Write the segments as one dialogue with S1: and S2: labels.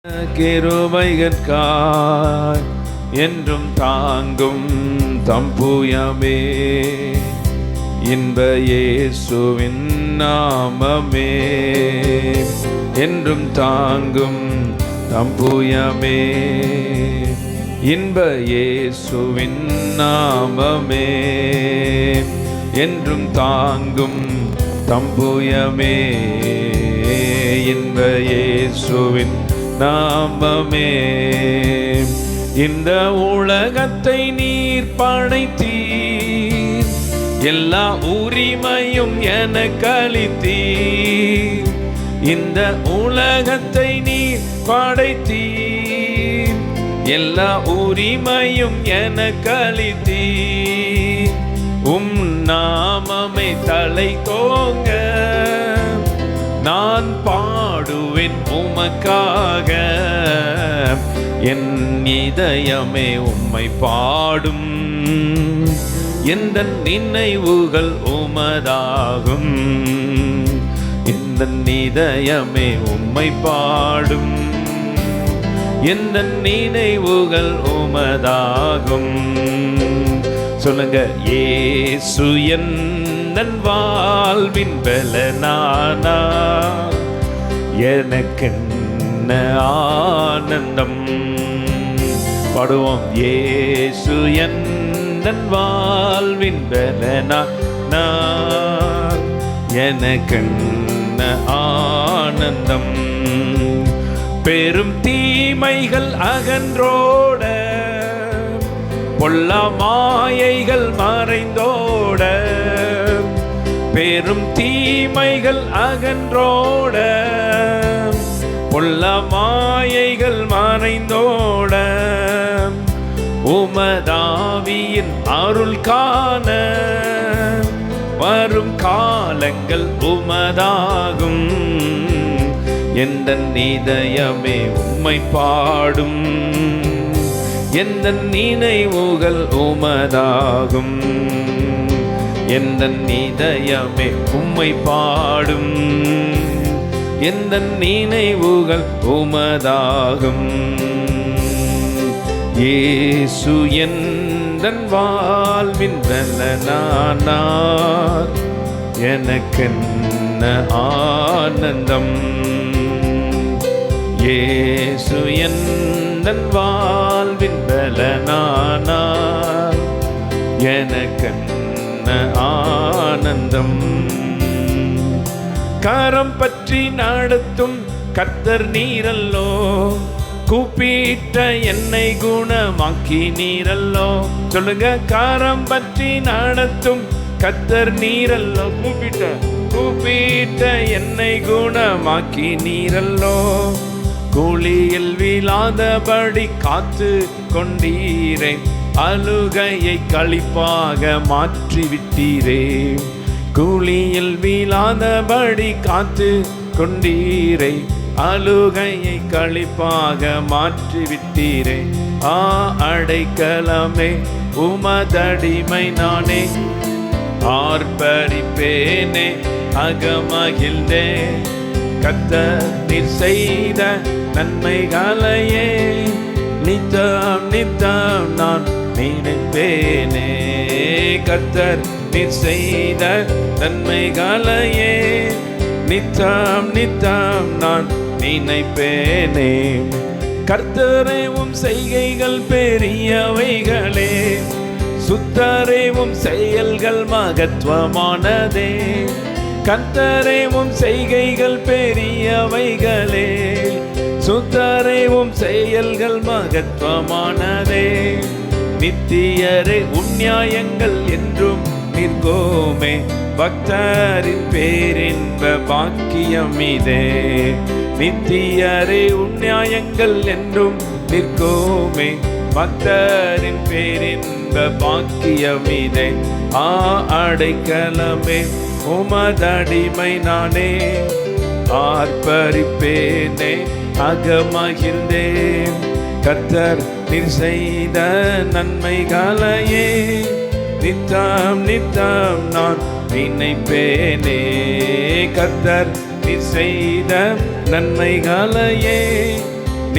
S1: கிருபைகட்காய் என்றும் தாங்கும் தம்புயமே இன்ப இயேசுவின் நாமமே என்றும் தாங்கும் தம்புயமே இன்ப இயேசுவின் நாமமே என்றும் தாங்கும் தம்புயமே இன்ப இயேசுவின் நாமமே. இந்த உலகத்தை நீர் படைத்தீர், எல்லா உரிமையும் எனக்கு அளித்தீர். இந்த உலகத்தை நீர் படைத்தீர், எல்லா உரிமையும் எனக்கு அளித்தீர். நாமமே தலை தோங்க நான் பாடுவேன் உமக்காக. என் இதயமே உம்மை பாடும், எந்த நினைவுகள் உமதாகும். எந்த இதயமே உம்மை பாடும், எந்த நினைவுகள் உமதாகும். சொல்லுங்க, இயேசு என் வாழ்வின் பலனானா, எனக்கென்ன ஆனந்தம். பாடுவோம், இயேசு என் வாழ்வின் பலனானா, எனக்கென்ன ஆனந்தம். பெரும் தீமைகள் அகன்றோட, பொல்லா மாயைகள் மறைந்தோட. பெரும் தீமைகள் அகன்றோட, பொல்லா மாயைகள் மறைந்தோட. உமதாவியின் அருள் காண வரும் காலங்கள் உமதாகும். எந்த இதயமே உம்மை பாடும், எந்த நினைவுகள் உமதாகும். எந்த இதயமே உம்மை பாடும், எந்த நினைவுகள் உமதாகும். இயேசு எந்தன் வாழ்வின் பலனானார், எனக்கென்ன ஆனந்தம். இயேசு எந்தன் வாழ்வின் பலனானார், எனக்கென்ன ஆனந்தம். கரம் பற்றி நடத்தும் கர்த்தர் நீரல்லோ, கூப்பிட்ட என்னை குணமாக்கி நீரல்லோ. சொல்லுங்க, கரம் பற்றி நடத்தும் கர்த்தர் நீரல்லோ, கூப்பிட்ட என்னை குணமாக்கி நீரல்லோ. குழியில் விழாதபடி காத்து கொண்டீரே, அழுகையை களிப்பாக மாற்றிவிட்டீரே. குழியில் விழாதபடி காத்து கொண்டீரே, அழுகையை களிப்பாக மாற்றிவிட்டீரே. அடைக்கலமே உமதடிமை நானே, ஆர்ப்பரிப்பேனே அகமகிழ்ந்தே. கர்த்தர் நீர் செய்த நன்மைகளையே நித்தம் நித்தம் நான் நினைப்பேனே. கர்த்தர் நீர் செய்த நன்மைகளையே நித்தம் நித்தம் நான் நினைப்பேனே. கர்த்தரே உம் செய்கைகள் பெரியவைகளே, சுத்தரே உம் செயல்கள் மகத்துவமானதே. கர்த்தரே உம் செய்கைகள் பெரியவைகளே, சுத்தரே உம் செயல்கள் மகத்துவமானதே. நித்தியரே உம் நியாயங்கள் என்றும் நிற்கோமே, பக்தரின் பேரின்ப பாக்கியம் இதே. நித்தியரே உம் நியாயங்கள் என்றும் நிற்கோமே, பக்தரின் பேரின்ப பாக்கியம் இதே. அடைக்கலமே உமதடிமை நானே, ஆர்ப்பரிப்பேனே அகமகிழ்ந்தே. கர்த்தர் நீர் செய்த நன்மைகளையே நித்தம் நித்தம் நான் நினைப்பேனே. கர்த்தர் நீர் செய்த நன்மைகளையே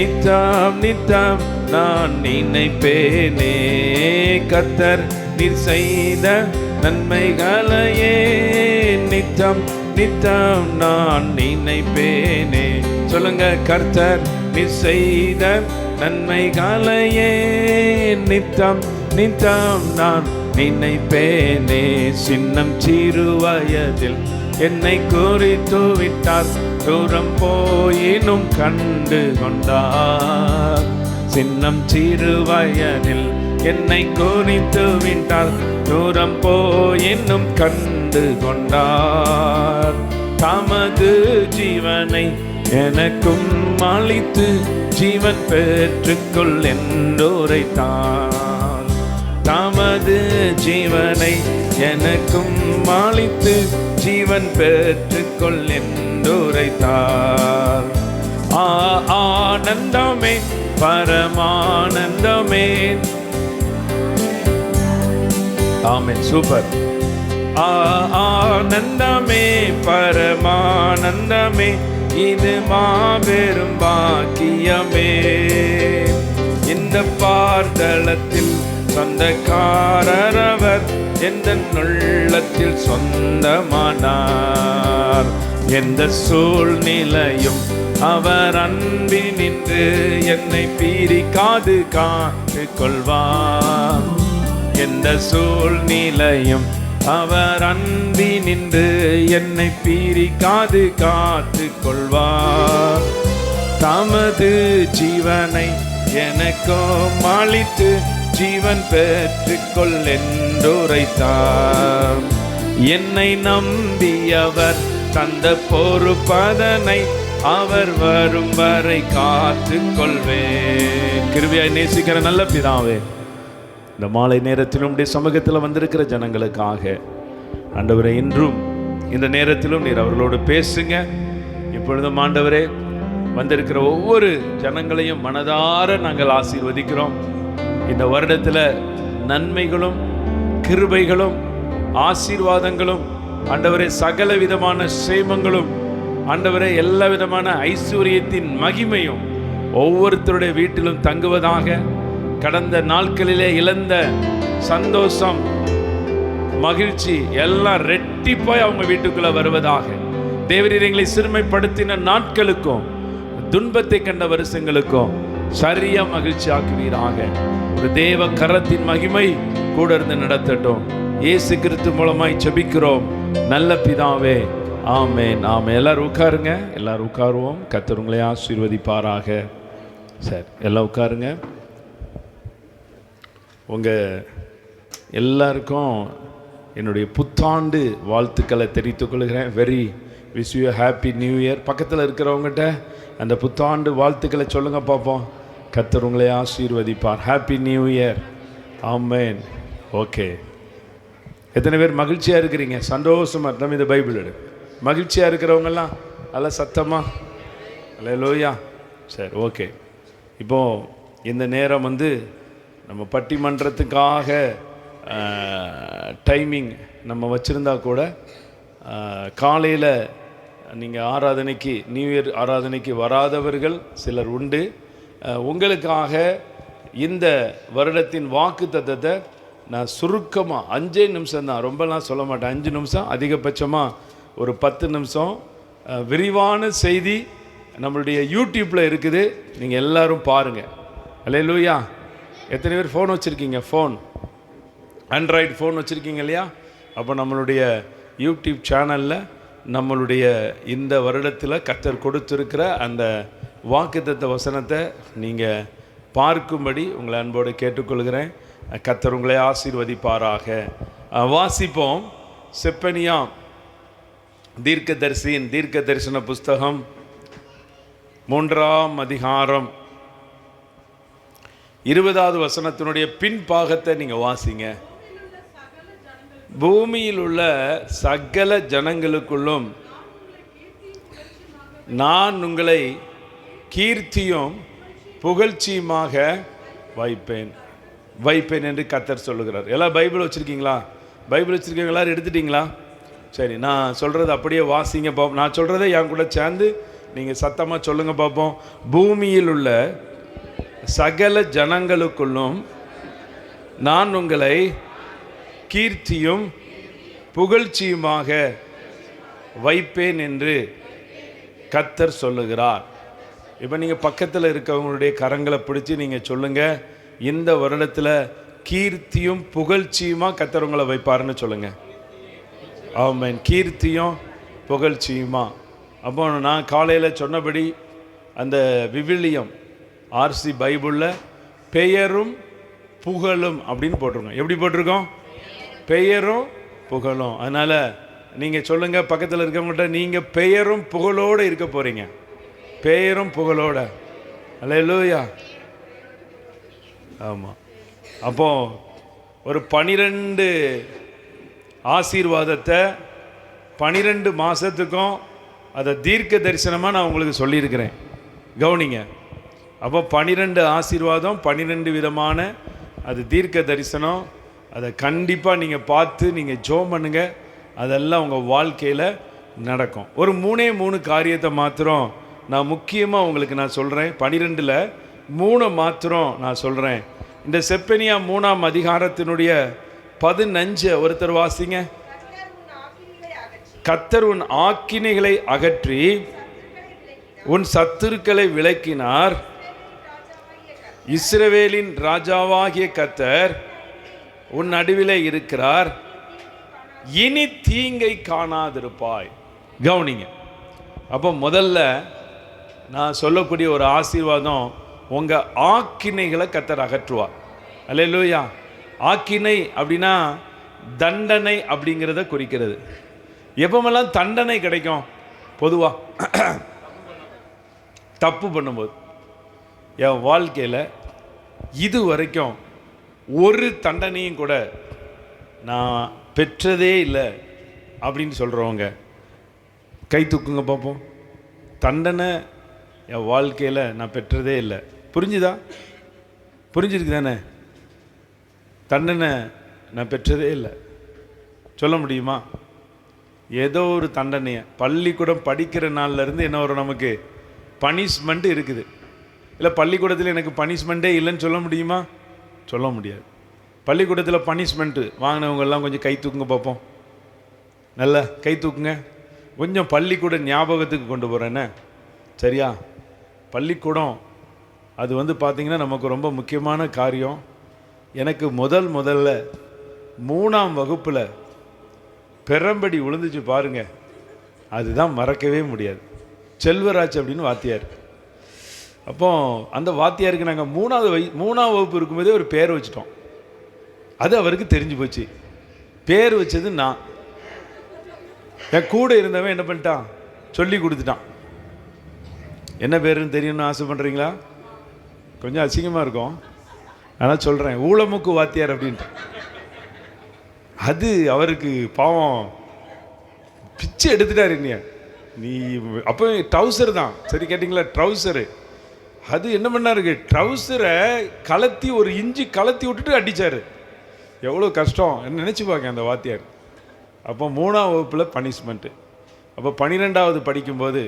S1: நித்தம் நித்தம் நான் நினைப்பேனே. கர்த்தர் நீர் செய்த நன்மைகளையே நித்தம் நித்தம் நான் நினைப்பேனே. சொல்லுங்க, கர்த்தர் நீர் செய்த நன்மைகளையே நித்தம் நித்தம் நான் நினைப்பேனே. சின்னம் சிறு வயதில் என்னை குறித்து விட்டார், தூரம் போயினும் கண்டு கொண்டார். சின்னம் சிறு வயதில் என்னை குறித்து விட்டார், தூரம் போயினும் கண்டு கொண்டார். தமது ஜீவனை எனக்கும் அளித்து ஜீவன் பெற்றுக்கொள் என்றுரைத்தார். தமது ஜீவனை எனக்கும் அளித்து ஜீவன் பெற்றுக்கொள் என்றுரைத்தார். ஆனந்தமே பரமானந்தமே. ஆமென். சூப்பர். ஆனந்தமே பரமானந்தமே, இது மாபெரும் பாக்கியமே. இந்த பார்தளத்தில் சொந்தக்காரர் எந்த உள்ளத்தில் சொந்தமானார். எந்த சூழ்நிலையும் அவர் அன்பில் நின்று என்னை பிரிக்காது காத்து கொள்வார். எந்த சூழ்நிலையும் அவர் அன்பில் நின்று என்னை பிரிக்காது காத்து கொள்வார். தமது ஜீவனை எனக்கும் அளித்து ஜீவன் பெற்றுக்கொள் என்றுரைத்தார். என்னை நம்பியவர் தந்த பொறுப்பதனை அவர் வரும் வரை காத்து கொள்வேன். கிருபையாய் நேசிக்கிற நல்ல பிதாவே, இந்த மாலை நேரத்திலும் உம்முடைய சமூகத்தில் வந்திருக்கிற ஜனங்களுக்காக ஆண்டவரே, இன்றும் இந்த நேரத்திலும் நீர் அவர்களோடு பேசுங்க. இப்பொழுதும் ஆண்டவரே, வந்திருக்கிற ஒவ்வொரு ஜனங்களையும் மனதார நாங்கள் ஆசீர்வதிக்கிறோம். இந்த வருடத்தில் நன்மைகளும் கிருபைகளும் ஆசீர்வாதங்களும் ஆண்டவரே, சகல விதமான சேமங்களும் ஆண்டவரே, எல்லா விதமான ஐஸ்வர்யத்தின் மகிமையும் ஒவ்வொருத்தருடைய வீட்டிலும் தங்குவதாக. கடந்த நாட்களிலே இழந்த சந்தோஷம், மகிழ்ச்சி எல்லாம் ரெட்டிப்பாய் அவங்க வீட்டுக்குள்ள வருவதாக. தேவரீர் எங்களை சிறுமைப்படுத்தின நாட்களுக்கும் துன்பத்தை கண்ட வருஷங்களுக்கும் சரியா மகிழ்ச்சி ஆக்குவீராக. ஒரு தேவ கரத்தின் மகிமை கூட இருந்து நடத்தட்டும். இயேசு கிறிஸ்து மூலமாய் ஜெபிக்கிறோம் நல்ல பிதாவே, ஆமென். ஆமென். எல்லாரும் உட்காருங்க, எல்லாரும் உட்காருவோம். கர்த்தர் உங்களை ஆசீர்வதிப்பாராக. சரி, எல்லாம் உட்காருங்க. உங்கள் எல்லாருக்கும் என்னுடைய புத்தாண்டு வாழ்த்துக்களை தெரிவித்துக் கொள்கிறேன். Very wish you happy new year. பக்கத்தில் இருக்கிறவங்ககிட்ட அந்த புத்தாண்டு வாழ்த்துக்களை சொல்லுங்கள் பார்ப்போம். கர்த்தர் உங்களை ஆசீர்வதிப்பார். Happy new year. ஆமென். ஓகே, எத்தனை பேர் மகிழ்ச்சியாக இருக்கிறீங்க? சந்தோஷமாக நம்ம இந்த பைபிள் எடு. மகிழ்ச்சியாக இருக்கிறவங்கெல்லாம் நல்லா சத்தமாக அல்லேலூயா. சரி, ஓகே. இப்போது இந்த நேரம் நம்ம பட்டிமன்றத்துக்காக டைமிங் நம்ம வச்சுருந்தா கூட காலையில் நீங்கள் ஆராதனைக்கு, நியூ இயர் ஆராதனைக்கு வராதவர்கள் சிலர் உண்டு. உங்களுக்காக இந்த வருடத்தின் வாக்கு தத்தத்தை நான் சுருக்கமாக 5 நிமிஷம் தான், ரொம்பலாம் சொல்ல மாட்டேன், 5 நிமிஷம், அதிகபட்சமாக ஒரு 10 நிமிஷம் விரிவான செய்தி நம்மளுடைய யூடியூப்பில் இருக்குது. நீங்கள் எல்லோரும் பாருங்கள். அல்லேலூயா. எத்தனை பேர் ஃபோன் வச்சுருக்கீங்க? ஃபோன், ஆண்ட்ராய்டு ஃபோன் வச்சுருக்கீங்க இல்லையா? அப்போ நம்மளுடைய யூடியூப் சேனலில் நம்மளுடைய இந்த வருடத்தில் கர்த்தர் கொடுத்துருக்கிற அந்த வாக்குத்தத்த வசனத்தை நீங்கள் பார்க்கும்படி உங்களை அன்போடு கேட்டுக்கொள்கிறேன். கர்த்தர் உங்களை ஆசீர்வதிப்பாராக. வாசிப்போம். செப்பனியா தீர்க்கதரிசியின் தீர்க்க தரிசன புஸ்தகம் 3ஆம் அதிகாரம் 20வது வசனத்தினுடைய பின்பாகத்தை நீங்கள் வாசிங்க. பூமியில் உள்ள சகல ஜனங்களுக்குள்ளும் நான் உங்களை கீர்த்தியும் புகழ்ச்சியுமாக வைப்பேன் என்று கர்த்தர் சொல்லுகிறார். எல்லாம் பைபிள் வச்சுருக்கீங்களா? பைபிள் வச்சுருக்கீங்க எல்லாரும் எடுத்துட்டிங்களா? சரி, நான் சொல்கிறது அப்படியே வாசிங்க. நான் சொல்கிறத என் கூட சேர்ந்து நீங்கள் சத்தமாக சொல்லுங்கள் பார்ப்போம். பூமியில் உள்ள சகல ஜனங்களுக்குள்ளும் நான் உங்களை கீர்த்தியும் புகழ்ச்சியுமாக வைப்பேன் என்று கர்த்தர் சொல்லுகிறார். இப்போ நீங்கள் பக்கத்தில் இருக்கவங்களுடைய கரங்களை பிடிச்சி நீங்கள் சொல்லுங்கள், இந்த வருடத்தில் கீர்த்தியும் புகழ்ச்சியுமாக கர்த்தர் உங்களை வைப்பாருன்னு சொல்லுங்கள். ஆமென். கீர்த்தியும் புகழ்ச்சியுமா. அப்போ நான் காலையில் சொன்னபடி அந்த விவிலியம் ஆர்சி பைபிளில் பெயரும் புகழும் அப்படின்னு போட்டிருக்கோம். எப்படி போட்டிருக்கோம்? பெயரும் புகழும். அதனால் நீங்கள் சொல்லுங்கள் பக்கத்தில் இருக்கவங்கள்ட்ட, நீங்கள் பெயரும் புகழோடு இருக்க போகிறீங்க. பெயரும் புகழோட. அல்லேலூயா. ஆமாம். அப்போது ஒரு 12 ஆசீர்வாதத்தை 12 மாதத்துக்கும் அதை தீர்க்க தரிசனமாக நான் உங்களுக்கு சொல்லியிருக்கிறேன். கவனிங்க. அப்போ 12 ஆசீர்வாதம், 12 விதமான அது தீர்க்க தரிசனம். அதை கண்டிப்பாக நீங்கள் பார்த்து நீங்கள் ஜெபம் பண்ணுங்க. அதெல்லாம் உங்கள் வாழ்க்கையில் நடக்கும். ஒரு 3 காரியத்தை மாத்திரம் நான் முக்கியமாக உங்களுக்கு நான் சொல்கிறேன். 12ல் 3 மாத்திரம் நான் சொல்கிறேன். இந்த செப்பனியா 3ஆம் அதிகாரத்தினுடைய 15 ஒருத்தர் வாசிங்க. கர்த்தர் உன் ஆக்கினைகளை அகற்றி உன் சத்துருக்களை விலக்கினார். இஸ்ரவேலின் ராஜாவாகிய கர்த்தர் உன் நடுவிலே இருக்கிறார். இனி தீங்கை காணாதிருப்பாய். கவனிங்க. அப்போ முதல்ல நான் சொல்லக்கூடிய ஒரு ஆசீர்வாதம், உங்கள் ஆக்கினைகளை கர்த்தர் அகற்றுவார். அல்லேலூயா. ஆக்கினை அப்படின்னா தண்டனை அப்படிங்கிறத குறிக்கிறது. எப்பமெல்லாம் தண்டனை கிடைக்கும்? பொதுவாக தப்பு பண்ணும்போது. என் வாழ்க்கையில் இது வரைக்கும் ஒரு தண்டனையும் கூட நான் பெற்றதே இல்லை அப்படின்னு சொல்கிறவங்க கை தூக்குங்க பார்ப்போம். தண்டனை என் வாழ்க்கையில் நான் பெற்றதே இல்லை. புரிஞ்சுதா? புரிஞ்சிருக்கு தானே? தண்டனை நான் பெற்றதே இல்லை. சொல்ல முடியுமா? ஏதோ ஒரு தண்டனையை பள்ளிக்கூடம் படிக்கிற நாள்லேருந்து என்ன வரும்? நமக்கு பனிஷ்மெண்ட்டு இருக்குது. இல்லை பள்ளிக்கூடத்தில் எனக்கு பனிஷ்மெண்ட்டே இல்லைன்னு சொல்ல முடியுமா? சொல்ல முடியாது. பள்ளிக்கூடத்தில் பனிஷ்மெண்ட்டு வாங்கினவங்கெல்லாம் கொஞ்சம் கை தூக்குங்க பார்ப்போம். நல்லா கை தூக்குங்க. கொஞ்சம் பள்ளிக்கூட ஞாபகத்துக்கு கொண்டு போகிறேன்னு. சரியா? பள்ளிக்கூடம் அது பார்த்திங்கன்னா நமக்கு ரொம்ப முக்கியமான காரியம். எனக்கு முதல்ல 3ஆம் வகுப்பில் பெரம்படி விழுந்துச்சு பாருங்க. அதுதான் மறக்கவே முடியாது. செல்வராஜ் அப்படின்னு வாத்தியார். அப்போ அந்த வாத்தியாருக்கு நாங்கள் 3ஆம் வகுப்பு இருக்கும்போதே ஒரு பேர் வச்சிட்டோம். அது அவருக்கு தெரிஞ்சு போச்சு. பேர் வச்சது நான். என் கூட இருந்தவன் என்ன பண்ணிட்டான்? சொல்லி கொடுத்துட்டான். என்ன பேருன்னு தெரியணும்னு ஆசைப்படுறீங்களா? கொஞ்சம் அசிங்கமாக இருக்கும், ஆனால் சொல்கிறேன். ஊளமுக்கு வாத்தியார் அப்படின்ட்டு. அது அவருக்கு பாவம் பிச்சு எடுத்துட்டாரு. நீ அப்போ ட்ரௌசர் தான். சரி கேட்டிங்களா? ட்ரௌசரு. அது என்ன பண்ணாருக்கு? ட்ரௌசரை கலத்தி ஒரு இன்ச்சு கலத்தி விட்டுட்டு அடித்தார். எவ்வளோ கஷ்டம் என்ன நினச்சி பார்க்க அந்த வாத்தியார். அப்போ 3ஆம் வகுப்பில் பனிஷ்மெண்ட்டு. அப்போ 12வது படிக்கும்போது,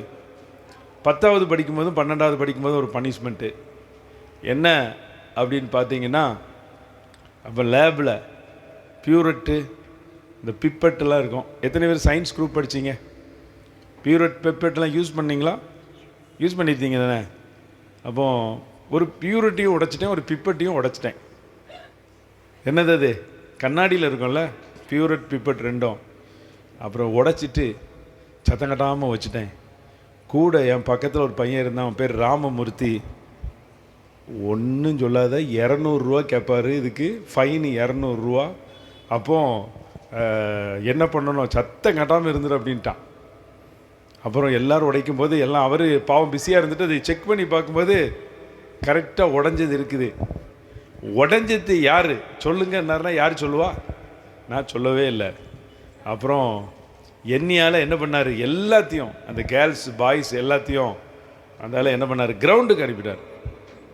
S1: 10வது படிக்கும்போதும் 12வது படிக்கும்போது ஒரு பனிஷ்மெண்ட்டு. என்ன அப்படின்னு பார்த்தீங்கன்னா, அப்போ லேபில் பியூரட்டு இந்த பிப்பட்டெல்லாம் இருக்கும். எத்தனை பேர் சயின்ஸ் குரூப் படிச்சிங்க? பியூரட் பிப்பட்டெலாம் யூஸ் பண்ணிங்களா? யூஸ் பண்ணியிருந்தீங்க தானே? அப்போ ஒரு பியூரட்டையும் உடைச்சிட்டேன், ஒரு பிப்பட்டையும் உடைச்சிட்டேன். என்னது அது? கண்ணாடியில் இருக்கும்ல, பியூரட் பிப்பட் ரெண்டும். அப்புறம் உடைச்சிட்டு சத்தம் கட்டாமல் வச்சுட்டேன். கூட என் பக்கத்தில் ஒரு பையன் இருந்தான். அவன் பேர் ராமமூர்த்தி. ஒன்றும் சொல்லாத 200 ரூபா கேட்பார். இதுக்கு ஃபைனு 200 ரூபா. அப்போ என்ன பண்ணணும்? சத்தம் கட்டாமல் இருந்துரு அப்படின்ட்டான். அப்புறம் எல்லோரும் உடைக்கும் போது எல்லாம் அவர் பாவம் பிஸியாக இருந்துட்டு அதை செக் பண்ணி பார்க்கும்போது கரெக்டாக உடஞ்சது இருக்குது. உடஞ்சது யார் சொல்லுங்கன்னாருனா யார் சொல்லுவா? நான் சொல்லவே இல்லை. அப்புறம் என்னையால் என்ன பண்ணார்? எல்லாத்தையும் அந்த கேர்ள்ஸ் பாய்ஸ் எல்லாத்தையும் அதனால் என்ன பண்ணார்? கிரவுண்டுக்கு அனுப்பிட்டார்.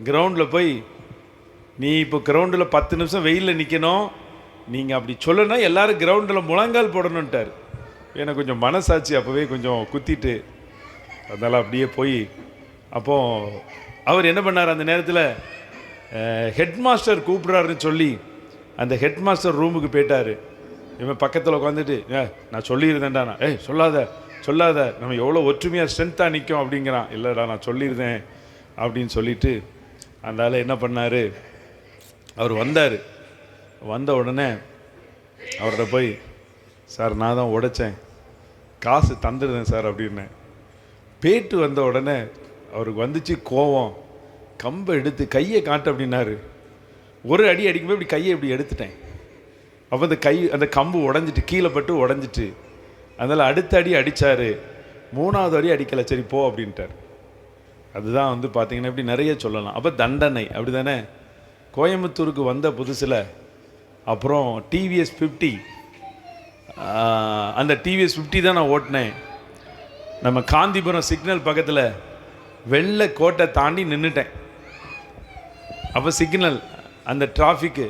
S1: கிரவுண்டில் போய், நீ இப்போ கிரவுண்டில் 10 நிமிஷம் வெயிலில் நிற்கணும், நீங்கள் அப்படி சொல்லணும்னா எல்லோரும் கிரவுண்டில் முழங்கால் போடணுன்ட்டார். எனக்கு கொஞ்சம் மனசாட்சி அப்போவே கொஞ்சம் குத்திட்டு, அதனால் அப்படியே போய் அப்போது அவர் என்ன பண்ணார், அந்த நேரத்தில் ஹெட் மாஸ்டர் கூப்பிட்றாருன்னு சொல்லி அந்த ஹெட் மாஸ்டர் ரூமுக்கு போயிட்டார். இவன் பக்கத்தில் உட்காந்துட்டு, நான் சொல்லியிருந்தேன்டா, சொல்லாத சொல்லாத, நம்ம எவ்வளோ ஒற்றுமையாக ஸ்ட்ரென்த்தாக நிற்கும் அப்படிங்கிறான். இல்லைடா நான் சொல்லியிருந்தேன் அப்படின்னு சொல்லிட்டு அந்த ஆள் என்ன பண்ணார், அவர் வந்தார். வந்த உடனே அவர்கிட்ட போய், சார் நான் தான் உடைச்சேன், காசு தந்துடுறேன் சார் அப்படின்னேன். பேட்டு வந்த உடனே அவருக்கு வந்துச்சு கோவம். கம்பை எடுத்து கையை காட்டு அப்படின்னாரு. ஒரு அடி அடிக்கும்போது இப்படி கையை இப்படி எடுத்துட்டேன். அப்போ அந்த கம்பு உடஞ்சிட்டு கீழே பட்டு உடஞ்சிட்டு. அதனால் அடுத்த அடி அடித்தார். 3வது அடி அடிக்கலை, சரி போ அப்படின்ட்டார். அதுதான் வந்து பார்த்திங்கன்னா இப்படி நிறைய சொல்லலாம். அப்போ தண்டனை அப்படி தானே. கோயம்புத்தூருக்கு வந்த புதுசில் அப்புறம் டிவிஎஸ் 50, அந்த டிவிஎஸ் 50 தான் நான் ஓட்டினேன். நம்ம காந்திபுரம் சிக்னல் பக்கத்தில் வெள்ளை கோட்டை தாண்டி நின்றுட்டேன். அப்போ சிக்னல் அந்த டிராஃபிக்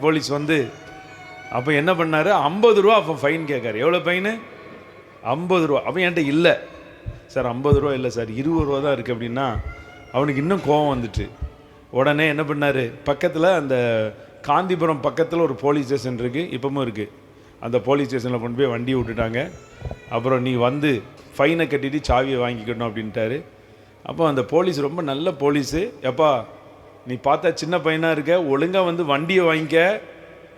S1: போலீஸ் வந்து அப்போ என்ன பண்ணார், 50 ரூபா அப்போ ஃபைன் கேட்காரு. எவ்வளோ ஃபைனு? 50 ரூபா. அப்போ என்கிட்ட இல்லை சார், 50 ரூபா இல்லை சார், 20 ரூபா தான் இருக்குது அப்படின்னா அவனுக்கு இன்னும் கோவம் வந்துட்டு உடனே என்ன பண்ணார், பக்கத்தில் அந்த காந்திபுரம் பக்கத்தில் ஒரு போலீஸ் ஸ்டேஷன் இருக்குது, இப்போவும் இருக்குது. அந்த போலீஸ் ஸ்டேஷனில் கொண்டு போய் வண்டியை விட்டுட்டாங்க. அப்புறம் நீ வந்து ஃபைனை கட்டிட்டு சாவியை வாங்கிக்கணும் அப்படின்ட்டாரு. அப்போ அந்த போலீஸ் ரொம்ப நல்ல போலீஸு. எப்பா நீ பார்த்தா சின்ன பையனாக இருக்க, ஒழுங்காக வந்து வண்டியை வாங்கிக்க,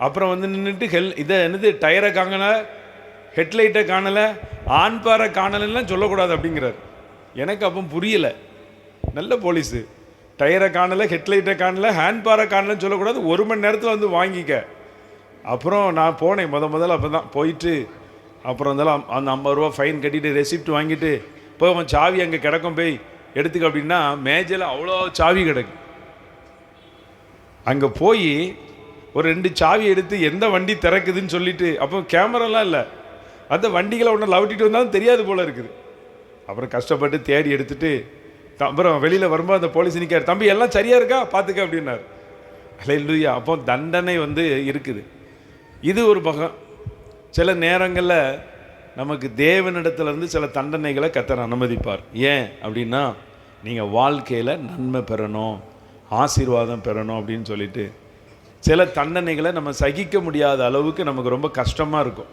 S1: அப்புறம் வந்து நின்றுட்டு இதை என்னது டயரை காணலை, ஹெட்லைட்டை காணலை, ஆண்பாரை காணலைன்னா சொல்லக்கூடாது அப்படிங்கிறார். எனக்கு அப்போ புரியலை. நல்ல போலீஸு, டயரை காணலை, ஹெட்லைட்டை காணலை, ஹேண்ட்பாரை காணலைன்னு சொல்லக்கூடாது, 1 மணி நேரத்தில் வந்து வாங்கிக்க. அப்புறம் நான் போனேன் முதல்ல. அப்போ தான் போயிட்டு அப்புறம் இருந்தாலும் அந்த 50 ரூபா ஃபைன் கட்டிட்டு ரெசிப்ட் வாங்கிட்டு போய் அவன் சாவி அங்கே கிடக்கும், போய் எடுத்துக்க அப்படின்னா மேஜையில் அவ்வளோ சாவி கிடக்கு. அங்கே போய் ஒரு 2 சாவி எடுத்து எந்த வண்டி திறக்குதுன்னு சொல்லிட்டு, அப்போ கேமராலாம் இல்லை, அந்த வண்டிகளை ஒன்று லவட்டிட்டு வந்தாலும் தெரியாது போல் இருக்குது. அப்புறம் கஷ்டப்பட்டு தேடி எடுத்துட்டு அப்புறம் வெளியில் வரும்போது அந்த போலீஸ் நிற்கார், தம்பி எல்லாம் சரியாக இருக்கா பார்த்துக்க அப்படின்னார். அல்லேலூயா. அப்போ தண்டனை வந்து இருக்குது. இது ஒரு பகம். சில நேரங்களில் நமக்கு தேவனிடத்துலேருந்து சில தண்டனைகளை கர்த்தர் அனுமதிப்பார். ஏன் அப்படின்னா நீங்கள் வாழ்க்கையில் நன்மை பெறணும், ஆசீர்வாதம் பெறணும் அப்படின்னு சொல்லிட்டு சில தண்டனைகளை நம்ம சகிக்க முடியாத அளவுக்கு நமக்கு ரொம்ப கஷ்டமாக இருக்கும்.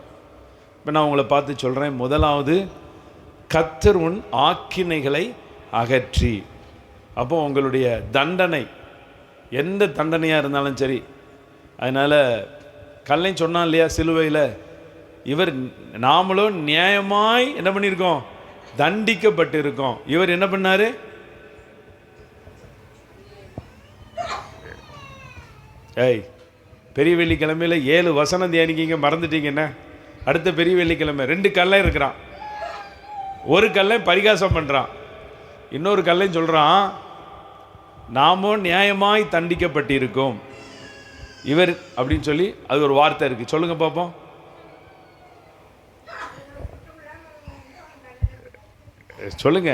S1: இப்போ நான் உங்களை பார்த்து சொல்கிறேன், முதலாவது கர்த்தர் உன் ஆக்கினைகளை அகற்றி. அப்போ உங்களுடைய தண்டனை எந்த தண்டனையாக இருந்தாலும் சரி. அதனால் கல்லை சொன்னான் இல்லையா சிலுவையில், இவர் நாமளும் நியாயமாய் என்ன பண்ணியிருக்கோம், தண்டிக்கப்பட்டு இருக்கோம். இவர் என்ன பண்ணார், பெரிய வெள்ளிக்கிழமையில் 7 வசனம் தியானிக்கிங்க, மறந்துட்டீங்கன்னா அடுத்த பெரிய வெள்ளிக்கிழமை 2 கல்லை இருக்கிறான். ஒரு கல்லை பரிகாசம் பண்ணுறான், இன்னொரு கல்லையும் சொல்கிறான் நாமும் நியாயமாய் தண்டிக்கப்பட்டிருக்கோம் இவர் அப்படின்னு சொல்லி அது ஒரு வார்த்தை இருக்குது. சொல்லுங்க பார்ப்போம். சொல்லுங்க,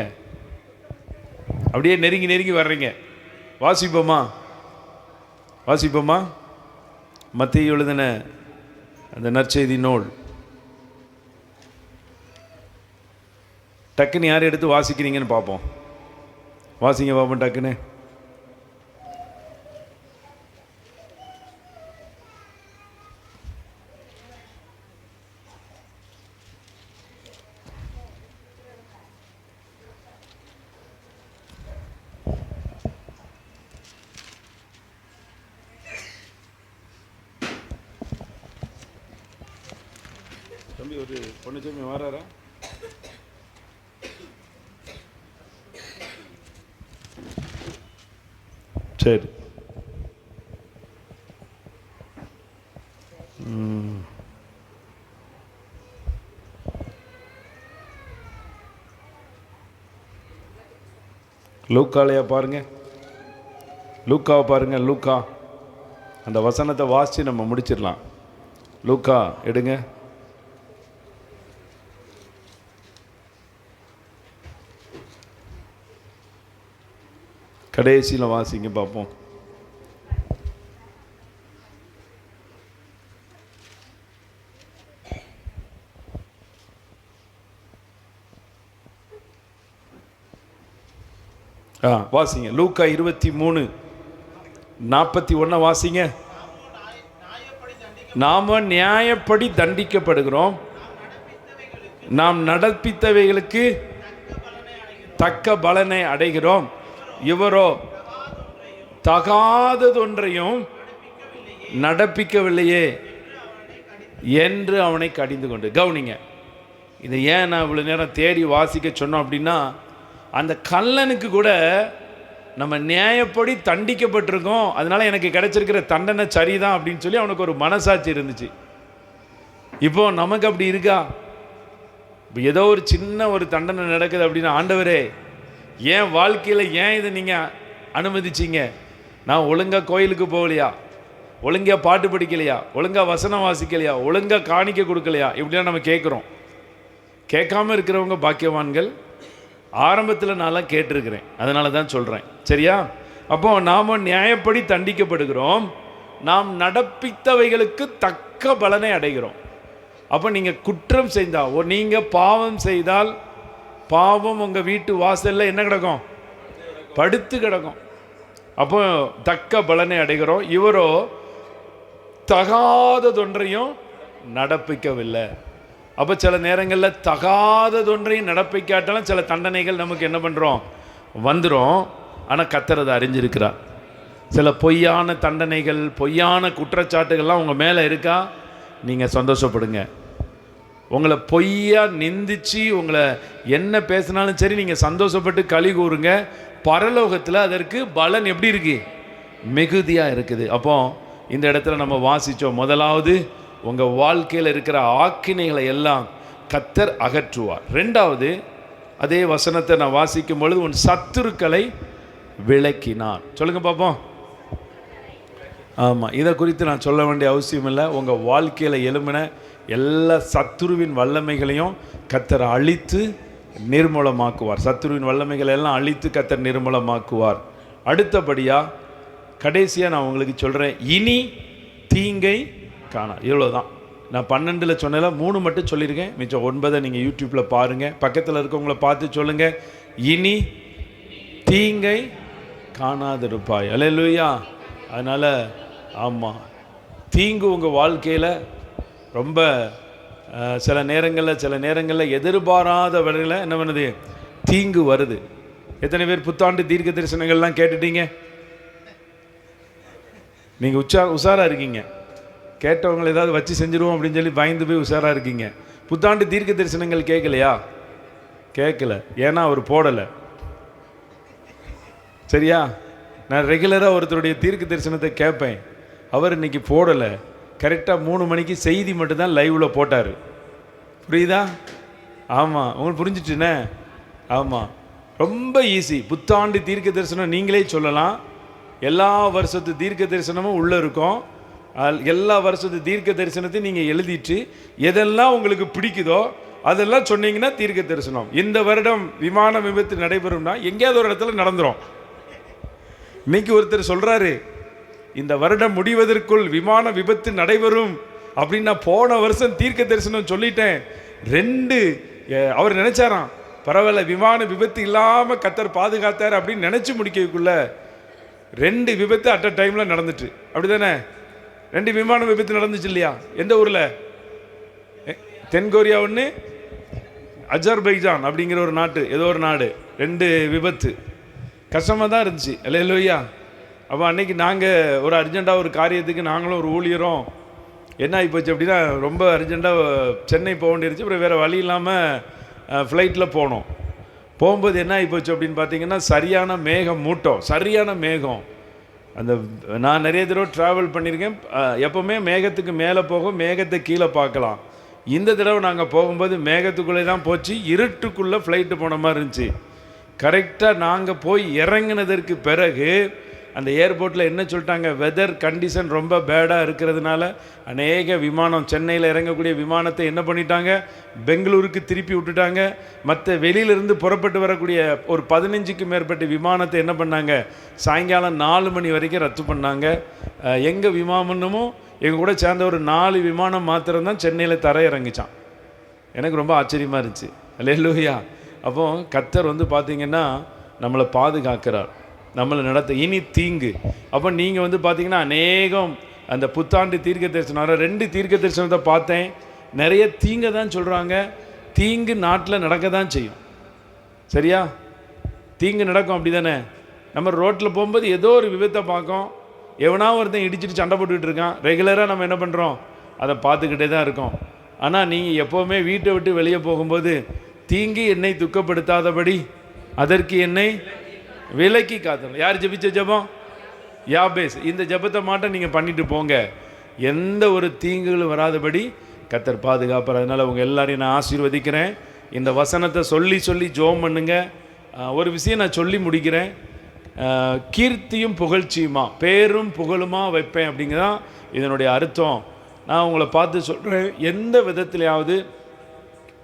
S1: அப்படியே நெருங்கி நெருங்கி வர்றீங்க. வாசிப்போமா மத்தேயு எழுதின அந்த நற்செய்தி நூல் டக்குன்னு யார் எடுத்து வாசிக்கிறீங்கன்னு பார்ப்போம். வாசிங்க பார்ப்போம் டக்குன்னு. தம்பி ஒரு பொண்ணு சாமி வராரா? சரி. லூக்காலையா பாருங்க, லூக்காவை பாருங்க. லூக்கா அந்த வசனத்தை வாசித்து நம்ம முடிச்சிடலாம். லூக்கா எடுங்க. கடைசியில் வாசிங்க பார்ப்போம். வாசிங்க. லூக்கா 23:41 வாசிங்க. நாம நியாயப்படி தண்டிக்கப்படுகிறோம், நாம் நடப்பித்தவைகளுக்கு தக்க பலனை அடைகிறோம், இவரோ தகாததொன்றையும் நடப்பிக்கவில்லையே என்று அவனை கடிந்து கொண்டு. கவனிங்க, இதை ஏன் நான் இவ்வளோ நேரம் தேடி வாசிக்க சொன்னோம் அப்படின்னா, அந்த கல்லனுக்கு கூட நம்ம நியாயப்படி தண்டிக்கப்பட்டிருக்கோம், அதனால எனக்கு கிடைச்சிருக்கிற தண்டனை சரிதான் அப்படின்னு சொல்லி அவனுக்கு ஒரு மனசாட்சி இருந்துச்சு. இப்போ நமக்கு அப்படி இருக்கா? இப்போ ஏதோ ஒரு சின்ன ஒரு தண்டனை நடக்குது அப்படின்னா, ஆண்டவரே ஏன் வாழ்க்கையில் ஏன் இதை நீங்கள் அனுமதிச்சிங்க? நான் ஒழுங்காக கோயிலுக்கு போகலையா, ஒழுங்காக பாட்டு படிக்கலையா, ஒழுங்காக வசனம் வாசிக்கலையா, ஒழுங்காக காணிக்க கொடுக்கலையா, இப்படிலாம் நம்ம கேட்குறோம். கேட்காம இருக்கிறவங்க பாக்கியவான்கள். ஆரம்பத்தில் நான்லாம் கேட்டிருக்கிறேன், அதனால தான் சொல்கிறேன். சரியா? அப்போ நாம் நியாயப்படி தண்டிக்கப்படுகிறோம், நாம் நடப்பித்தவைகளுக்கு தக்க பலனை அடைகிறோம். அப்போ நீங்கள் குற்றம் செய்தால், நீங்கள் பாவம் செய்தால், பாவம் உங்கள் வீட்டு வாசலில் என்ன கிடக்கும்? படுத்து கிடக்கும். அப்போ தக்க பலனை அடைகிறோம், இவரோ தகாததொன்றையும் நடப்பிக்கவில்லை. அப்போ சில நேரங்களில் தகாததொன்றையும் நடப்பிக்காட்டாலும் சில தண்டனைகள் நமக்கு என்ன பண்ணுறோம்? வந்துடும். ஆனால் கர்த்தர் அதை அறிஞ்சிருக்கிறார். சில பொய்யான தண்டனைகள், பொய்யான குற்றச்சாட்டுகள்லாம் உங்கள் மேலே இருக்கா, நீங்கள் சந்தோஷப்படுங்க. உங்களை பொய்யா நிந்திச்சு உங்களை என்ன பேசினாலும் சரி, நீங்கள் சந்தோஷப்பட்டு களி கூறுங்க. பரலோகத்தில் அதற்கு பலன் எப்படி இருக்கு? மிகுதியாக இருக்குது. அப்போ இந்த இடத்துல நம்ம வாசித்தோம், முதலாவது உங்கள் வாழ்க்கையில் இருக்கிற ஆக்கினைகளை எல்லாம் கர்த்தர் அகற்றுவார். ரெண்டாவது, அதே வசனத்தை நான் வாசிக்கும் பொழுது, உன் சத்துருக்களை விலக்கினார். சொல்லுங்க பார்ப்போம். ஆமாம், இதை குறித்து நான் சொல்ல வேண்டிய அவசியம் இல்லை. உங்கள் வாழ்க்கையில் எழும்பின எல்லா சத்துருவின் வல்லமைகளையும் கர்த்தர் அழித்து நிர்மூலமாக்குவார். சத்துருவின் வல்லமைகளை எல்லாம் அழித்து கர்த்தர் நிர்மூலமாக்குவார். அடுத்தபடியாக கடைசியாக நான் உங்களுக்கு சொல்கிறேன், இனி தீங்கை காணா. இவ்வளோதான். நான் 12 சொன்னல 3 மட்டும் சொல்லியிருக்கேன், மிச்சம் 9 நீங்கள் யூடியூப்பில் பாருங்கள். பக்கத்தில் இருக்கவங்கள பார்த்து சொல்லுங்கள், இனி தீங்கை காணாதிருப்பாய். அல்லேலூயா. அதனால் ஆமாம், தீங்கு உங்கள் வாழ்க்கையில் ரொம்ப சில நேரங்களில் எதிர்பாராத வழியில் என்ன பண்ணுது? தீங்கு வருது. எத்தனை பேர் புத்தாண்டு தீர்க்க தரிசனங்கள்லாம் கேட்டுட்டீங்க? நீங்கள் உஷாராக இருக்கீங்க. கேட்டவங்களை ஏதாவது வச்சு செஞ்சுருவோம் அப்படின்னு சொல்லி பயந்து போய் உஷாராக இருக்கீங்க. புத்தாண்டு தீர்க்க தரிசனங்கள் கேட்கலையா? கேட்கல, ஏன்னா அவர் போடலை. சரியா? நான் ரெகுலராக ஒருத்தருடைய தீர்க்க தரிசனத்தை கேட்பேன், அவர் இன்னைக்கு போடலை. கரெக்டாக 3 மணிக்கு செய்தி மட்டும்தான் லைவில் போட்டார். புரியுதா? ஆமாம், உங்களுக்கு புரிஞ்சிட்டுண்ணே. ஆமாம், ரொம்ப ஈஸி. புத்தாண்டு தீர்க்க தரிசனம் நீங்களே சொல்லலாம். எல்லா வருஷத்து தீர்க்க தரிசனமும் உள்ளே இருக்கும். எல்லா வருஷத்து தீர்க்க தரிசனத்தையும் நீங்கள் எழுதிட்டு எதெல்லாம் உங்களுக்கு பிடிக்குதோ அதெல்லாம் சொன்னீங்கன்னா தீர்க்க தரிசனம். இந்த வருடம் விமான விபத்து நடைபெறும்னா எங்கேயாவது ஒரு இடத்துல நடந்துடும். இன்னைக்கு ஒருத்தர் சொல்கிறாரு, இந்த வருடம் முடிவதற்குள் விமான விபத்து நடைபெறும் அப்படின்னு. நான் போன வருஷம் தீர்க்க தரிசனம் சொல்லிட்டேன். 2 அவர் நினைச்சாராம், பரவாயில்ல விமான விபத்து இல்லாமல் கர்த்தர் பாதுகாத்தார் அப்படின்னு நினச்சி முடிக்கக்குள்ள 2 விபத்து அட் அ டைமில் நடந்துட்டு. அப்படி தானே? 2 விமான விபத்து நடந்துச்சு இல்லையா? எந்த ஊரில்? தென்கொரியா ஒன்று, அஜர்பைஜான் அப்படிங்கிற ஒரு நாட்டு, ஏதோ ஒரு நாடு. 2 விபத்து. கஷ்டமாக தான் இருந்துச்சு. அல்லேலூயா. அப்போ அன்றைக்கி நாங்கள் ஒரு அர்ஜெண்ட்டாக ஒரு காரியத்துக்கு நாங்களும் ஒரு ஊழியரும் என்ன ஆகிப்போச்சு அப்படின்னா, ரொம்ப அர்ஜெண்ட்டாக சென்னை போக வேண்டியிருச்சு. அப்புறம் வேறு வழி இல்லாமல் ஃப்ளைட்டில் போனோம். போகும்போது என்ன ஆகிப்போச்சு அப்படின்னு பார்த்தீங்கன்னா, சரியான மேகம். சரியான மேகம். அந்த நான் நிறைய தடவை ட்ராவல் பண்ணியிருக்கேன். எப்போவுமே மேகத்துக்கு மேலே போகும், மேகத்தை கீழே பார்க்கலாம். இந்த தடவை நாங்கள் போகும்போது மேகத்துக்குள்ளே தான் போச்சு, இருட்டுக்குள்ளே ஃப்ளைட்டு போன மாதிரி இருந்துச்சு. கரெக்டாக நாங்கள் போய் இறங்கினதற்கு பிறகு அந்த ஏர்போர்ட்டில் என்ன சொல்லிட்டாங்க, வெதர் கண்டிஷன் ரொம்ப பேடாக இருக்கிறதுனால அநேக விமானம், சென்னையில் இறங்கக்கூடிய விமானத்தை என்ன பண்ணிட்டாங்க, பெங்களூருக்கு திருப்பி விட்டுட்டாங்க. மற்ற வெளியிலிருந்து புறப்பட்டு வரக்கூடிய ஒரு 15க்கும் மேற்பட்ட விமானத்தை என்ன பண்ணாங்க, சாயங்காலம் 4 மணி வரைக்கும் ரத்து பண்ணாங்க. எங்கள் விமானமும் எங்கள் கூட சேர்ந்த ஒரு 4 விமானம் மாத்திரம்தான் சென்னையில் தர இறங்கிச்சான். எனக்கு ரொம்ப ஆச்சரியமாக இருந்துச்சு. அல்லேலூயா. அப்போ கர்த்தர் பார்த்திங்கன்னா நம்மளை பாதுகாக்கிறார், நம்மளை நடத்த இனி தீங்கு. அப்போ நீங்கள் வந்து பார்த்தீங்கன்னா அநேகம் அந்த புத்தாண்டு தீர்க்க தரிசனம் 2 தீர்க்க தரிசனத்தை பார்த்தேன். நிறைய தீங்கை தான் சொல்கிறாங்க. தீங்கு நாட்டில் நடக்க தான் செய்யும். சரியா? தீங்கு நடக்கும், அப்படி தானே? நம்ம ரோட்டில் போகும்போது ஏதோ ஒரு விபத்தை பார்க்கோம், எவனா ஒருத்தன் இடிச்சிட்டு சண்டை போட்டுக்கிட்டு இருக்கான். ரெகுலராக நம்ம என்ன பண்ணுறோம்? அதை பார்த்துக்கிட்டே தான் இருக்கோம். ஆனால் நீங்கள் எப்போவுமே வீட்டை விட்டு வெளியே போகும்போது தீங்கு என்னை துக்கப்படுத்தாதபடி அதற்கு என்னை விலக்கி காத்தணும். யார் ஜெபிச்ச ஜெபம்? யாபேஸ். இந்த ஜெபத்தை மாட்டம் நீங்கள் பண்ணிட்டு போங்க, எந்த ஒரு தீங்குகளும் வராதபடி கர்த்தர் பாதுகாப்பார். அதனால் உங்கள் எல்லாரையும் நான் ஆசீர்வதிக்கிறேன். இந்த வசனத்தை சொல்லி சொல்லி ஜெபம் பண்ணுங்க. ஒரு விஷயம் நான் சொல்லி முடிக்கிறேன். கீர்த்தியும் புகழ்ச்சியுமா, பேரும் புகழுமா வைப்பேன் அப்படிங்கிறதான் இதனுடைய அர்த்தம். நான் உங்களை பார்த்து சொல்கிறேன், எந்த விதத்துலையாவது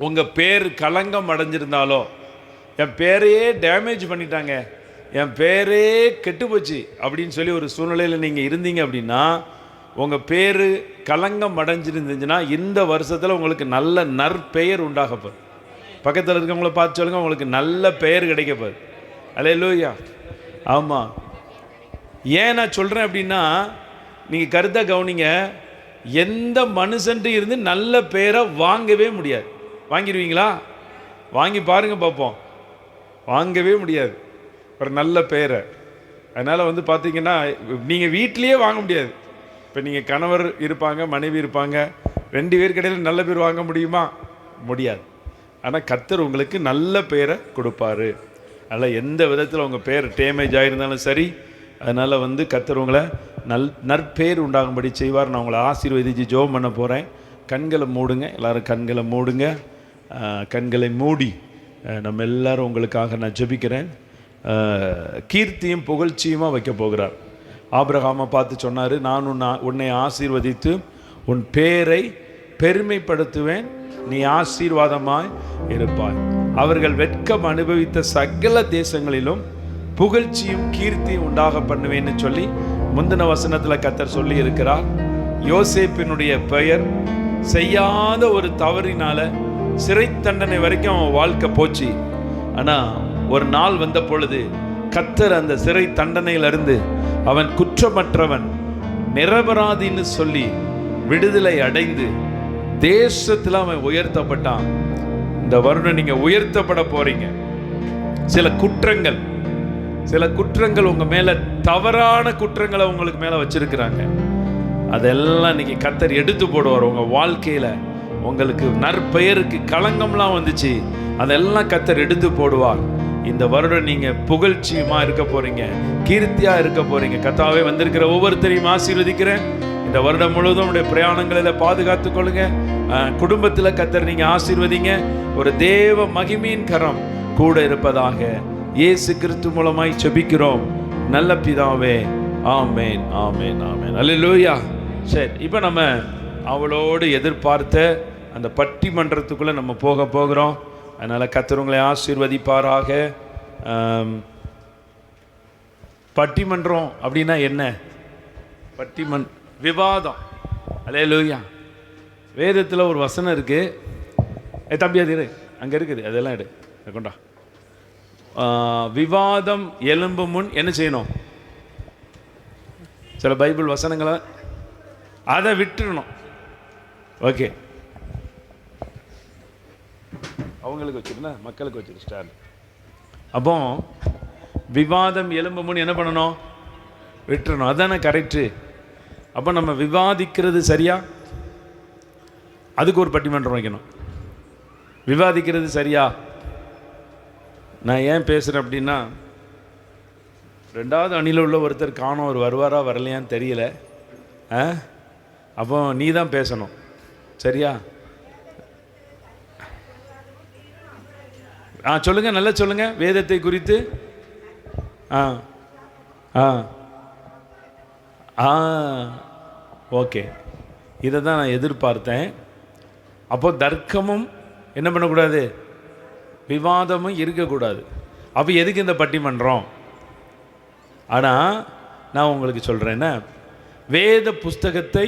S1: உங்கள் பேர் களங்கம் அடைஞ்சிருந்தாலோ, என் பேரையே டேமேஜ் பண்ணிட்டாங்க, என் பேரே கெட்டு போச்சு அப்படின்னு சொல்லி ஒரு சூழ்நிலையில் நீங்கள் இருந்தீங்க அப்படின்னா, உங்கள் பேர் களங்கம் அடைஞ்சிருந்துச்சுன்னா இந்த வருஷத்தில் உங்களுக்கு நல்ல நற்பெயர் உண்டாகப்போகுது. பக்கத்தில் இருக்கவங்கள பார்த்து சொல்லுங்கள், உங்களுக்கு நல்ல பெயர் கிடைக்கப்போகுது. அல்லேலூயா. ஆமாம். ஏன் நான் சொல்கிறேன் அப்படின்னா, நீங்கள் கருத்தை கவனிங்க. எந்த மனுஷன்ட்டு இருந்து நல்ல பெயரை வாங்கவே முடியாது. வாங்கிடுவீங்களா? வாங்கி பாருங்கள் பார்ப்போம். வாங்கவே முடியாது ஒரு நல்ல பெயரை. அதனால் வந்து பார்த்தீங்கன்னா, நீங்கள் வீட்டிலையே வாங்க முடியாது. இப்போ நீங்கள் கணவர் இருப்பாங்க, மனைவி இருப்பாங்க, 2 பேர் கடையில் நல்ல பேர் வாங்க முடியுமா? முடியாது. ஆனால் கர்த்தர் உங்களுக்கு நல்ல பெயரை கொடுப்பாரு. அதனால் எந்த விதத்தில் உங்கள் பேர் டேமேஜ் ஆகிருந்தாலும் சரி, அதனால் வந்து கர்த்தர் உங்களை நற்பேர் உண்டாகும்படி செய்வார். நான் உங்களை ஆசீர்வதித்து ஜெபம் பண்ண போகிறேன். கண்களை மூடுங்க, எல்லோரும் கண்களை மூடுங்க. கண்களை மூடி நம்ம எல்லாரும் உங்களுக்காக நான் ஜெபிக்கிறேன். கீர்த்தியும் புகழ்ச்சியுமாக வைக்க போகிறார். ஆபிரகாமை பார்த்து சொன்னார், நான் உன்னை ஆசீர்வதித்து உன் பேரை பெருமைப்படுத்துவேன், நீ ஆசீர்வாதமாய் இருப்பாய். அவர்கள் வெட்கம் அனுபவித்த சகல தேசங்களிலும் புகழ்ச்சியும் கீர்த்தியும் உண்டாக பண்ணுவேன்னு சொல்லி முந்தின வசனத்தில் கர்த்தர் சொல்லி இருக்கிறார். யோசேப்பினுடைய பெயர் செய்யாத ஒரு தவறினால சிறை தண்டனை வரைக்கும் அவன் வாழ்க்கை போச்சு. ஆனால் ஒரு நாள் வந்த பொழுது கர்த்தர் அந்த சிறை தண்டனையிலிருந்து அவன் குற்றமற்றவன், நிரபராதின்னு சொல்லி விடுதலை அடைந்து தேசத்தில் அவன் உயர்த்தப்பட்டான். இந்த வருடம் நீங்கள் உயர்த்தப்பட போறீங்க. சில குற்றங்கள் உங்க மேல, தவறான குற்றங்களை உங்களுக்கு மேல வச்சிருக்கிறாங்க. அதெல்லாம் இன்னைக்கு கர்த்தர் எடுத்து போடுவார். உங்க வாழ்க்கையில உங்களுக்கு நற்பெயருக்கு களங்கம்லாம் வந்துச்சு, அதெல்லாம் கர்த்தர் எடுத்து போடுவார். இந்த வருடம் நீங்க புகழ்ச்சியுமா இருக்க போறீங்க, கீர்த்தியா இருக்க போறீங்க. கர்த்தாவே, வந்திருக்கிற ஒவ்வொருத்தரையும் ஆசீர்வதிக்கிறேன். இந்த வருடம் முழுவதும் உடைய பிரயாணங்களில் பாதுகாத்துக் கொள்ளுங்க. குடும்பத்தில் கர்த்தர் நீங்க ஆசீர்வதிங்க. ஒரு தேவ மகிமையின் கரம் கூட இருப்பதாக இயேசு கிறிஸ்து மூலமாய் ஜெபிக்கிறோம் நல்ல பிதாவே. ஆமேன், ஆமேன், ஆமேன். அல்லேலூயா. சரி, இப்போ நம்ம அவளோடு எதிர்பார்த்த அந்த பட்டிமன்றத்துக்குள்ளே நம்ம போகிறோம். அதனால் கர்த்தர் உங்களை ஆசீர்வதிப்பாராக. பட்டிமன்றம் அப்படின்னா என்ன? விவாதம். அல்லேலூயா. வேதத்தில் ஒரு வசனம் இருக்குது. தம்பி அது அங்கே இருக்குது, அதெல்லாம் எடு கொண்டா. விவாதம் எழும்பும் முன் என்ன செய்யணும்? சில பைபிள் வசனங்களை அதை விட்டுறணும். ஓகே, அவங்களுக்கு வச்சிருந்தா மக்களுக்கு வச்சிரு ஸ்டார். அப்போ விவாதம் எழும்பும் முன் என்ன பண்ணணும்? விட்டுறணும். அதானே கரெக்டு. அப்போ நம்ம விவாதிக்கிறது சரியா? அதுக்கு ஒரு பட்டிமன்றம் வைக்கணும். விவாதிக்கிறது சரியா? நான் ஏன் பேசுகிறேன் அப்படின்னா, 2வது அணியில் உள்ள ஒருத்தர் காணோம், அவர் வருவாரா வரலையான்னு தெரியல. அப்போ நீ தான் பேசணும், சரியா? சொல்லுங்கள், நல்லா சொல்லுங்கள் வேதத்தை குறித்து. ஓகே, இதை தான் நான் எதிர்பார்த்தேன். அப்போ தர்க்கமும் என்ன பண்ணக்கூடாது, விவாதமும் இருக்கக்கூடாது. அப்போ எதுக்கு இந்த பட்டிமன்றம்? ஆனால் நான் உங்களுக்கு சொல்கிறேன்னா, வேத புஸ்தகத்தை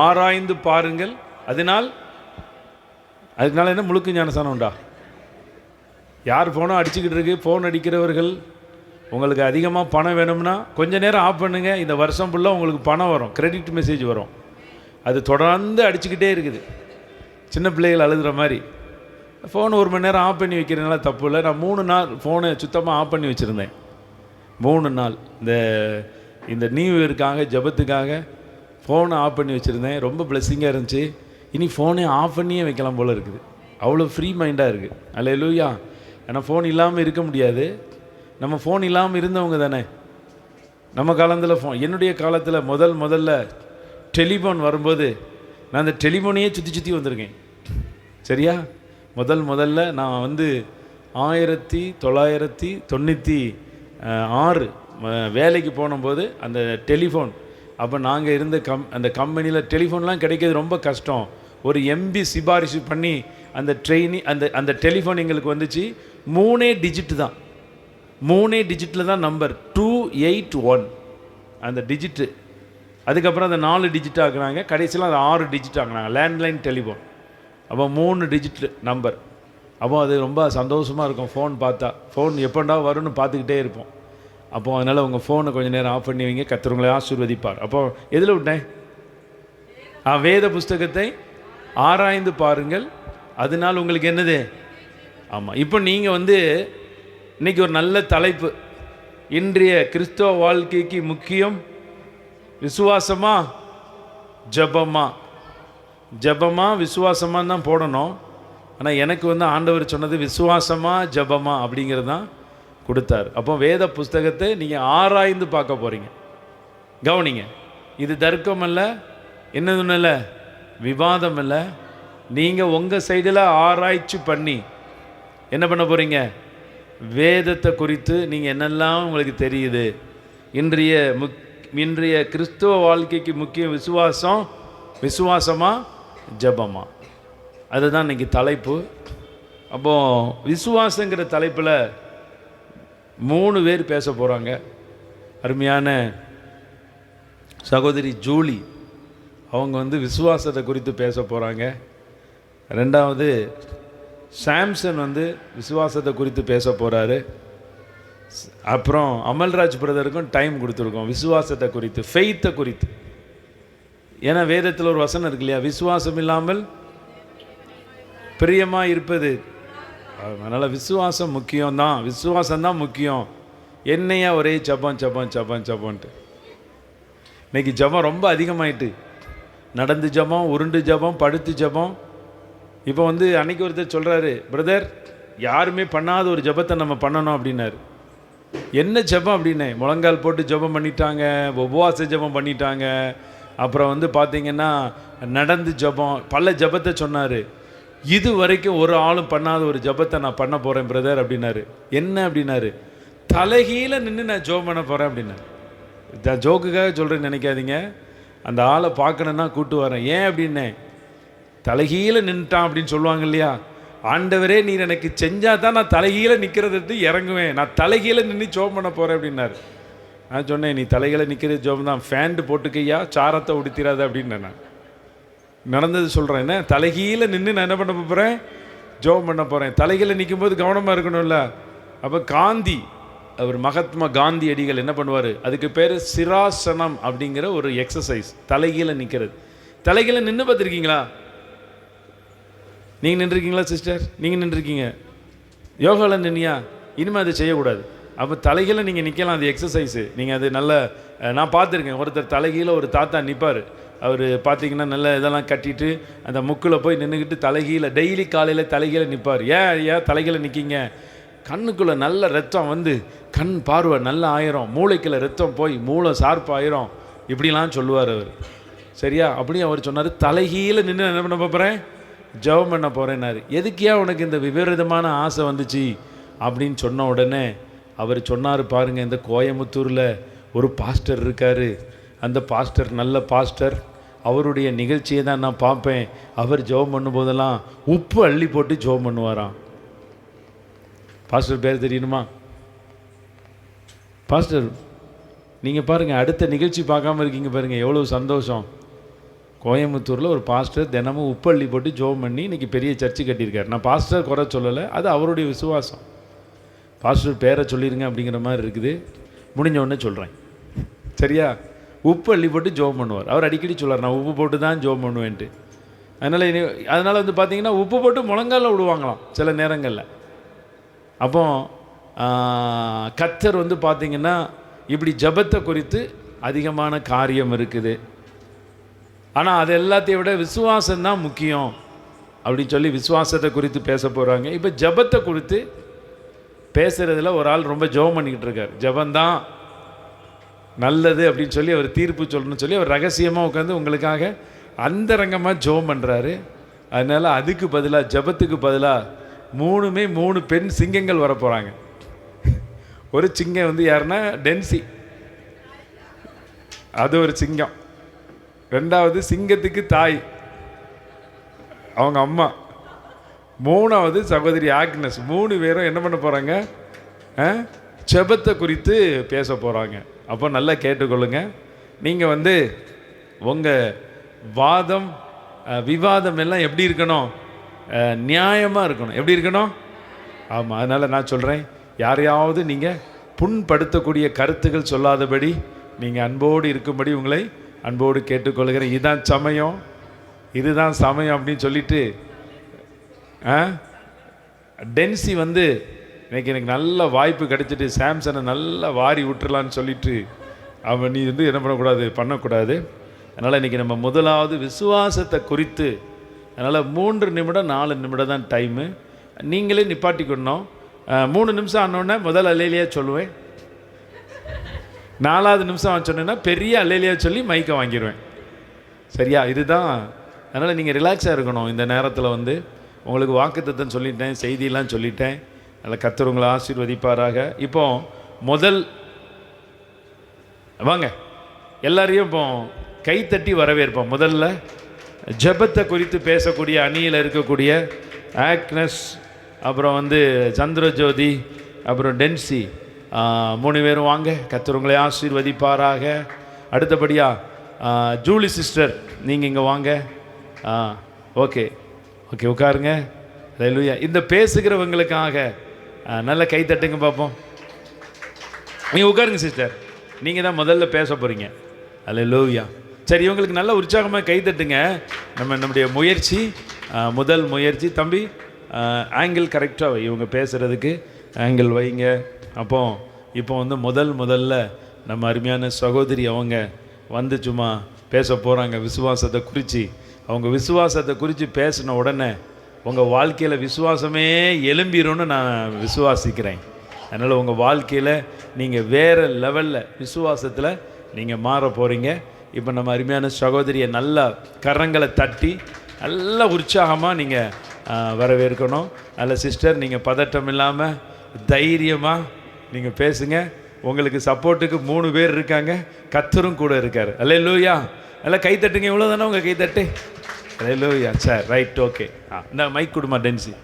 S1: ஆராய்ந்து பாருங்கள். அதனால் என்ன முழுக்க ஞானஸ்தானம் உண்டா? யார் ஃபோனோ அடிச்சுக்கிட்டு இருக்கு, ஃபோன் அடிக்கிறவர்கள் உங்களுக்கு அதிகமாக பணம் வேணும்னா கொஞ்சம் நேரம் ஆஃப் பண்ணுங்கள். இந்த வருஷம் ஃபுல்லாக உங்களுக்கு பணம் வரும், கிரெடிட் மெசேஜ் வரும். அது தொடர்ந்து அடிச்சுக்கிட்டே இருக்குது. சின்ன பிள்ளைகள் அழுகிற மாதிரி. ஃபோன் 1 மணி நேரம் ஆஃப் பண்ணி வைக்கிறதுனால தப்பு இல்லை. நான் 3 நாள் ஃபோனை சுத்தமாக ஆஃப் பண்ணி வச்சுருந்தேன். 3 நாள் இந்த நியூ இயருக்காக ஜபத்துக்காக ஃபோனை ஆஃப் பண்ணி வச்சுருந்தேன். ரொம்ப பிளெஸ்ஸிங்காக இருந்துச்சு. இனி ஃபோனே ஆஃப் பண்ணியே வைக்கலாம் போல் இருக்குது. அவ்வளோ ஃப்ரீ மைண்டாக இருக்குது. அல்லேலூயா. ஏன்னா ஃபோன் இல்லாமல் இருக்க முடியாது. நம்ம ஃபோன் இல்லாமல் இருந்தவங்க தானே. நம்ம காலத்தில் என்னுடைய காலத்தில் முதல்ல டெலிஃபோன் வரும்போது நான் அந்த டெலிஃபோனையே சுற்றி வந்திருக்கேன். சரியா? முதல்ல நான் 1996 வேலைக்கு போனபோது அந்த டெலிஃபோன், அப்போ நாங்கள் இருந்த அந்த கம்பெனியில் டெலிஃபோன்லாம் கிடைக்கிறது ரொம்ப கஷ்டம். ஒரு எம்பி சிபாரிசு பண்ணி அந்த டெலிஃபோன் எங்களுக்கு வந்துச்சு. 3 டிஜிட் தான். 3 டிஜிட்டில் தான் நம்பர் 281 அந்த டிஜிட்டு. அதுக்கப்புறம் அந்த 4 டிஜிட் ஆக்குனாங்க. கடைசியில் அது 6 டிஜிட் ஆக்குனாங்க. Landline telephone. அப்போ 3 டிஜிட் நம்பர். அப்போ அது ரொம்ப சந்தோஷமாக இருக்கும். ஃபோன் பார்த்தா ஃபோன் எப்போண்டா வரும்னு பார்த்துக்கிட்டே இருப்போம். அப்போது அதனால் உங்கள் ஃபோனை கொஞ்சம் நேரம் ஆஃப் பண்ணி வைங்க. கர்த்தர் உங்களை ஆசீர்வதிப்பார். அப்போது எதில் விட்டேன்? வேத புஸ்தகத்தை ஆராய்ந்து பாருங்கள், அதனால் உங்களுக்கு என்னது? ஆமாம். இப்போ நீங்கள் இன்றைக்கி ஒரு நல்ல தலைப்பு, இன்றைய கிறிஸ்தவ வாழ்க்கைக்கு முக்கியம் விசுவாசமா ஜபமா? ஜபமா விசுவாசமாக தான் போடணும். ஆனால் எனக்கு ஆண்டவர் சொன்னது விசுவாசமா ஜபமா அப்படிங்கிறது தான் கொடுத்தார். அப்போ வேத புஸ்தகத்தை நீங்கள் ஆராய்ந்து பார்க்க போகிறீங்க. கவனிங்க, இது தர்க்கம் அல்ல, என்னதுன்னு இல்லை, விவாதம் இல்லை. நீங்கள் உங்கள் சைடில் ஆராய்ச்சி பண்ணி என்ன பண்ண போகிறீங்க? வேதத்தை குறித்து நீங்கள் என்னெல்லாம் உங்களுக்கு தெரியுது, இன்றைய கிறிஸ்துவ வாழ்க்கைக்கு முக்கிய விசுவாசமா ஜபமா, அதுதான் இன்றைக்கி தலைப்பு. அப்போது விசுவாசங்கிற தலைப்பில் 3 பேர் பேச போகிறாங்க. அருமையான சகோதரி ஜூலி, அவங்க விசுவாசத்தை குறித்து பேச போகிறாங்க. 2வது சாம்சன் விசுவாசத்தை குறித்து பேச போகிறாரு. அப்புறம் அமல்ராஜ் பிரதருக்கும் டைம் கொடுத்துருக்கோம் விசுவாசத்தை குறித்து, ஃபெய்த்தை குறித்து. ஏன்னா வேதத்தில் ஒரு வசனம் இருக்கு இல்லையா, விசுவாசம் இல்லாமல் பிரியமாக இருப்பது. அதனால் விசுவாசம் முக்கியம்தான், விசுவாசம்தான் முக்கியம். என்னையா ஒரே ஜபம்ன்ட்டு. இன்றைக்கி ஜபம் ரொம்ப அதிகமாயிட்டு. நடந்து ஜபம், உருண்டு ஜபம், படுத்து ஜபம். இப்போ அன்னைக்கு ஒருத்தர் சொல்கிறாரு, பிரதர் யாருமே பண்ணாத ஒரு ஜபத்தை நம்ம பண்ணணும் அப்படின்னாரு. என்ன ஜபம் அப்படின்னே, முழங்கால் போட்டு ஜபம் பண்ணிட்டாங்க, உபவாச ஜபம் பண்ணிட்டாங்க. அப்புறம் பார்த்தீங்கன்னா நடந்து ஜபம், பல ஜபத்தை சொன்னார். இது வரைக்கும் ஒரு ஆளும் பண்ணாத ஒரு ஜபத்தை நான் பண்ண போகிறேன் பிரதர் அப்படின்னாரு. என்ன அப்படின்னாரு, தலைகீழ நின்று நான் ஜோம் பண்ண போகிறேன் அப்படின்னாரு. நான் ஜோக்குக்காக சொல்கிறேன்னு நினைக்காதீங்க, அந்த ஆளை பார்க்கணுன்னா கூட்டு வரேன். ஏன் அப்படின்னே, தலைகீழ நின்றுட்டான் அப்படின்னு சொல்லுவாங்க இல்லையா, ஆண்டவரே நீர் எனக்கு செஞ்சால் தான் நான் தலைகீழ நிற்கிறதுட்டு இறங்குவேன், நான் தலைகீழ நின்று ஜோம் பண்ண போகிறேன் அப்படின்னாரு. நான் சொன்னேன், நீ தலைகீழ நிற்கிறது ஜோம் தான், ஃபேண்ட் போட்டுக்கையா, சாரத்தை உடுத்திராத அப்படின்னு நான் நடந்தது சொல்கிறேன். என்ன தலைகீழ நின்று நான் என்ன பண்ண போகிறேன்? ஜோம் பண்ண போகிறேன். தலைகீழ நிற்கும்போது கவனமாக இருக்கணும்ல. அப்போ காந்தி, அவர் மகாத்மா காந்தி அடிகள் என்ன பண்ணுவார், அதுக்கு பேர் சிராசனம் அப்படிங்கிற ஒரு எக்ஸசைஸ், தலைகீழ நிற்கிறது. தலைகீழ நின்று பார்த்துருக்கீங்களா? நீங்கள் நின்றுருக்கீங்களா சிஸ்டர்? நீங்கள் நின்றுருக்கீங்க, யோகாவில் நின்னியா? இனிமேல் அதை செய்யக்கூடாது. அப்போ தலைகீழ நீங்கள் நிற்கலாம், அது எக்ஸசைஸு. நீங்கள் அது நல்ல, நான் பார்த்துருக்கேன், ஒருத்தர் தலைகீழ ஒரு தாத்தா நிற்பார். அவர் பார்த்தீங்கன்னா நல்ல இதெல்லாம் கட்டிட்டு அந்த முக்கில் போய் நின்றுக்கிட்டு தலைகீழ டெய்லி காலையில் தலைகீழ நிற்பார். ஏன் தலைகீழ நிற்கிங்க? கண்ணுக்குள்ளே நல்ல ரத்தம் கண் பார்வை நல்லா ஆயிரும், மூளைக்குள்ள ரத்தம் போய் மூளை ஷார்ப்பாயிரும், இப்படிலாம் சொல்லுவார் அவர். சரியா? அப்படியே அவர் சொன்னார், தலைகீழ நின்று என்ன பண்ண போகிறேன்? ஜெபம் பண்ண போகிறேன்னாரு. எதுக்கியா உனக்கு இந்த விபரீதமான ஆசை வந்துச்சு அப்படின்னு சொன்ன உடனே அவர் சொன்னார், பாருங்கள், இந்த கோயம்புத்தூரில் ஒரு பாஸ்டர் இருக்கார், அந்த பாஸ்டர் நல்ல பாஸ்டர், அவருடைய நிகழ்ச்சியை தான் நான் பார்ப்பேன். அவர் ஜெபம் பண்ணும்போதெல்லாம் உப்பு அள்ளி போட்டு ஜெபம் பண்ணுவாராம். பாஸ்டர் பேர் தெரியணுமா? பாஸ்டர் நீங்கள் பாருங்கள், அடுத்த நிகழ்ச்சி பார்க்காம இருக்கீங்க பாருங்கள், எவ்வளோ சந்தோஷம். கோயம்புத்தூரில் ஒரு பாஸ்டர் தினமும் உப்பு அள்ளி போட்டு ஜெபம் பண்ணி இன்றைக்கி பெரிய சர்ச்சு கட்டியிருக்கார். நான் பாஸ்டர் குறை சொல்லலை, அது அவருடைய விசுவாசம். பாஸ்டர் பேரை சொல்லிடுங்க அப்படிங்கிற மாதிரி இருக்குது. முடிஞ்ச உடனே சொல்கிறேன், சரியா? உப்பு அள்ளி போட்டு ஜோம் பண்ணுவார். அவர் அடிக்கடி சொல்வார், நான் உப்பு போட்டு தான் ஜோம் பண்ணுவேன்ட்டு. அதனால் வந்து பார்த்திங்கன்னா உப்பு போட்டு முழங்கால விடுவாங்களாம் சில நேரங்களில். அப்போ கர்த்தர் வந்து பார்த்திங்கன்னா இப்படி ஜபத்தை குறித்து அதிகமான காரியம் இருக்குது. ஆனால் அது எல்லாத்தையும் விட விசுவாசம்தான் முக்கியம் அப்படின்னு சொல்லி விசுவாசத்தை குறித்து பேச போகிறாங்க. இப்போ ஜபத்தை குறித்து பேசுகிறதுல ஒரு ஆள் ரொம்ப ஜெபம் பண்ணிக்கிட்டு இருக்கார். ஜபந்தான் நல்லது அப்படின்னு சொல்லி அவர் தீர்ப்பு சொல்லணும்னு சொல்லி அவர் ரகசியமாக உட்காந்து உங்களுக்காக அந்தரங்கமாக ஜெபம் பண்ணுறாரு. அதனால் அதுக்கு பதிலாக ஜபத்துக்கு பதிலாக 3 பெண் சிங்கங்கள் வர போகிறாங்க. ஒரு சிங்கம் வந்து யாருன்னா டென்சி, அது ஒரு சிங்கம். 2வது சிங்கத்துக்கு தாய் அவங்க அம்மா, 3வது சகோதரி ஆக்னஸ். 3 பேரும் என்ன பண்ண போகிறாங்க? ஜெபத்தை குறித்து பேச போகிறாங்க. அப்போ நல்லா கேட்டுக்கொள்ளுங்க. நீங்கள் வந்து உங்கள் வாதம் விவாதம் எல்லாம் எப்படி இருக்கணும்? நியாயமாக இருக்கணும். எப்படி இருக்கணும்? ஆமாம். அதனால் நான் சொல்கிறேன், யாரையாவது நீங்கள் புண்படுத்தக்கூடிய கருத்துக்கள் சொல்லாதபடி நீங்கள் அன்போடு இருக்கும்படி உங்களை அன்போடு கேட்டுக்கொள்கிறேன். இதுதான் சமயம், இதுதான் சமயம் அப்படின்னு சொல்லிட்டு டென்சி வந்து எனக்கு நல்ல வாய்ப்பு கிடைச்சிட்டு சாம்சனை நல்லா வாரி விட்டுறலான்னு சொல்லிட்டு அவன் நீ வந்து என்ன பண்ணக்கூடாது. அதனால் இன்றைக்கி நம்ம முதலாவது விசுவாசத்தை குறித்து, அதனால் 3 நிமிடம் 4 நிமிடம் தான் டைமு. நீங்களே நிப்பாட்டிக்கணும். 3 நிமிஷம் ஆனோடனே முதல் அல்லேலியா சொல்லுவேன். 4வது நிமிஷம் அவன் சொன்னேன்னா பெரிய அல்லேலியா சொல்லி மைக்கை வாங்கிடுவேன். சரியா? இதுதான். அதனால் நீங்கள் ரிலாக்ஸாக இருக்கணும். இந்த நேரத்தில் வந்து உங்களுக்கு வாக்குத்தத்தம் சொல்லிட்டேன், செய்தியெல்லாம் சொல்லிட்டேன். அதில் கர்த்தர் உங்களை ஆசீர்வதிப்பாராக. இப்போ முதல் வாங்க எல்லாரையும் இப்போ கைத்தட்டி வரவேற்போம். முதல்ல ஜெபத்தை குறித்து பேசக்கூடிய அணியில் இருக்கக்கூடிய ஆக்னஸ், அப்புறம் வந்து சந்திரஜோதி, அப்புறம் டென்சி, 3 பேரும் வாங்க. கர்த்தர் உங்களை ஆசீர்வதிப்பாராக. அடுத்தபடியாக ஜூலி சிஸ்டர், நீங்கள் இங்கே வாங்க. ஓகே உட்காருங்க. அல்லேலூயா. இந்த பேசுகிறவங்களுக்காக நல்ல கை தட்டுங்க பார்ப்போம். நீங்கள் உட்காருங்க சிஸ்டர், நீங்கள் தான் முதல்ல பேச போகிறீங்க. அல்லேலூயா. சரி, இவங்களுக்கு நல்ல உற்சாகமாக கை தட்டுங்க. நம்முடைய முயற்சி, முதல் முயற்சி. தம்பி ஆங்கிள் கரெக்டாக வை, இவங்க பேசுகிறதுக்கு ஆங்கிள் வைங்க. இப்போ வந்து முதல்ல நம்ம அருமையான சகோதரி அவங்க வந்து சும்மா பேச போகிறாங்க விசுவாசத்தை குறித்து. அவங்க விசுவாசத்தை குறித்து பேசின உடனே உங்கள் வாழ்க்கையில் விசுவாசமே எழும்பிடும்னு நான் விசுவாசிக்கிறேன். அதனால் உங்கள் வாழ்க்கையில் நீங்கள் வேறு லெவலில் விசுவாசத்தில் நீங்கள் மாற போகிறீங்க. இப்போ நம்ம அருமையான சகோதரியை நல்லா கரங்களை தட்டி நல்ல உற்சாகமாக நீங்கள் வரவேற்கணும். அதில் சிஸ்டர், நீங்கள் பதட்டம் இல்லாமல் தைரியமாக நீங்கள் பேசுங்க. உங்களுக்கு சப்போர்ட்டுக்கு 3 பேர் இருக்காங்க, கர்த்தரும் கூட இருக்கார். அல்லேலூயா. நல்லா கை தட்டுங்க. இவ்வளோ தானே உங்கள் கை தட்டு? அல்லேலூயா. சரி, ரைட், ஓகே. இந்த மைக் கொடுமா டென்சி.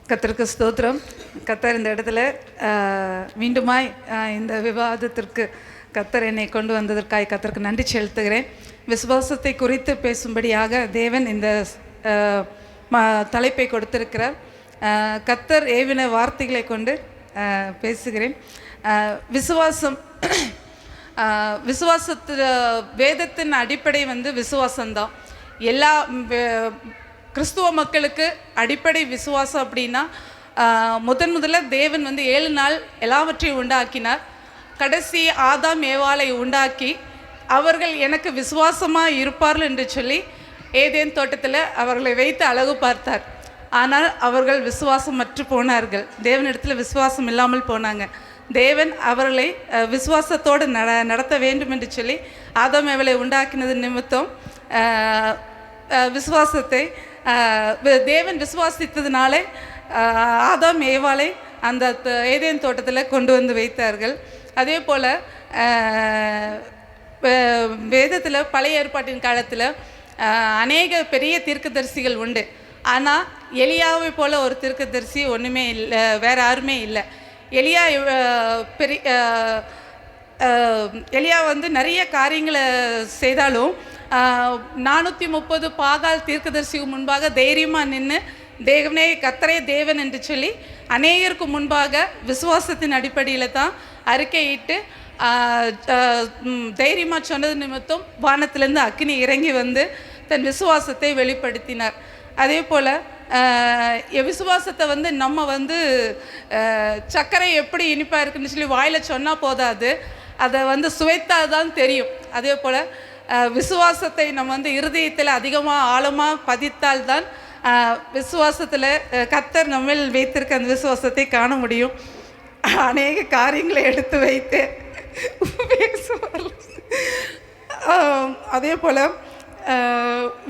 S2: கர்த்தருக்கு ஸ்தோத்திரம். கர்த்தர் இந்த இடத்துல மீண்டுமாய் இந்த விவாதத்திற்கு கர்த்தர் என்னை கொண்டு வந்ததற்காக கர்த்தருக்கு நன்றி செலுத்துகிறேன். விசுவாசத்தை குறித்து பேசும்படியாக தேவன் இந்த தலைப்பை கொடுத்திருக்கிறார். கர்த்தர் ஏவின வார்த்தைகளை கொண்டு பேசுகிறேன். விசுவாசத்தில் வேதத்தின் அடிப்படை வந்து விசுவாசம்தான். எல்லா கிறிஸ்துவ மக்களுக்கு அடிப்படை விசுவாசம் அப்படின்னா, முதல்ல தேவன் வந்து 7 நாள் எல்லாவற்றையும் உண்டாக்கினார். கடைசி ஆதாம் ஏவாளை உண்டாக்கி அவர்கள் எனக்கு விசுவாசமாக இருப்பார்கள் என்று சொல்லி ஏதேன் தோட்டத்தில் அவர்களை வைத்து அழகு பார்த்தார். ஆனால் அவர்கள் விசுவாசமற்று போனார்கள். தேவனிடத்தில் விசுவாசம் இல்லாமல் போனாங்க. தேவன் அவர்களை விசுவாசத்தோடு நடத்த வேண்டும் என்று சொல்லி ஆதாம் ஏவாளை உண்டாக்கினது நிமித்தம் விசுவாசத்தை தேவன் விசுவாசித்ததுனாலே ஆதாம் ஏவாளை அந்த ஏதேன் தோட்டத்தில் கொண்டு வந்து வைத்தார்கள். அதே போல் வேதத்தில் பழைய ஏற்பாட்டின் காலத்தில் அநேக பெரிய தீர்க்கதரிசிகள் உண்டு. ஆனால் எலியாவை போல் ஒரு தீர்க்கதரிசி ஒன்றுமே இல்லை, வேறு யாருமே இல்லை. எலியா வந்து நிறைய காரியங்களை செய்தாலும் 430 பாகால் தீர்க்கதரிசிக்கு முன்பாக தைரியமாக நின்று தேவனே கர்த்தரே தேவன் என்று சொல்லி அநேகருக்கு முன்பாக விசுவாசத்தின் அடிப்படையில் தான் அறிக்கையிட்டு தைரியமாக சொன்னது நிமித்தம் வானத்திலேருந்து அக்கினி இறங்கி வந்து தன் விசுவாசத்தை வெளிப்படுத்தினார். அதே போல் விசுவாசத்தை வந்து நம்ம வந்து சர்க்கரை எப்படி இனிப்பாக இருக்குன்னு சொல்லி வாயில் சொன்னால் போதாது, அதை வந்து சுவைத்தால் தான் தெரியும். அதே போல் விசுவாசத்தை நம்ம வந்து இருதயத்தில் அதிகமாக ஆழமாக பதித்தால்தான் விசுவாசத்தில் கர்த்தர் நம்மில் வைத்திருக்க அந்த விசுவாசத்தை காண முடியும். அநேக காரியங்களை எடுத்து வைத்து அதே போல்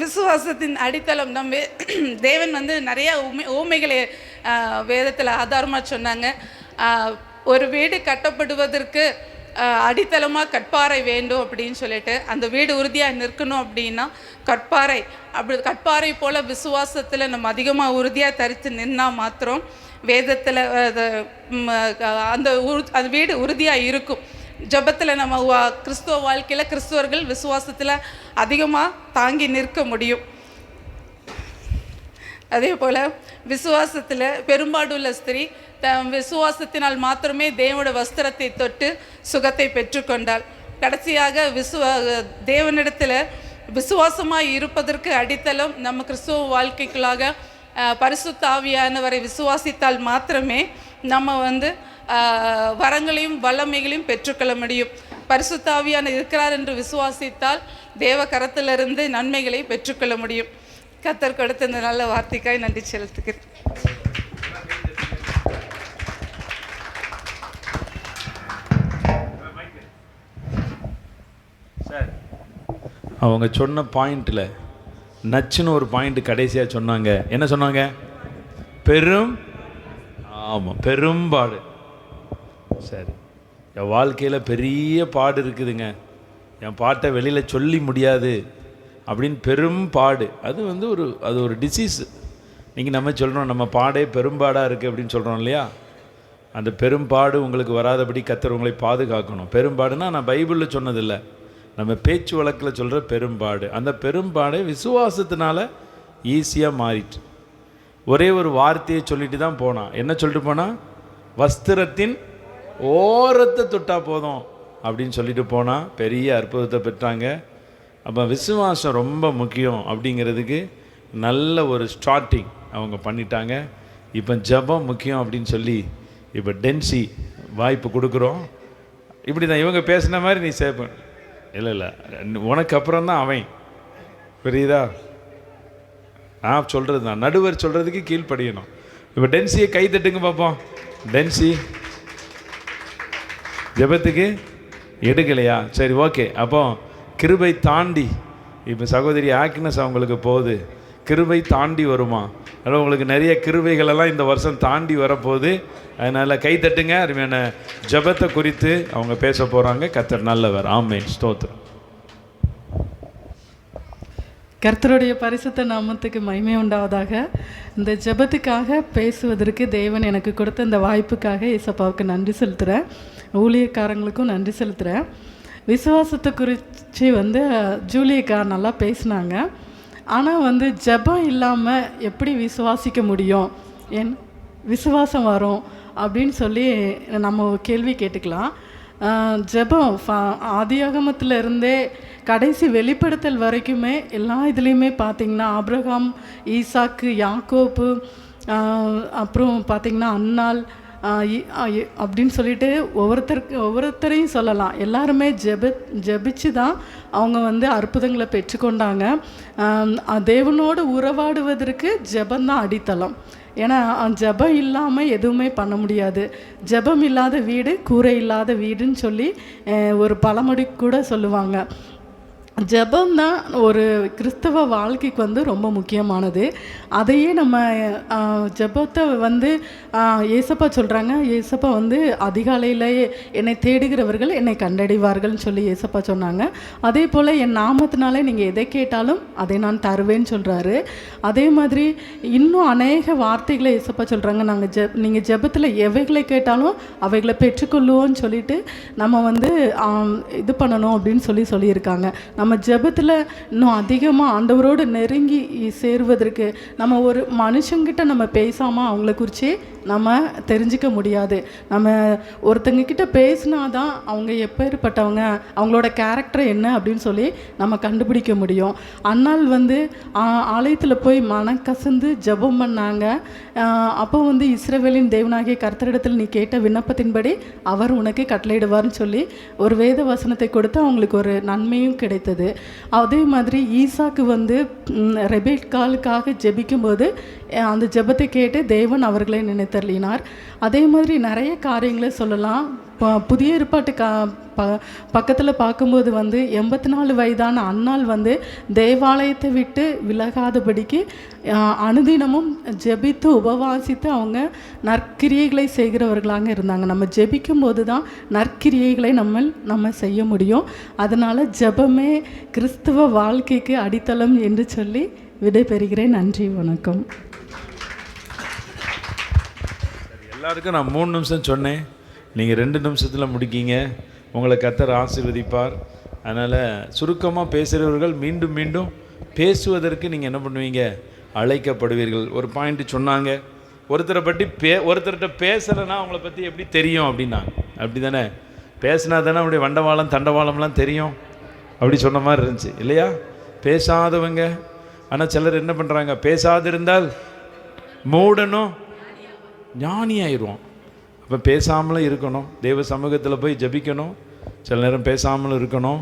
S2: விசுவாசத்தின் அடித்தளம் நம்ம தேவன் வந்து நிறைய ஊமைகளை வேதத்தில் ஆதாரமாக சொன்னாங்க. ஒரு வீடு கட்டப்படுவதற்கு அடித்தளமாக கற்பாறை வேண்டும் அப்படின்னு சொல்லிட்டு, அந்த வீடு உறுதியாக நிற்கணும் அப்படின்னா கற்பாறை போல் விசுவாசத்தில் நம்ம அதிகமாக உறுதியாக தரித்து நின்னால் மாத்திரம் வேதத்தில் அந்த வீடு உறுதியாக இருக்கும். ஜெபத்தில் நம்ம கிறிஸ்துவ வாழ்க்கையில் கிறிஸ்துவர்கள் விசுவாசத்தில் அதிகமாக தாங்கி நிற்க முடியும். அதே போல் விசுவாசத்தில் பெரும்பாடுள்ள ஸ்திரீ விசுவாசத்தினால் மாத்திரமே தேவனோட வஸ்திரத்தை தொட்டு சுகத்தை பெற்றுக்கொண்டாள். கடைசியாக தேவனிடத்தில் விசுவாசமாக இருப்பதற்கு அடித்தளம் நம்ம கிறிஸ்துவ வாழ்க்கைக்குள்ளாக பரிசுத்த ஆவியானவரை விசுவாசித்தால் மாத்திரமே நம்ம வந்து வரங்களையும் வல்லமைகளையும் பெற்றுக்கொள்ள முடியும். பரிசுத்த ஆவியானவர் இருக்கிறார் என்று விசுவாசித்தால் தேவ கரத்திலிருந்து நன்மைகளை பெற்றுக்கொள்ள முடியும். கர்த்தர் கொடுத்த இந்த நல்ல வார்த்தைக்காய் நன்றி செலுத்துகிறேன்.
S1: அவங்க சொன்ன பாயிண்டில் நச்சுன்னு ஒரு பாயிண்ட் கடைசியாக சொன்னாங்க. என்ன சொன்னாங்க? பெரும்பாடு. சரி, என் வாழ்க்கையில் பெரிய பாடு இருக்குதுங்க, என் பாட்டை வெளியில் சொல்லி முடியாது அப்படின்னு பெரும்பாடு. அது வந்து அது ஒரு டிசீஸ். நீங்கள் நம்ம சொல்கிறோம் நம்ம பாடே பெரும்பாடாக இருக்குது அப்படின்னு சொல்கிறோம் இல்லையா? அந்த பெரும்பாடு உங்களுக்கு வராதபடி கர்த்தர் உங்களை பாதுகாக்கணும். பெரும்பாடுனா நான் பைபிளில் சொன்னதில்லை, நம்ம பேச்சு வழக்கில் சொல்கிற பெரும்பாடு. அந்த பெரும்பாடை விசுவாசத்தினால ஈஸியாக மாறிட்டு ஒரே ஒரு வார்த்தையை சொல்லிட்டு தான் போனான். என்ன சொல்லிட்டு போனால்? வஸ்திரத்தின் ஓரத்தை தொட்டா போதும் அப்படின்னு சொல்லிட்டு போனால் பெரிய அற்புதத்தை பெற்றாங்க. அப்போ விசுவாசம் ரொம்ப முக்கியம் அப்படிங்கிறதுக்கு நல்ல ஒரு ஸ்டார்டிங் அவங்க பண்ணிட்டாங்க. இப்போ ஜெபம் முக்கியம் அப்படின்னு சொல்லி இப்போ டென்சி வாய்ப்பு கொடுக்குறோம். இப்படி தான் இவங்க பேசின மாதிரி நீ சேப்ப இல்லை உனக்கு அப்புறம் தான் அவன், புரியுதா? நான் சொல்கிறது தான், நடுவர் சொல்கிறதுக்கு கீழ்ப்படியணும். இப்போ டென்சியை கை தட்டுங்க பார்ப்போம். டென்சி ஜெபத்துக்கு எடுக்கலையா? சரி, ஓகே. அப்போ கிருபை தாண்டி இப்போ சகோதரி ஆக்னஸ் அவங்களுக்கு போகுது, கிருபை தாண்டி வருமா? அதனால் உங்களுக்கு நிறைய கிருபைகளெல்லாம் இந்த வருஷம் தாண்டி வரப்போகுது. அதனால் கை தட்டுங்க. அருமையான ஜெபத்தை குறித்து அவங்க பேச போகிறாங்க. கர்த்தர் நல்லவர். ஆமென், ஸ்தோத்திரம்.
S3: கர்த்தருடைய பரிசுத்த நாமத்துக்கு மகிமை உண்டாவதாக. இந்த ஜெபத்துக்காக பேசுவதற்கு தேவன் எனக்கு கொடுத்த இந்த வாய்ப்புக்காக ஏசப்பாவுக்கு நன்றி செலுத்துகிறேன். ஊழியக்காரங்களுக்கும் நன்றி செலுத்துகிறேன். விசுவாசத்தை குறித்து ஜூலியக்கா நல்லா பேசினாங்க. ஆனால் ஜெபம் இல்லாமல் எப்படி விசுவாசிக்க முடியும், ஏன் விசுவாசம் வரும் அப்படின்னு சொல்லி நம்ம கேள்வி கேட்டுக்கலாம். ஜெபம் ஆதியாகமத்தில் இருந்தே கடைசி வெளிப்படுத்தல் வரைக்குமே எல்லா இதுலேயுமே பார்த்திங்கன்னா ஆபிரகாம், ஈசாக்கு, யாக்கோப்பு, அப்புறம் பார்த்திங்கன்னா அன்னாள் அப்படின்னு சொல்லிட்டு ஒவ்வொருத்தரையும் சொல்லலாம். எல்லாருமே ஜெபிச்சு தான் அவங்க அற்புதங்களை பெற்றுக்கொண்டாங்க. தேவனோடு உறவாடுவதற்கு ஜெபந்தான் அடித்தளம். ஏன்னா ஜெபம் இல்லாமல் எதுவுமே பண்ண முடியாது. ஜெபம் இல்லாத வீடு கூரை இல்லாத வீடுன்னு சொல்லி ஒரு பழமொழி கூட சொல்லுவாங்க. ஜெபம்தான் ஒரு கிறிஸ்தவ வாழ்க்கைக்கு வந்து ரொம்ப முக்கியமானது. அதையே நம்ம ஜெபத்தை வந்து ஏசப்பா சொல்கிறாங்க, ஏசப்பா வந்து அதிகாலையிலேயே என்னை தேடுகிறவர்கள் என்னை கண்டடைவார்கள்னு சொல்லி ஏசப்பா சொன்னாங்க. அதே போல் என் நாமத்தினாலே நீங்கள் எதை கேட்டாலும் அதை நான் தருவேன்னு சொல்கிறாரு. அதே மாதிரி இன்னும் அநேக வார்த்தைகளை ஏசப்பா சொல்கிறாங்க. நீங்கள் ஜெபத்தில் எவைகளை கேட்டாலும் அவைகளை பெற்றுக்கொள்ளுவோன்னு சொல்லிட்டு நம்ம வந்து இது பண்ணணும் அப்படின்னு சொல்லியிருக்காங்க. நம்ம ஜெபத்தில் இன்னும் அதிகமாக ஆண்டவரோடு நெருங்கி சேருவதற்கு நம்ம ஒரு மனுஷங்கிட்ட நம்ம பேசாமல் அவங்கள குறித்து நம்ம தெரிஞ்சிக்க முடியாது. நம்ம ஒருத்தங்கக்கிட்ட பேசினா தான் அவங்க எப்பேற்பட்டவங்க, அவங்களோட கேரக்டர் என்ன அப்படின்னு சொல்லி நம்ம கண்டுபிடிக்க முடியும். அன்னாள் வந்து ஆலயத்தில் போய் மனக்கசந்து ஜெபம் பண்ணாங்க. அப்போ வந்து இஸ்ரவேலின் தேவனாகிய கர்த்தரிடத்தில் நீ கேட்ட விண்ணப்பத்தின்படி அவர் உனக்கு கட்டளையிடுவார்னு சொல்லி ஒரு வேத வசனத்தை கொடுத்து அவங்களுக்கு ஒரு நன்மையும் கிடைத்தது. அதே மாதிரி ஈசாக்கு வந்து ரெபேக்காளுக்காக ஜெபிக்கும்போது அந்த ஜெபத்தை கேட்டு தேவன் அவர்களை நினைத்தருளினார். அதே மாதிரி நிறைய காரியங்களை சொல்லலாம். புதிய ஏற்பாட்டு பக்கத்தில் பார்க்கும்போது வந்து 84 வயதான அன்னாள் வந்து தேவாலயத்தை விட்டு விலகாதபடிக்கு அனுதினமும் ஜெபித்து உபவாசித்து அவங்க நற்கிரியைகளை செய்கிறவர்களாக இருந்தாங்க. நம்ம ஜெபிக்கும் போது தான் நற்கிரியைகளை நம்ம செய்ய முடியும். அதனால் ஜெபமே கிறிஸ்துவ வாழ்க்கைக்கு அடித்தளம் என்று சொல்லி விடைபெறுகிறேன். நன்றி, வணக்கம்.
S1: எல்லாருக்கும் நான் 3 நிமிஷம் சொன்னேன், நீங்கள் 2 நிமிஷத்தில் முடிக்கீங்க. உங்களை கர்த்தர் ஆசீர்வதிப்பார். அதனால் சுருக்கமாக பேசுகிறவர்கள் மீண்டும் மீண்டும் பேசுவதற்கு நீங்கள் என்ன பண்ணுவீங்க, அழைக்கப்படுவீர்கள். ஒரு பாயிண்ட் சொன்னாங்க, ஒருத்தரை பற்றி ஒருத்தர்கிட்ட பேசலைன்னா அவங்கள பற்றி எப்படி தெரியும் அப்படின்னாங்க. அப்படி தானே, பேசினா தானே அப்படியே வண்டவாளம் தண்டவாளம்லாம் தெரியும், அப்படி சொன்ன மாதிரி இருந்துச்சு இல்லையா? பேசாதவங்க. ஆனால் சிலர் என்ன பண்ணுறாங்க, பேசாதிருந்தால் மூடனும் ஞானி ஆயிடுவோம். அப்போ பேசாமலும் இருக்கணும், தெய்வ சமூகத்தில் போய் ஜபிக்கணும், சில நேரம் பேசாமலும் இருக்கணும்.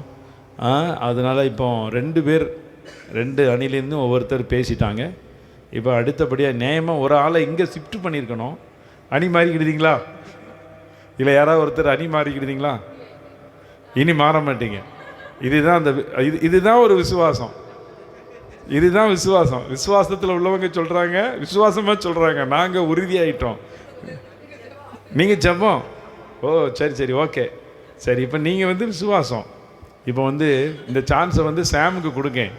S1: அதனால் இப்போ 2 பேர் 2 அணிலேருந்து ஒவ்வொருத்தர் பேசிட்டாங்க. இப்போ அடுத்தபடியாக நியாயமாக ஒரு ஆளை இங்கே ஷிஃப்ட் பண்ணியிருக்கணும். அணி மாறிக்கிடுதீங்களா? இல்லை யாராவது ஒருத்தர் அணி மாறிக்கிடுதீங்களா? இனி மாற மாட்டீங்க. இதுதான் இதுதான் ஒரு விசுவாசம். இதுதான் விசுவாசம். விசுவாசத்தில் உள்ளவங்க சொல்கிறாங்க, விசுவாசமாக சொல்கிறாங்க, நாங்கள் உறுதியாயிட்டோம். நீங்கள் ஜெபம், ஓ சரி ஓகே சரி. இப்போ நீங்கள் வந்து விசுவாசம். இப்போ வந்து இந்த சான்ஸை வந்து சாமுக்கு கொடுக்கேன்.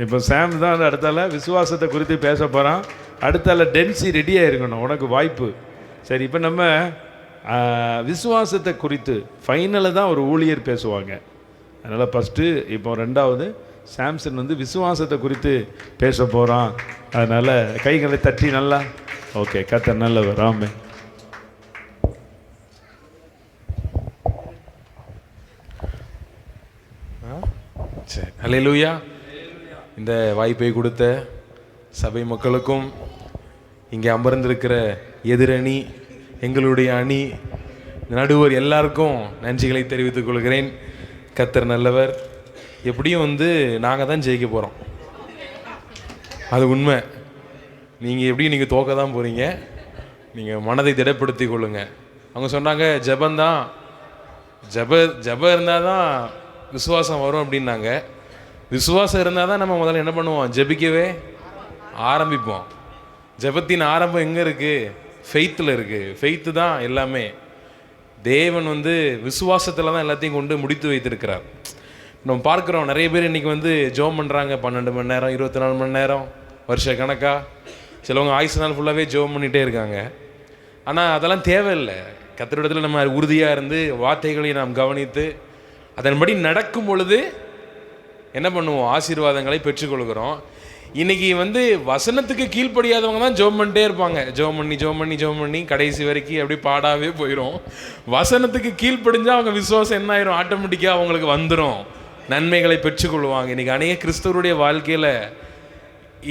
S1: இப்போ சாம் தான் அந்த அடுத்தால விசுவாசத்தை குறித்து பேச போகிறான். அடுத்தால டென்சி ரெடியாக இருக்கணும், உனக்கு வாய்ப்பு. சரி, இப்போ நம்ம விசுவாசத்தை குறித்து ஃபைனலில் தான் ஒரு ஊழியர் பேசுவாங்க. அதனால் ஃபஸ்ட்டு இப்போ 2வது சாம்சன் வந்து விசுவாசத்தை குறித்து பேச போகிறான். அதனால் கைகளை தட்டி நல்லா, ஓகே, கர்த்தர் நல்லவர். ஆமென்.
S4: சரி, அல்லேலூயா. இந்த வாய்ப்பை கொடுத்த சபை மக்களுக்கும், இங்கே அமர்ந்திருக்கிற எதிரணி, எங்களுடைய அணி, நடுவர் எல்லாருக்கும் நன்றிகளை தெரிவித்துக் கொள்கிறேன். கர்த்தர் நல்லவர். எப்படியும் வந்து நாங்கள் தான் ஜெயிக்க போகிறோம், அது உண்மை. நீங்கள் தோக்க தான் போகிறீங்க. நீங்கள் மனதை திடப்படுத்தி கொள்ளுங்க. அவங்க சொன்னாங்க ஜெபந்தான், ஜெபம் இருந்தால் தான் விசுவாசம் வரும் அப்படின்னாங்க. விசுவாசம் இருந்தால் தான் நம்ம முதல்ல என்ன பண்ணுவோம், ஜெபிக்கவே ஆரம்பிப்போம். ஜெபத்தின் ஆரம்பம் எங்கே இருக்குது? ஃபெய்த்தில் இருக்குது. ஃபெய்த்து தான் எல்லாமே. தேவன் வந்து விசுவாசத்தில் தான் எல்லாத்தையும் கொண்டு முடித்து வைத்திருக்கிறார். நம்ம பார்க்குறோம், நிறைய பேர் இன்றைக்கி வந்து ஜெபம் பண்ணுறாங்க 12 மணி நேரம், 24 மணி நேரம், வருஷ கணக்காக. சிலவங்க ஆயுசு நாள் ஃபுல்லாகவே ஜெபம் பண்ணிகிட்டே இருக்காங்க. ஆனால் அதெல்லாம் தேவையில்லை. கர்த்தரிடத்தில் நம்ம உறுதியாக இருந்து வார்த்தைகளை நாம் கவனித்து அதன்படி நடக்கும் பொழுது என்ன பண்ணுவோம், ஆசீர்வாதங்களை பெற்றுக்கொள்கிறோம். இன்றைக்கி வந்து வசனத்துக்கு கீழ்ப்படியாதவங்க தான் ஜெபம் பண்ணிட்டே இருப்பாங்க. ஜெபம் பண்ணி கடைசி வரைக்கும் அப்படி பாடாவே போயிடும். வசனத்துக்கு கீழ்ப்படிஞ்சால் அவங்க விசுவாசம் என்ன ஆயிரும், ஆட்டோமேட்டிக்காக அவங்களுக்கு வந்துடும், நன்மைகளை பெற்றுக்கொள்வாங்க. இன்றைக்கி அநேக கிறிஸ்தவருடைய வாழ்க்கையில்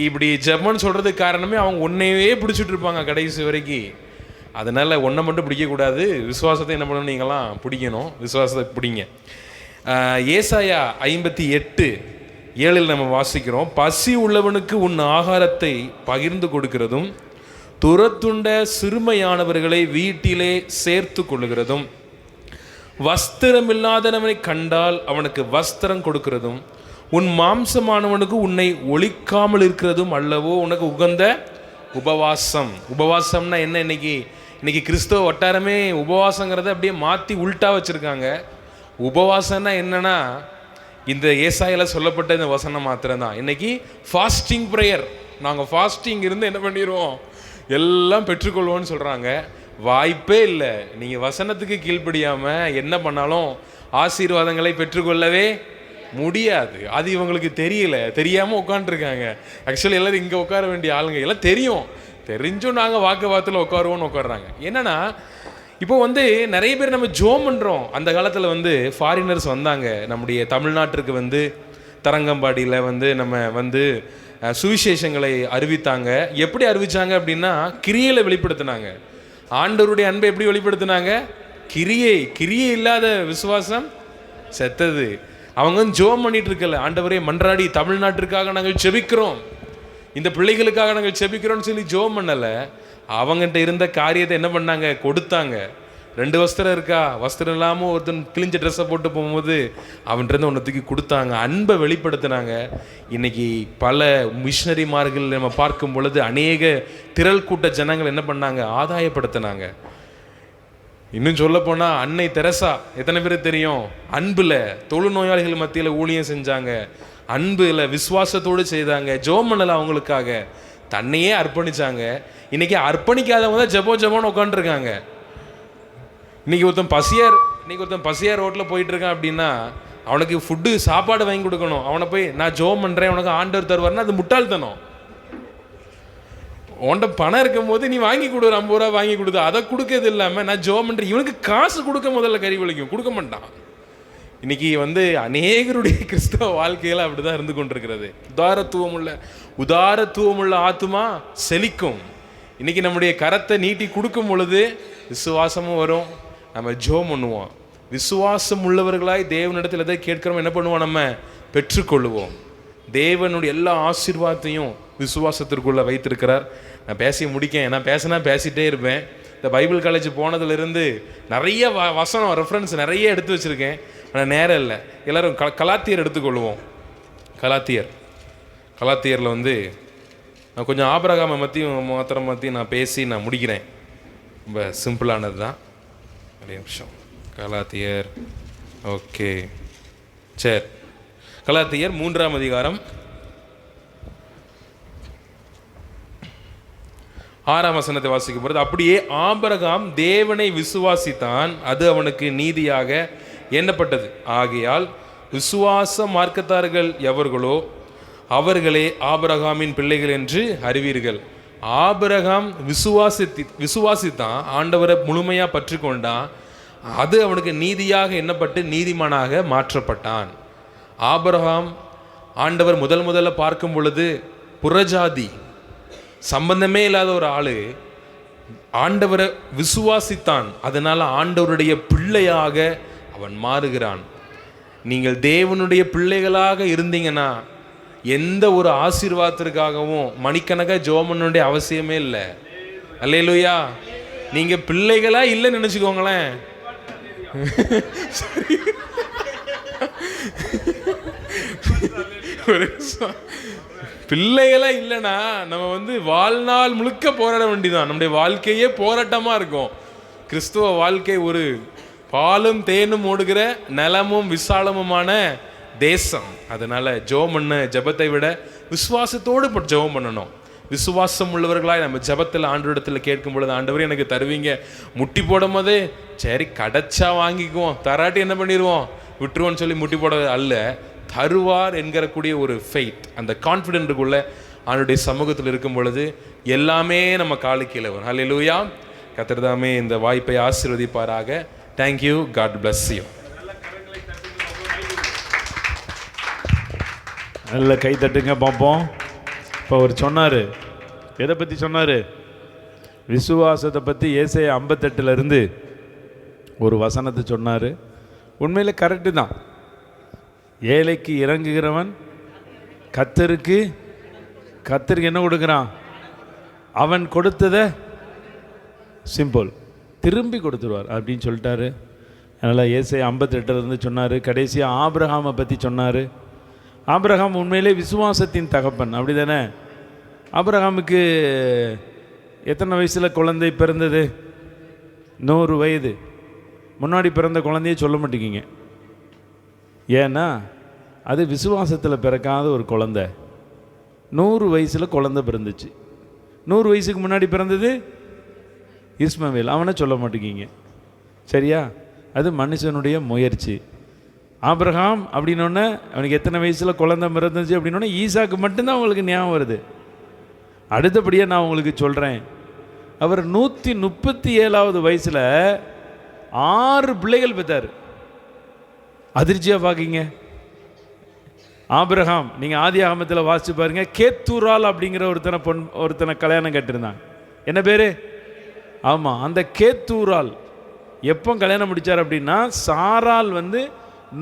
S4: இப்படி ஜெபம்னு சொல்கிறதுக்கு காரணமே அவங்க ஒன்றையே பிடிச்சிட்டு இருப்பாங்க கடைசி வரைக்கும். அதனால் ஒன்றை மட்டும் பிடிக்கக்கூடாது, விசுவாசத்தை என்ன பண்ணணும், நீங்களாம் பிடிக்கணும், விசுவாசத்தை பிடிங்க. ஏசாயா 58:7 நம்ம வாசிக்கிறோம், பசி உள்ளவனுக்கு உன் ஆகாரத்தை பகிர்ந்து கொடுக்கிறதும், துரத்துண்ட சிறுமையானவர்களை வீட்டிலே சேர்த்து கொள்ளுகிறதும், வஸ்திரம் இல்லாதவனை கண்டால் அவனுக்கு வஸ்திரம் கொடுக்கிறதும், உன் மாம்சமானவனுக்கு உன்னை ஒழிக்காமல் இருக்கிறதும் அல்லவோ உனக்கு உகந்த உபவாசம். உபவாசம்னா என்ன? இன்னைக்கு கிறிஸ்தவ வட்டாரமே உபவாசங்கிறத அப்படியே மாற்றி உல்ட்டா வச்சுருக்காங்க. உபவாசம்னா என்னன்னா இந்த ஏசாயில் சொல்லப்பட்ட இந்த வசனம் மாத்திரம்தான். இன்னைக்கு ஃபாஸ்டிங் ப்ரேயர், நாங்கள் ஃபாஸ்டிங் இருந்து என்ன பண்ணிடுவோம், எல்லாம் பெற்றுக்கொள்வோன்னு சொல்கிறாங்க. வாய்ப்பே இல்லை. நீங்கள் வசனத்துக்கு கீழ்ப்படியாமல் என்ன பண்ணாலும் ஆசீர்வாதங்களை பெற்றுக்கொள்ளவே முடியாது. அது இவங்களுக்கு தெரியல, தெரியாமல் உட்காந்துருக்காங்க. ஆக்சுவலி எல்லோரும் இங்கே உட்கார வேண்டிய ஆளுங்க, எல்லாம் தெரிஞ்சும் நாங்கள் வாக்குவாதத்தில் உட்காருவோன்னு உட்காடுறாங்க. என்னன்னா இப்போ நிறைய பேர் நம்ம ஜோம் பண்ணுறோம். அந்த காலத்தில் ஃபாரினர்ஸ் வந்தாங்க நம்முடைய தமிழ்நாட்டிற்கு, தரங்கம்பாடியில் நம்ம சுவிசேஷங்களை அறிவித்தாங்க. எப்படி அறிவித்தாங்க அப்படின்னா கிரியையில் வெளிப்படுத்தினாங்க. ஆண்டவருடைய அன்பை எப்படி வெளிப்படுத்தினாங்க? கிரியை இல்லாத விசுவாசம் செத்தது. அவங்க ஜோம் பண்ணிட்டு இருக்கல, ஆண்டவரே மன்றாடி தமிழ்நாட்டிற்காக நாங்கள் செபிக்கிறோம், இந்த பிள்ளைகளுக்காக நாங்கள் செபிக்கிறோம்னு சொல்லி ஜோம் பண்ணலை. அவங்ககிட்ட இருந்த காரியத்தை என்ன பண்ணாங்க? கொடுத்தாங்க. 2 வஸ்திரம் இருக்கா, வஸ்திரம் இல்லாமல் ஒருத்தன் கிழிஞ்ச ட்ரெஸ்ஸை போட்டு போகும்போது அவன்கிட்ட ஒன்றத்துக்கு கொடுத்தாங்க, அன்பை வெளிப்படுத்தினாங்க. இன்னைக்கு பல மிஷினரிமார்கள் நம்ம பார்க்கும் பொழுது அநேக திரள் கூட்ட ஜனங்கள் என்ன பண்ணாங்க? ஆதாயப்படுத்தினாங்க. இன்னும் சொல்ல போனால் அன்னை தெரசா எத்தனை பேர் தெரியும்? அன்பில் தொழுநோயாளிகள் மத்தியில் ஊழியம் செஞ்சாங்க, அன்பில் விசுவாசத்தோடு செய்தாங்க, ஜோமனல அவங்களுக்காக தன்னையே அர்ப்பணிச்சாங்க. இன்னைக்கு அர்ப்பணிக்காதவங்க தான் ஜெபோன்னு உட்காந்துருக்காங்க. இன்னைக்கு ஒருத்தன் பசியார் ரோட்டில் போயிட்டு இருக்கான் அப்படின்னா அவனுக்கு ஃபுட்டு சாப்பாடு வாங்கி கொடுக்கணும். அவனை போய் நான் ஜோம் பண்ணுறேன் உனக்கு ஆண்டவர் தருவார்னா அது முட்டாள்தனம். உன்கிட்ட பணம் இருக்கும் போது நீ வாங்கி கொடு, 50 ரூபா வாங்கி கொடுத்து அதை கொடுக்கறது இல்லாமல் நான் ஜோம் பண்ணுறேன். இவனுக்கு காசு கொடுக்க முதல்ல கறி வலிக்கும், கொடுக்க மாட்டான். இன்னைக்கு அநேகருடைய கிறிஸ்தவ வாழ்க்கையில் அப்படி தான் இருந்து கொண்டிருக்கிறது. உதாரத்துவமுள்ள ஆத்துமா செழிக்கும். இன்னைக்கு நம்முடைய கரத்தை நீட்டி கொடுக்கும் பொழுது விசுவாசமும் வரும், நம்ம ஜோம் பண்ணுவோம். விசுவாசம் உள்ளவர்களாய் தேவனிடத்தில் எதை கேட்கிறோம் என்ன பண்ணுவோம்? நம்ம பெற்றுக்கொள்ளுவோம். தேவனுடைய எல்லா ஆசீர்வாதத்தையும் விசுவாசத்திற்குள்ளே வைத்திருக்கிறார். நான் பேசி முடிக்கேன், நான் பேசிகிட்டே இருப்பேன். இந்த பைபிள் காலேஜ் போனதுலேருந்து நிறைய வசனம் ரெஃபரன்ஸ் நிறைய எடுத்து வச்சுருக்கேன். ஆனால் நேரம் இல்லை. எல்லோரும் கலாத்தியர் எடுத்துக்கொள்வோம். கலாத்தியரில் நான் கொஞ்சம் ஆபிரகாமை மாத்திரம் நான் பேசி நான் முடிக்கிறேன். ரொம்ப சிம்பிளானது தான். ஒரு நிமிஷம். கலாத்தியர், ஓகே, சரி. கலாத்தியர் 3ஆம் அதிகாரம் 6ஆம் வசனத்தை வாசிக்கும் பொழுது, அப்படியே ஆபிரகாம் தேவனை விசுவாசித்தான், அது அவனுக்கு நீதியாக எண்ணப்பட்டது. ஆகையால் விசுவாச மார்க்கத்தார்கள் எவர்களோ அவர்களே ஆபிரகாமின் பிள்ளைகள் என்று அறிவீர்கள். ஆபிரகாம் விசுவாசித்தான், ஆண்டவரை முழுமையாக பற்றி கொண்டான், அது அவனுக்கு நீதியாக எண்ணப்பட்டு நீதிமானாக மாற்றப்பட்டான். ஆபிரகாம் ஆண்டவர் முதல்ல பார்க்கும் பொழுது புறஜாதி சம்பந்தமே இல்லாத ஒரு ஆளு ஆண்டவரை விசுவாசித்தான், அதனால ஆண்டவருடைய பிள்ளையாக அவன் மாறுகிறான். நீங்கள் தேவனுடைய பிள்ளைகளாக இருந்தீங்கன்னா எந்த ஒரு ஆசீர்வாதத்திற்காகவும் மணிக்கணக்காக ஜோமனுடைய அவசியமே இல்லை. அல்லேலூயா. நீங்க பிள்ளைகளா இல்லைன்னு நினைச்சுக்கோங்களேன். பிள்ளைகளா இல்லைன்னா நம்ம வாழ்நாள் முழுக்க போராட வேண்டியதான். நம்முடைய வாழ்க்கையே போராட்டமா இருக்கும். கிறிஸ்துவ வாழ்க்கை ஒரு பாலும் தேனும் ஓடுகிற நிலமும் விசாலமுமான தேசம். அதனால ஜெபம் பண்ண ஜெபத்தை விட விசுவாசத்தோடு ஜெபம் பண்ணணும். விசுவாசம் உள்ளவர்களாய் நம்ம ஜெபத்தில் ஆண்டவரிடத்தில் கேட்கும் பொழுது, ஆண்டவரே எனக்கு தருவீங்க, முட்டி போடும் போதே சரி கிடைச்சா வாங்கிக்குவோம், தராட்டி என்ன பண்ணிடுவோம் விட்டுருவோன்னு சொல்லி முட்டி போட அல்ல, தருவார் என்கிறக்கூடிய ஒரு ஃபெய்த், அந்த கான்ஃபிடென்ட்டுக்குள்ள ஆண்டுடைய சமூகத்தில் இருக்கும் பொழுது எல்லாமே நம்ம காலுக்கு கீழே வரும். ஹல்லேலூயா. கர்த்தர் தாமே இந்த வாய்ப்பை ஆசீர்வதிப்பாராக. தேங்க்யூ. God bless you.
S1: நல்ல கை தட்டுங்க பார்ப்போம். இப்போ அவர் சொன்னார், எதை பற்றி சொன்னார்? விசுவாசத்தை பற்றி. ஏசாயா 58 ஒரு வசனத்தை சொன்னார். உண்மையில் கரெக்டு தான். ஏழைக்கு இறங்குகிறவன் கர்த்தருக்கு என்ன கொடுக்குறான்? அவன் கொடுத்ததை சிம்பிள் திரும்பி கொடுத்துருவார் அப்படின்னு சொல்லிட்டாரு. அதனால் ஏசாயா 58 சொன்னார். கடைசியாக ஆபிரகாமை பற்றி சொன்னார். ஆபிரகாம் உண்மையிலே விசுவாசத்தின் தகப்பன், அப்படி தானே? ஆபிரகாமுக்கு எத்தனை வயசில் குழந்தை பிறந்தது? 100 வயது. முன்னாடி பிறந்த குழந்தையே சொல்ல மாட்டேங்கிங்க. ஏன்னா அது விசுவாசத்தில் பிறக்காத ஒரு குழந்தை. 100 வயசில் குழந்தை பிறந்துச்சு. 100 வயசுக்கு முன்னாடி பிறந்தது இஸ்மவேல், அவனை சொல்ல மாட்டேங்கிங்க. சரியா? அது மனுஷனுடைய முயற்சி. ஆபிரகாம் அப்படின்னோடனே அவனுக்கு எத்தனை வயசில் குழந்தை பிறந்துச்சு அப்படின்னோடனே ஈசாக்கு மட்டும்தான் உங்களுக்கு ஞாபகம் வருது. அடுத்தபடியாக நான் உங்களுக்கு சொல்கிறேன், அவர் 137வது வயசில் 6 பிள்ளைகள் பெற்றார். அதிர்ச்சியாக பார்க்கிங்க. ஆபிரகாம் நீங்கள் ஆதி ஆகமத்தில் வாசித்து பாருங்க, கேத்தூரால் அப்படிங்கிற ஒருத்தனை கல்யாணம் கட்டிருந்தான். என்ன பேர்? ஆமாம், அந்த கேத்தூரால் எப்போ கல்யாணம் முடித்தார் அப்படின்னா, சாரால்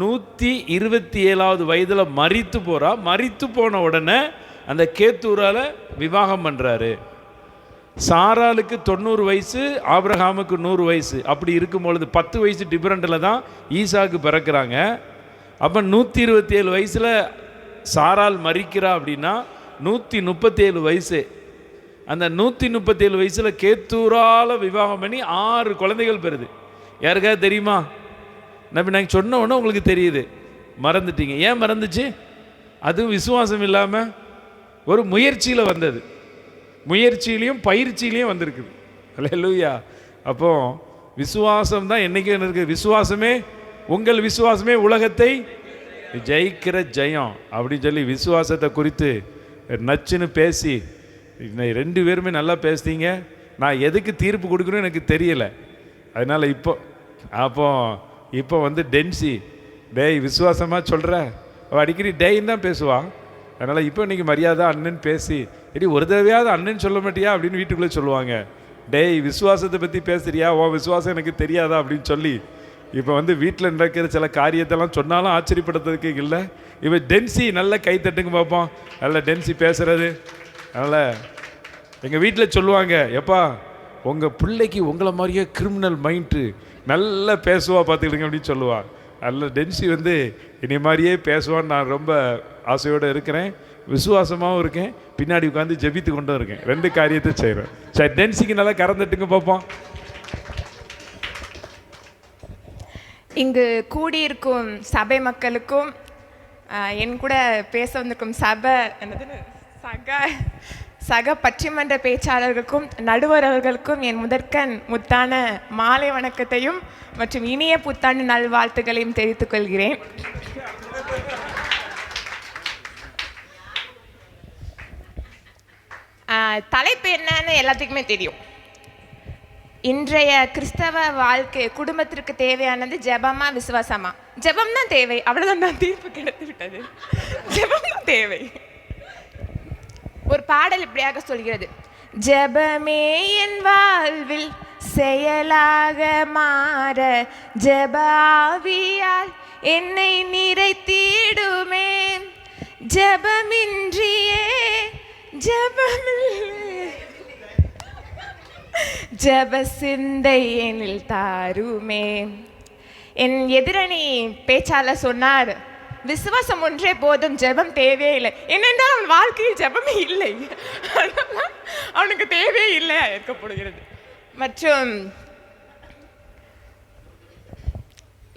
S1: 127வது வயதில் மரித்து போகிறா. மரித்து போன உடனே அந்த கேத்தூரால் விவாகம் பண்ணுறாரு. சாராளுக்கு 90 வயசு, ஆபிரகாமுக்கு 100 வயசு. அப்படி இருக்கும் பொழுது 10 வயசு டிஃப்ரெண்ட்டில் தான் ஈசாக்கு பிறக்கிறாங்க. அப்போ 127 வயசில் சாரால் மரிக்கிறா அப்படின்னா 137 வயசு. அந்த 137 வயசில் கேத்தூரால் விவாகம் பண்ணி 6 குழந்தைகள் பெறுது. யாருக்காவது தெரியுமா? நாங்கள் சொன்ன உடனே உங்களுக்கு தெரியுது, மறந்துட்டீங்க. ஏன் மறந்துச்சு? அதுவும் விசுவாசம் இல்லாமல் ஒரு முயற்சியில் வந்தது. முயற்சியிலையும் பயிற்சியிலையும் வந்திருக்குது. அல்லேலூயா. அப்போ விசுவாசம் தான் என்றைக்கும் இருக்குது. விசுவாசமே, உங்கள் விசுவாசமே உலகத்தை ஜெயிக்கிற ஜெயம் அப்படின்னு சொல்லி விசுவாசத்தை குறித்து நச்சுன்னு பேசி 2 பேருமே நல்லா பேசுனீங்க. நான் எதுக்கு தீர்ப்பு கொடுக்கணும்னு எனக்கு தெரியலை. அதனால் இப்போ டென்சி டேய் விசுவாசமாக சொல்கிற, அவள் அடிக்கடி டேயின்னு தான் பேசுவான். அதனால் இப்போ இன்றைக்கி மரியாதை அண்ணன் பேசி, இடி ஒரு தடவையாவது அண்ணன் சொல்ல மாட்டியா அப்படின்னு வீட்டுக்குள்ளே சொல்லுவாங்க. டேய் விசுவாசத்தை பற்றி பேசுறியா, ஓ விசுவாசம் எனக்கு தெரியாதா அப்படின்னு சொல்லி இப்போ வீட்டில் நடக்கிற சில காரியத்தெல்லாம் சொன்னாலும் ஆச்சரியப்படுறதுக்கு இல்லை. இப்போ டென்சி நல்ல கை தட்டுங்க பார்ப்போம். நல்ல டென்சி பேசுகிறது. அதனால் எங்கள் வீட்டில் சொல்லுவாங்க, எப்பா உங்கள் பிள்ளைக்கு உங்களை மாதிரியே கிரிமினல் மைண்டு, நல்லா பேசுவா பார்த்துக்கிடுங்க அப்படின்னு சொல்லுவாள். நல்ல டென்சி என்னை மாதிரியே பேசுவான்னு நான் ரொம்ப ஆசையோடு இருக்கிறேன். விசுவாசமாகவும் இருக்கேன், பின்னாடி உட்காந்து ஜெபித்து கொண்டும் இருக்கேன். 2 காரியத்தை செய்கிறேன். சரி, டென்சிக்கு நல்லா கறந்துட்டுங்க பார்ப்போம்.
S5: இங்கு கூடியிருக்கும் சபை மக்களுக்கும் என் கூட பேச வந்திருக்கும் சக பற்றிமன்ற பேச்சாளர்களுக்கும் நடுவர் அவர்களுக்கும் என் முதற்கண் முத்தான மாலை வணக்கத்தையும் மற்றும் இனிய புத்தாண்டு நல்வாழ்த்துக்களையும் தெரிவித்துக் கொள்கிறேன். தலைப்பு என்னன்னு எல்லாத்துக்குமே தெரியும். இன்றைய கிறிஸ்தவ வாழ்க்கை குடும்பத்திற்கு தேவையானது ஜெபமா விசுவாசமா? ஜெபம் தான் தேவை, அவ்வளவுதான். நான் தீர்ப்பு கிடைத்து விட்டது. ஜெபம் தான் தேவை. ஒரு பாடல் இப்படியாக சொல்கிறது, ஜெபமே என் வாழ்வில் செயலாக மாற ஜெபாவியால் என்னை நிறைத்திடுமே, ஜெபமின்றியே ஜெப சிந்தை எனில் தாருமே. என் எதிரணி பேச்சாளர் சொன்னார், விசுவாசம் ஒன்றே போதும், ஜெபம் தேவையே இல்லை. என்னென்றால் அவன் வாழ்க்கையில் ஜெபமே இல்லை, அவனுக்கு தேவையே இல்லை இருக்கப்படுகிறது. மற்றும்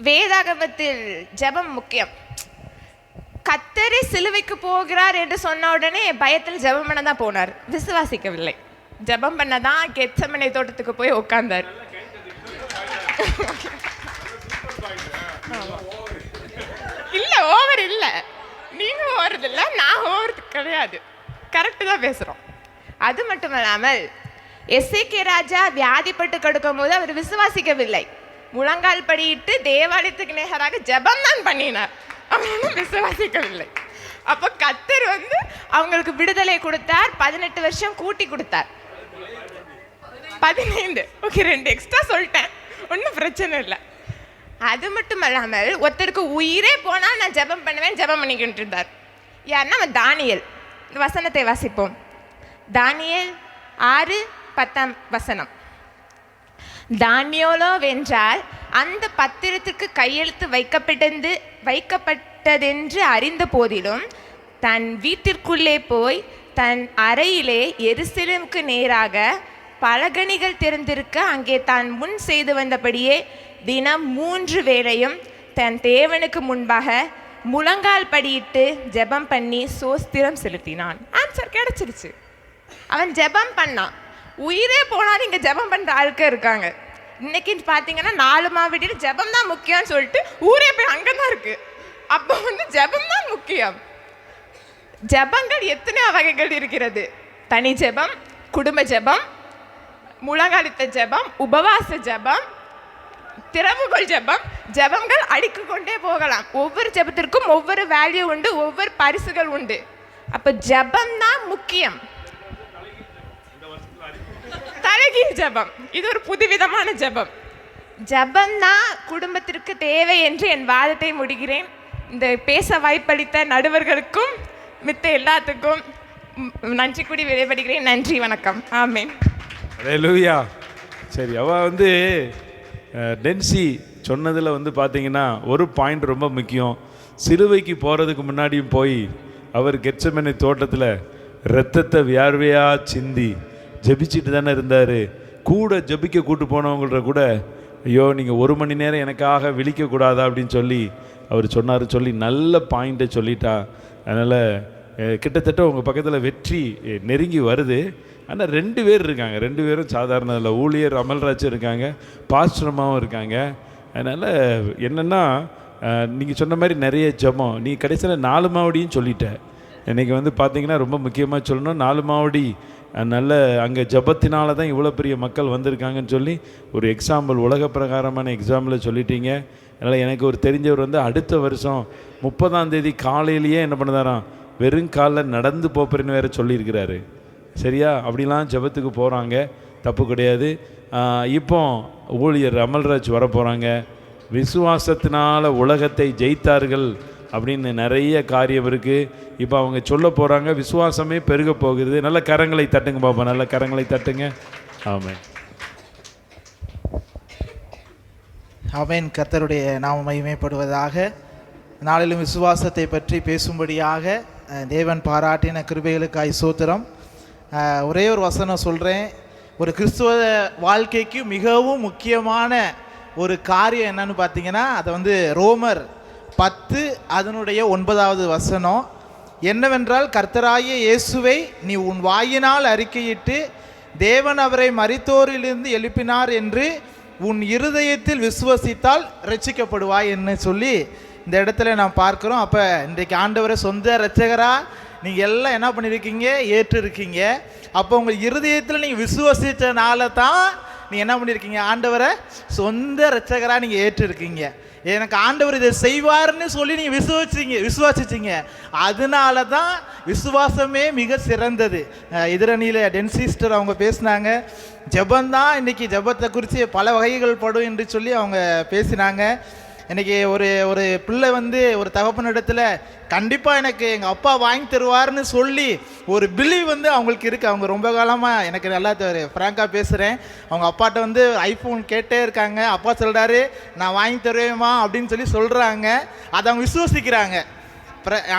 S5: வேதாகமத்தில் ஜெபம் முக்கியம். கர்த்தரே சிலுவைக்கு போகிறார் என்று சொன்ன உடனே பயத்தில் ஜெபம் பண்ண தான் போனார், விசுவாசிக்கவில்லை. ஜெபம் பண்ணதான் கெத்செமனே தோட்டத்துக்கு போய் உட்கார்ந்தார். இல்ல ஓவர் இல்ல, நீங்க ஓவறது இல்லை, நான் ஓவறது கிடையாது, கரெக்டு தான் பேசுறோம். அது மட்டும் இல்லாமல் எசேக்கியா ராஜா வியாதிப்பட்டு கொடுக்கும் போது அவர் விசுவாசிக்கவில்லை, முழங்கால் படியிட்டு தேவாலயத்துக்கு நேராக ஜெபம் தான் பண்ணினார், அவனும் விசுவாசிக்கவில்லை. அப்போ கர்த்தர் அவங்களுக்கு விடுதலை கொடுத்தார், 18 வருஷம் கூட்டி கொடுத்தார். 15, ஓகே 2 எக்ஸ்ட்ரா சொல்லிட்டேன், ஒன்றும் பிரச்சனை இல்லை. அது மட்டும் இல்லாமல் ஒருத்தருக்கு உயிரே போனால் நான் ஜெபம் பண்ணுவேன், ஜெபம் பண்ணிக்கிட்டு இருந்தார். யாருன்னா நம்ம தானியேல். இந்த வசனத்தை வாசிப்போம். தானியேல் 6:10 வசனம். தானியேலோ வென்றால் அந்த பத்திரத்துக்கு கையெழுத்து வைக்கப்பட்டதென்று அறிந்த போதிலும் தன் வீட்டிற்குள்ளே போய் தன் அறையிலே எருசலேமுக்கு நேராக பலகணிகள் திறந்திருக்க அங்கே தான் முன் செய்து வந்தபடியே தினம் 3 வேளையும் தன் தேவனுக்கு முன்பாக முழங்கால் படியிட்டு ஜெபம் பண்ணி சோஸ்திரம் செலுத்தினான். ஆன்சர் கிடைச்சிருச்சு. அவன் ஜெபம் பண்ணான். உயிரே போனாலும் இங்கே ஜெபம் பண்ணுற ஆட்கள் இருக்காங்க. இன்னைக்கு பார்த்தீங்கன்னா 4 மாவட்டியில் ஜெபம் தான் முக்கியம்னு சொல்லிட்டு ஊரே போய் அங்கே தான் இருக்கு. அப்போ ஜெபம் தான் முக்கியம். ஜெபங்கள் எத்தனை வகைகள் இருக்கிறது. தனி ஜெபம், குடும்ப ஜெபம், முழங்காலிட்ட ஜெபம், உபவாச ஜெபம், திறவுகோல் ஜெபம். ஜெபங்கள் அடுக்கி கொண்டே போகலாம். ஒவ்வொரு ஜெபத்திற்கும் ஒவ்வொரு வேல்யூ உண்டு, ஒவ்வொரு பரிசுகள் உண்டு. அப்போ ஜெபம் தான் முக்கியம். தலைகீழ் ஜெபம் இது ஒரு புதுவிதமான ஜெபம். ஜெபம் தான் குடும்பத்திற்கு தேவை என்று என் வாதத்தை முடிகிறேன். இந்த பேச வாய்ப்பளித்த நடுவர்களுக்கும் மித்த எல்லாத்துக்கும் நன்றி கூடி விடைபெறுகிறேன். நன்றி, வணக்கம். ஆமென்.
S1: அல்லேலூயா. சரி, அவள் டென்சி சொன்னதில் பார்த்தீங்கன்னா ஒரு பாயிண்ட் ரொம்ப முக்கியம். சிலுவைக்கு போகிறதுக்கு முன்னாடியும் போய் அவர் கெத்செமனே தோட்டத்தில் இரத்தத்தை வியார்வையாக சிந்தி ஜெபிச்சுட்டு தானே இருந்தார். கூட ஜெபிக்க கூட்டு போனவங்கள்ட்ட கூட ஐயோ நீங்கள் 1 மணி நேரம் எனக்காக விழிக்கக்கூடாதா அப்படின்னு சொல்லி அவர் சொன்னார். சொல்லி நல்ல பாயிண்ட்டை சொல்லிட்டா. அதனால் கிட்டத்தட்ட உங்கள் பக்கத்தில் வெற்றி நெருங்கி வருது. ஆனால் 2 பேர் இருக்காங்க. 2 பேரும் சாதாரண இல்லை. ஊழியர் அமல்ராஜ் இருக்காங்க, பாஸ்டரமாவும் இருக்காங்க. அதனால் என்னென்னா நீங்கள் சொன்ன மாதிரி நிறைய ஜெபம். நீ கடைசியில் 4 மாவடியும் சொல்லிட்ட. இன்றைக்கி பார்த்தீங்கன்னா ரொம்ப முக்கியமாக சொல்லணும், 4 மாவடி நல்ல அங்கே ஜபத்தினால தான் இவ்வளோ பெரிய மக்கள் வந்திருக்காங்கன்னு சொல்லி ஒரு எக்ஸாம்பிள், உலக பிரகாரமான எக்ஸாம்பிளை சொல்லிட்டீங்க. அதனால் எனக்கு ஒரு தெரிஞ்சவர் அடுத்த வருஷம் 30ஆம் தேதி காலையிலேயே என்ன பண்ணுதாராம், வெறும் காலில் நடந்து போப்பறேன்னு வேறு சொல்லியிருக்கிறாரு. சரியா? அப்படிலாம் ஜபத்துக்கு போகிறாங்க, தப்பு கிடையாது. இப்போ ஊழியர் அமல்ராஜ் வர போகிறாங்க. விசுவாசத்தினால உலகத்தை ஜெயித்தார்கள் அப்படின்னு நிறைய காரியம் இருக்குது. இப்போ அவங்க சொல்ல போகிறாங்க. விசுவாசமே பெருக போகிறது. நல்ல கரங்களை தட்டுங்க பாப்பா, நல்ல கரங்களை தட்டுங்க. ஆமென்.
S6: ஆமென். கர்த்தருடைய நாமம் மகிமைப்படுவதாக. நாளிலும் விசுவாசத்தை பற்றி பேசும்படியாக தேவன் பாராட்டின கிருபைகளுக்காய் ஸ்தோத்திரம். ஒரே ஒரு வசனம் சொல்கிறேன். ஒரு கிறிஸ்துவ வாழ்க்கைக்கு மிகவும் முக்கியமான ஒரு காரியம் என்னன்னு பார்த்தீங்கன்னா, அதை ரோமர் 10 அதனுடைய 9வது வசனம் என்னவென்றால், கர்த்தராகிய இயேசுவை நீ உன் வாயினால் அறிக்கையிட்டு தேவன் அவரை மரித்தோரிலிருந்து எழுப்பினார் என்று உன் இருதயத்தில் விசுவசித்தால் ரட்சிக்கப்படுவாய் என்று சொல்லி இந்த இடத்துல நாம் பார்க்குறோம். அப்போ இன்றைக்கு ஆண்டவரை சொந்த இரட்சகராக நீங்கள் எல்லாம் என்ன பண்ணியிருக்கீங்க, ஏற்றிருக்கீங்க. அப்போ உங்கள் இருதயத்தில் நீங்கள் விசுவசித்தனால தான் நீங்கள் என்ன பண்ணியிருக்கீங்க, ஆண்டவரை சொந்த இரட்சகராக நீங்கள் ஏற்றிருக்கீங்க. எனக்கு ஆண்டவர் இதை செய்வார்னு சொல்லி நீங்கள் விசுவாசிச்சிங்க. அதனால தான் விசுவாசமே மிக சிறந்தது. எதிரணியில் டென்சிஸ்டர் அவங்க பேசினாங்க. ஜபந்தான் இன்றைக்கி ஜபத்தை குறித்து பல வகைகள் படும் என்று சொல்லி அவங்க பேசினாங்க. இன்றைக்கி ஒரு பிள்ளை ஒரு தகப்பனிடத்தில் கண்டிப்பாக எனக்கு எங்கள் அப்பா வாங்கி தருவார்னு சொல்லி ஒரு பிலீவ் அவங்களுக்கு இருக்குது. அவங்க ரொம்ப காலமாக எனக்கு நல்லா ஃப்ராங்காக பேசுகிறேன். அவங்க அப்பாட்ட ஐஃபோன் கேட்டே இருக்காங்க. அப்பா சொல்கிறாரு நான் வாங்கி தருவேம்மா அப்படின்னு சொல்கிறாங்க. அதை அவங்க விசுவசிக்கிறாங்க.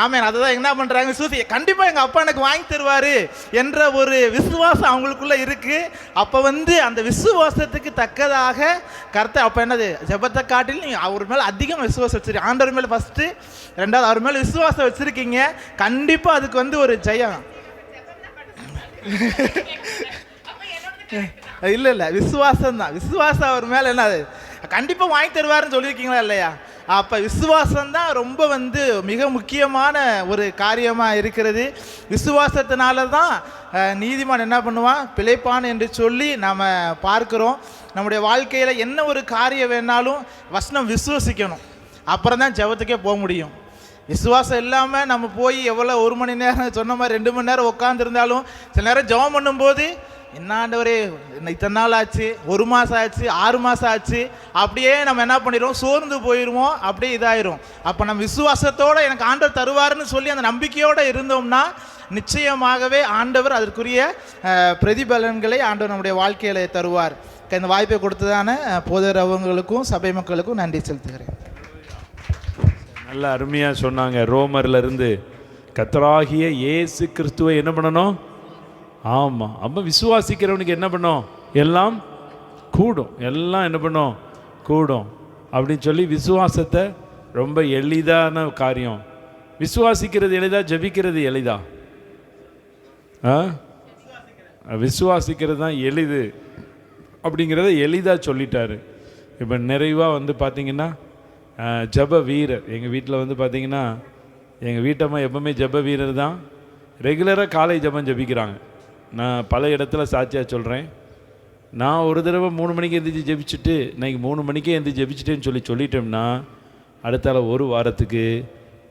S6: ஆமேன். அதை தான் என்ன பண்ணுறாங்க, கண்டிப்பாக எங்கள் அப்பா எனக்கு வாங்கி தருவார் என்ற ஒரு விசுவாசம் அவங்களுக்குள்ளே இருக்குது. அப்போ அந்த விசுவாசத்துக்கு தக்கதாக கர்த்தர் அப்போ என்னது, ஜெபத்தை காட்டில் நீங்கள் அவர் மேலே அதிகம் விசுவாசம் வச்சுருக்கீங்க. ஆண்டவர் மேலே ஃபஸ்ட்டு, 2வது அவர் மேலே விசுவாசம் வச்சுருக்கீங்க. கண்டிப்பாக அதுக்கு ஒரு ஜெயம் இல்லை விசுவாசம் தான். விசுவாசம் அவர் மேலே என்னது கண்டிப்பாக வாங்கி தருவார்னு சொல்லியிருக்கீங்களா இல்லையா? அப்போ விசுவாசம்தான் ரொம்ப மிக முக்கியமான ஒரு காரியமாக இருக்கிறது. விசுவாசத்தினால தான் நீதிமான் என்ன பண்ணுவான், பிழைப்பான் என்று சொல்லி நாம் பார்க்குறோம். நம்முடைய வாழ்க்கையில் என்ன ஒரு காரியம் வேணாலும் வசனம் விசுவாசிக்கணும். அப்புறம் தான் ஜெபத்துக்கே போக முடியும். விசுவாசம் இல்லாமல் நம்ம போய் எவ்வளோ 1 மணி நேரம் சொன்ன மாதிரி 2 மணி நேரம் உட்காந்துருந்தாலும் சில நேரம் ஜெபம் பண்ணும்போது என்னாண்டவரே இத்தனை நாள் ஆச்சு, 1 மாதம் ஆச்சு, 6 மாதம் ஆச்சு, அப்படியே நம்ம என்ன பண்ணிடுவோம், சோர்ந்து போயிடுவோம், அப்படியே இதாயிரும். அப்போ நம்ம விசுவாசத்தோடு எனக்கு ஆண்டவர் தருவார்னு சொல்லி அந்த நம்பிக்கையோடு இருந்தோம்னா நிச்சயமாகவே ஆண்டவர் அதற்குரிய பிரதிபலன்களை ஆண்டவர் நம்முடைய வாழ்க்கையில் தருவார். இந்த வாய்ப்பை கொடுத்ததான போதர் அவங்களுக்கும் சபை மக்களுக்கும் நன்றி செலுத்துகிறேன்.
S1: நல்ல அருமையாக சொன்னாங்க. ரோமர்லேருந்து கர்த்தராகிய இயேசு கிறிஸ்துவை என்ன பண்ணணும்? ஆமாம், அப்போ விசுவாசிக்கிறவனுக்கு என்ன பண்ணோம்? எல்லாம் கூடும், எல்லாம் என்ன பண்ணோம்? கூடும் அப்படின்னு சொல்லி விசுவாசத்தை ரொம்ப எளிதான காரியம். விசுவாசிக்கிறது எளிதா, ஜெபிக்கிறது எளிதா? விசுவாசிக்கிறது தான் எளிது அப்படிங்கிறத எளிதாக சொல்லிட்டாரு. இப்போ நிறைவாக வந்து பார்த்திங்கன்னா ஜப வீரர் எங்கள் வீட்டில் வந்து பார்த்திங்கன்னா எங்கள் வீட்டம்மா எப்போவுமே ஜப வீரர் தான். ரெகுலராக காலை ஜபம் ஜபிக்கிறாங்க. நான் பல இடத்துல சாட்சியாக சொல்கிறேன். நான் ஒரு தடவை 3 மணிக்கு எழுந்திரிச்சு ஜெபிச்சுட்டு இன்றைக்கி 3 மணிக்கே எழுந்திரிச்சு ஜெபிச்சிட்டேன்னு சொல்லிட்டோம்னா அடுத்தால ஒரு வாரத்துக்கு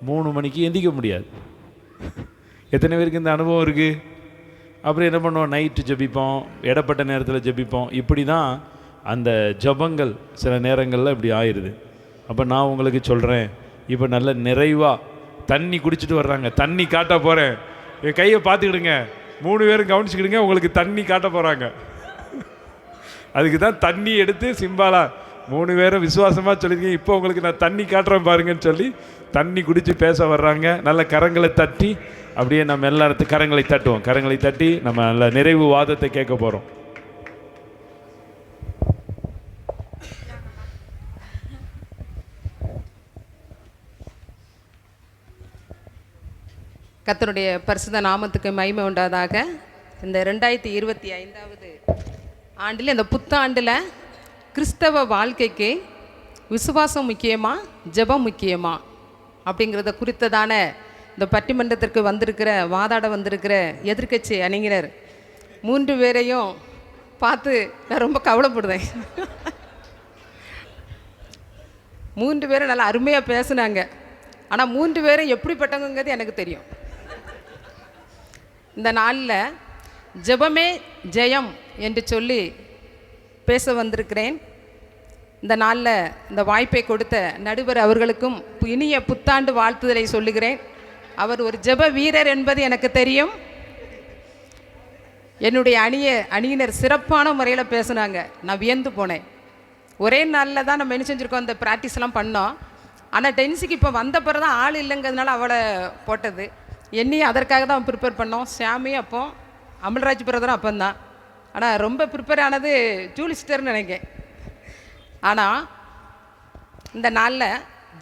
S1: 3 மணிக்கு எந்திரிக்க முடியாது. எத்தனை பேருக்கு இந்த அனுபவம் இருக்குது? அப்புறம் என்ன பண்ணுவோம்? நைட்டு ஜெபிப்போம், இடப்பட்ட நேரத்தில் ஜெபிப்போம். இப்படி தான் அந்த ஜபங்கள் சில நேரங்களில் இப்படி ஆயிடுது. அப்போ நான் உங்களுக்கு சொல்கிறேன், இப்போ நல்ல நிறைவாக தண்ணி குடிச்சிட்டு வர்றாங்க. தண்ணி காட்ட போகிறேன், என் கையை பார்த்துக்கிடுங்க, 3 பேரும் கவனிச்சுக்கிடுங்க, உங்களுக்கு தண்ணி காட்ட போகிறாங்க. அதுக்கு தான் தண்ணி எடுத்து சிம்பாலா 3 பேரும் விசுவாசமாக சொல்லியிருக்கீங்க, இப்போ உங்களுக்கு நான் தண்ணி காட்டுறேன் பாருங்கன்னு சொல்லி தண்ணி குடித்து பேச வர்றாங்க. நல்ல கரங்களை தட்டி அப்படியே நம்ம எல்லாத்துக்கும் கரங்களை தட்டுவோம். கரங்களை தட்டி நம்ம நல்ல நிறைவு வாதத்தை கேட்க போகிறோம்.
S7: கர்த்தருடைய பரிசுத்த நாமத்துக்கு மகிமை உண்டாதாக. இந்த 2025வது ஆண்டில், இந்த புத்தாண்டில் கிறிஸ்தவ வாழ்க்கைக்கு விசுவாசம் முக்கியமா, ஜெபம் முக்கியமா அப்படிங்கிறத குறித்ததான இந்த பட்டிமன்றத்திற்கு வந்திருக்கிற, வாதாட வந்திருக்கிற எதிர்க்கட்சி அணியினர் 3 பேரையும் பார்த்து நான் ரொம்ப கவலைப்படுறேன். 3 பேரும் நல்லா அருமையாக பேசுனாங்க. ஆனால் 3 பேரும் எப்படிப்பட்டவங்கிறது எனக்கு தெரியும். இந்த நாளில் ஜெபமே ஜெயம் என்று சொல்லி பேச வந்திருக்கிறேன். இந்த நாளில் இந்த வாய்ப்பை கொடுத்த நடுவர் அவர்களுக்கும் இனிய புத்தாண்டு வாழ்த்துதலை சொல்லுகிறேன். அவர் ஒரு ஜெப வீரர் என்பது எனக்கு தெரியும். என்னுடைய அணியினர் சிறப்பான முறையில் பேசுனாங்க. நான் வியந்து போனேன். ஒரே நாளில் தான் நம்ம என்ன செஞ்சுருக்கோம், அந்த ப்ராக்டிஸ்லாம் பண்ணோம். ஆனால் டென்ஸுக்கு இப்போ வந்த பிறகு தான் ஆள் இல்லைங்கிறதுனால அவளை போட்டது. என்னையும் அதற்காக தான் ப்ரிப்பேர் பண்ணோம். சாமியும் அப்போ, அமல்ராஜ் பிரதரும் அப்போந்தான். ஆனால் ரொம்ப ப்ரிப்பேர் ஆனது ஜூலி சிஸ்டர்னு நினைக்கிறேன். ஆனால் இந்த நாளில்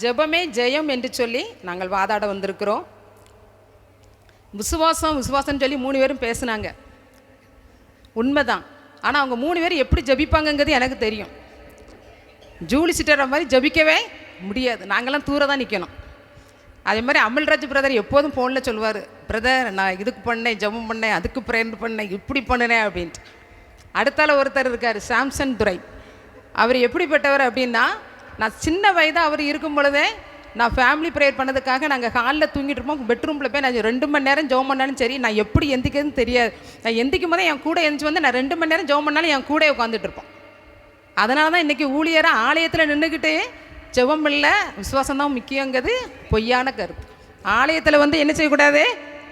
S7: ஜெபமே ஜெயம் என்று சொல்லி நாங்கள் வாதாட வந்திருக்கிறோம். விசுவாசம்னு சொல்லி 3 பேரும் பேசுனாங்க, உண்மைதான். ஆனால் அவங்க 3 பேரும் எப்படி ஜபிப்பாங்கங்கிறது எனக்கு தெரியும். ஜூலி சிஸ்டர் மாதிரி ஜபிக்கவே முடியாது, நாங்கள்லாம் தூர தான் நிற்கணும். அதே மாதிரி அமல்ராஜ் பிரதர் எப்போதும் ஃபோனில் சொல்லுவார், பிரதர் நான் இதுக்கு பண்ணேன், ஜபம் பண்ணேன், அதுக்கு ப்ரேயர் பண்ணேன், இப்படி பண்ணினேன் அப்படின்ட்டு. அடுத்தால ஒருத்தர் இருக்கார், சாம்சன் துரை. அவர் எப்படிப்பட்டவர் அப்படின்னா, நான் சின்ன வயதாக அவர் இருக்கும் பொழுதே நான் ஃபேமிலி ப்ரேயர் பண்ணதுக்காக நாங்கள் ஹாலில் தூங்கிட்டு இருப்போம். பெட்ரூமில் போய் நான் 2 மணி நேரம் ஜெபம் பண்ணாலும் சரி, நான் எப்படி எந்திக்கிறதுன்னு தெரியாது. நான் எந்திக்கும் போதே என் கூட எந்திச்சு வந்து நான் 2 மணி நேரம் ஜெபம் பண்ணாலும் என் கூட உட்காந்துட்டு இருப்போம். அதனால தான் இன்றைக்கி ஊழியராக ஆலயத்தில் நின்றுக்கிட்டே ஜெபம் இல்லை, விசுவாசம் தான் முக்கியங்கிறது பொய்யான கருத்து. ஆலயத்தில் வந்து என்ன செய்யக்கூடாது,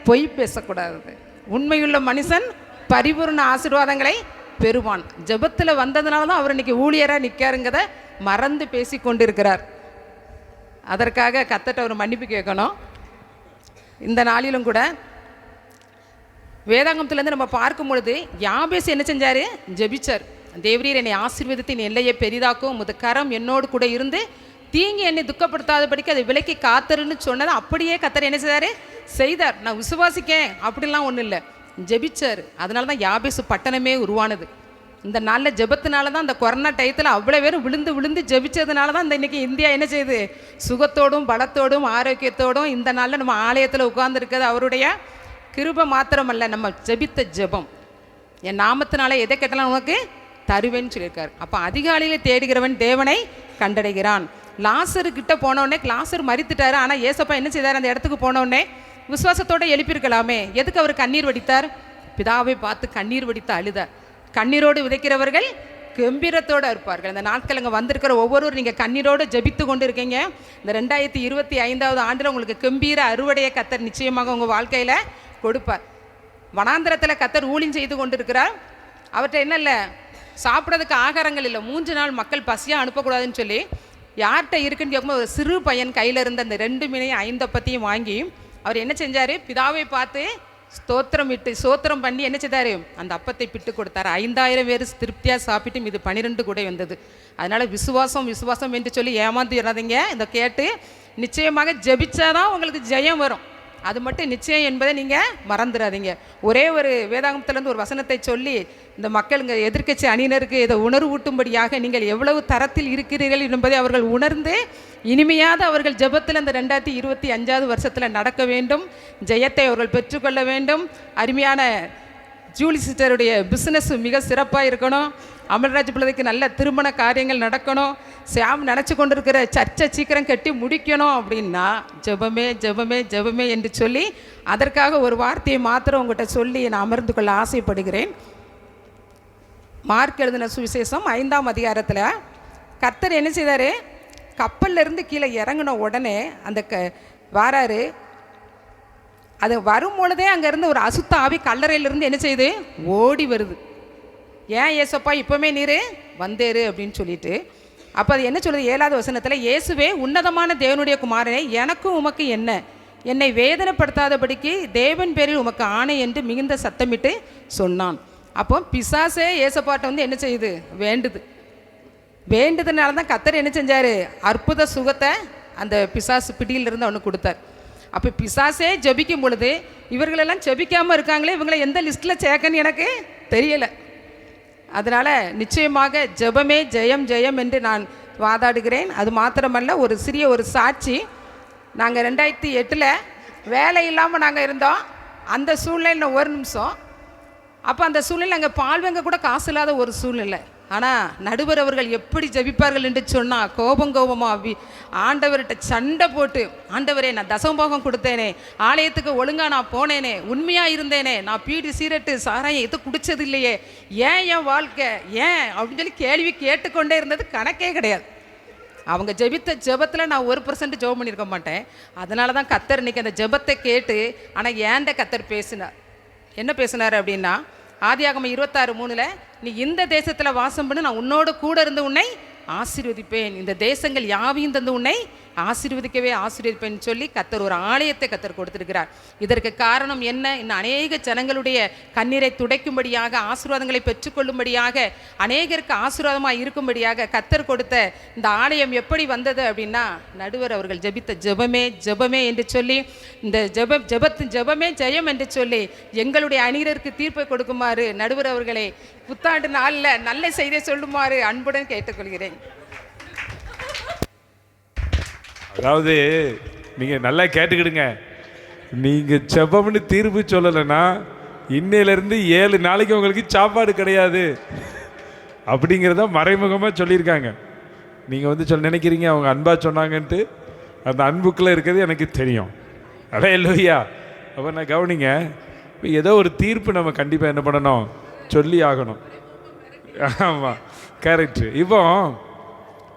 S7: பொய் பேசக்கூடாது. உண்மையுள்ள மனுஷன் பரிபூர்ண ஆசீர்வாதங்களை பெறுவான். ஜெபத்தில் வந்ததுனால தான் அவர் இன்றைக்கி ஊழியராக நிற்காருங்கிறத மறந்து பேசி கொண்டு இருக்கிறார். அதற்காக கர்த்தர்ட்ட ஒரு மன்னிப்பு கேட்கணும். இந்த நாளிலும் கூட வேதாகமத்திலேருந்து நம்ம பார்க்கும் பொழுது யாபேஸ் என்ன செஞ்சார், ஜெபிச்சார். தேவரீர் என்னை ஆசீர்வதித்து என் எல்லையை பெரிதாக்கும், உமது கரம் என்னோடு கூட இருந்து தீங்கி என்னை துக்கப்படுத்தாதபடிக்கு அதை விலக்கி காத்தருன்னு சொன்னதை அப்படியே கர்த்தர் என்ன செய்தார். நான் விசுவாசிக்கேன் அப்படிலாம் ஒன்றும் இல்லை, ஜெபிச்சார். அதனால தான் யாபேசு பட்டணமே உருவானது. இந்த நாளில் ஜெபத்தினால தான் அந்த கொரோனா டயத்தில் அவ்வளோ பேரும் விழுந்து ஜெபிச்சதுனால தான் இந்த இன்றைக்கி இந்தியா என்ன செய்யுது, சுகத்தோடும் பலத்தோடும் ஆரோக்கியத்தோடும் இந்த நாளில் நம்ம ஆலயத்தில் உட்கார்ந்துருக்கிறது அவருடைய கிருபை மாத்திரமல்ல, நம்ம ஜெபித்த ஜெபம். என் நாமத்தினால எதை கேட்டாலும் உனக்கு தருவேன்னு சொல்லியிருக்காரு. அப்போ அதிகாலையில் தேடுகிறவன் தேவனை கண்டடைகிறான். லாசருக்கிட்ட போனோடனே, லாசர் மரித்துட்டார். ஆனால் ஏசப்பா என்ன செய்தார், அந்த இடத்துக்கு போனோடனே விசுவாசத்தோடு எழுப்பியிருக்கலாமே. எதுக்கு அவர் கண்ணீர் வடித்தார், பிதாவை பார்த்து கண்ணீர் வடித்து அழுதார். கண்ணீரோடு விதைக்கிறவர்கள் கம்பீரத்தோடு இருப்பார்கள். இந்த நாட்கள் அங்கே வந்திருக்கிற ஒவ்வொருவரும் நீங்கள் கண்ணீரோடு ஜபித்து கொண்டு இருக்கீங்க. இந்த 2025வது ஆண்டில் உங்களுக்கு கம்பீர அறுவடையை கர்த்தர் நிச்சயமாக உங்கள் வாழ்க்கையில் கொடுப்பார். வனாந்திரத்தில் கர்த்தர் ஊழியம் செய்து கொண்டு இருக்கிறார். அவர்கிட்ட என்ன இல்லை, சாப்பிட்றதுக்கு ஆகாரங்கள் இல்லை. 3 நாள் மக்கள் பசியாக அனுப்பக்கூடாதுன்னு சொல்லி யார்கிட்ட இருக்குன்னு கேட்கும்போது ஒரு சிறு பையன் கையில் இருந்த அந்த 2 மீனையும் 5 அப்பத்தையும் வாங்கி அவர் என்ன செஞ்சார், பிதாவை பார்த்து ஸ்தோத்திரம் பண்ணி என்ன செய்தார், அந்த அப்பத்தை பிட்டு கொடுத்தார். 5000 பேர் திருப்தியாக சாப்பிட்டு இது 12 கூட வந்தது. அதனால் விசுவாசம் என்று சொல்லி ஏமாந்து இறாதீங்க. இதை கேட்டு நிச்சயமாக ஜெபிச்சாதான் உங்களுக்கு ஜெயம் வரும். அது மட்டும் நிச்சயம் என்பதை நீங்கள் மறந்துடாதீங்க. ஒரே ஒரு வேதாகமத்திலேருந்து ஒரு வசனத்தை சொல்லி இந்த மக்களுங்க எதிர்க்கட்சி அணியினருக்கு இதை உணர்வூட்டும்படியாக நீங்கள் எவ்வளவு தரத்தில் இருக்கிறீர்கள் என்பதை அவர்கள் உணர்ந்து இனிமையாத அவர்கள் ஜெபத்தில் அந்த 2025 வருஷத்தில் நடக்க வேண்டும். ஜெயத்தை அவர்கள் பெற்றுக்கொள்ள வேண்டும். அருமையான ஜூலி சிஸ்டருடைய பிஸ்னஸ் மிக சிறப்பாக இருக்கணும். அமல்ராஜ் பிள்ளைக்கு நல்ல திருமண காரியங்கள் நடக்கணும். சாம் நினச்சி கொண்டிருக்கிற சர்ச்சை சீக்கிரம் கட்டி முடிக்கணும் அப்படின்னா ஜெபமே என்று சொல்லி அதற்காக ஒரு வார்த்தையை மாத்திரம் உங்கள்கிட்ட சொல்லி நான் அமர்ந்து கொள்ள ஆசைப்படுகிறேன். மார்க் எழுதின சுவிசேஷம் 5ஆம் அதிகாரத்தில் கர்த்தர் என்ன செய்தார், கப்பல்லேருந்து கீழே இறங்கின உடனே அந்த வாராரு. அது வரும்பொழுதே அங்கேருந்து ஒரு அசுத்த ஆவி கல்லறையிலேருந்து என்ன செய்யுது, ஓடி வருது. ஏன் ஏசப்பா இப்போமே நீர் வந்தேரு அப்படின்னு சொல்லிட்டு. அப்போ அது என்ன சொல்லுது, 7வது வசனத்தில், இயேசுவே உன்னதமான தேவனுடைய குமாரனே, எனக்கும் உமக்கு என்ன, என்னை வேதனைப்படுத்தாதபடிக்கு தேவன் பேரில் உமக்கு ஆணை என்று மிகுந்த சத்தமிட்டு சொன்னான். அப்போ பிசாசே ஏசப்பாட்டை வந்து என்ன செய்யுது, வேண்டுதுனால தான் கர்த்தர் என்ன செஞ்சார், அற்புத சுகத்தை அந்த பிசாசு பிடியிலிருந்து அவனுக்கு கொடுத்தார். அப்போ பிசாசே ஜபிக்கும் பொழுது இவர்களெல்லாம் ஜபிக்காமல் இருக்காங்களே, இவங்களை எந்த லிஸ்ட்டில் சேர்க்கன்னு எனக்கு தெரியலை. அதனால் நிச்சயமாக ஜெபமே ஜெயம் என்று நான் வாதாடுகிறேன். அது மாத்திரமல்ல, ஒரு சிறிய ஒரு சாட்சி. நாங்கள் 2008 வேலை இல்லாமல் நாங்கள் இருந்தோம். அந்த சூழ்நிலையில் ஒரு நிமிஷம், அப்போ அந்த சூழ்நிலை அங்கே பால் வாங்க கூட காசு இல்லாத ஒரு சூழ்நிலை. ஆனால் நடுவர் அவர்கள் எப்படி ஜபிப்பார்கள் என்று சொன்னால், கோபமாக ஆண்டவர்கிட்ட சண்டை போட்டு, ஆண்டவரே நான் தசமபாகம் கொடுத்தேனே, ஆலயத்துக்கு ஒழுங்காக நான் போனேனே, உண்மையாக இருந்தேனே, நான் பீடி சீரட்டு சாராயம் எது குடித்தது இல்லையே, ஏன் என் வாழ்க்கை ஏன் அப்படின்னு சொல்லி கேள்வி கேட்டுக்கொண்டே இருந்தது, கணக்கே கிடையாது. அவங்க ஜெபித்த ஜெபத்தில் நான் 1% ஜெபம் பண்ணியிருக்க மாட்டேன். அதனால தான் கர்த்தர் இன்றைக்கி அந்த ஜெபத்தை கேட்டு, ஆனால் ஏன்ட கர்த்தர் பேசினார். என்ன பேசினார் அப்படின்னா, ஆதியாகமம் 26:3 நீ இந்த தேசத்தில் வாசம் பண்ணு, நான் உன்னோடு கூட இருந்து உன்னை ஆசீர்வதிப்பேன், இந்த தேசங்கள் யாவையும் தந்து உன்னை ஆசீர்வதிப்பேன் சொல்லி கர்த்தர் ஒரு ஆலயத்தை கர்த்தர் கொடுத்திருக்கிறார். இதற்கு காரணம் என்ன, இன்னும் அநேக ஜனங்களுடைய கண்ணீரை துடைக்கும்படியாக, ஆசீர்வாதங்களை பெற்றுக்கொள்ளும்படியாக, அநேகருக்கு ஆசீர்வாதமாக இருக்கும்படியாக கர்த்தர் கொடுத்த இந்த ஆலயம் எப்படி வந்தது அப்படின்னா, நடுவர் அவர்கள் ஜெபித்த ஜெபமே என்று சொல்லி, இந்த ஜெபமே ஜெயம் என்று சொல்லி எங்களுடைய அநீகருக்கு தீர்ப்பை கொடுக்குமாறு நடுவர் அவர்களை புத்தாண்டு நாளில் நல்ல செய்தியை சொல்லுமாறு அன்புடன் கேட்டுக்கொள்கிறேன்.
S1: அதாவது நீங்கள் நல்லா கேட்டுக்கிடுங்க. நீங்கள் ஜெபம்னு தீர்ப்பு சொல்லலைன்னா இன்னையிலேருந்து 7 நாளைக்கு உங்களுக்கு சாப்பாடு கிடையாது அப்படிங்கிறத மறைமுகமாக சொல்லியிருக்காங்க. நீங்கள் வந்து நினைக்கிறீங்க அவங்க அன்பாக சொன்னாங்கன்ட்டு, அந்த அன்புக்குள்ளே இருக்கிறது எனக்கு தெரியும். அதான் இல்லையா? அப்போ நான் கவனிங்க, இப்போ ஏதோ ஒரு தீர்ப்பு நம்ம கண்டிப்பாக என்ன பண்ணணும், சொல்லி ஆகணும். ஆமாம், கரெக்டு. இப்போ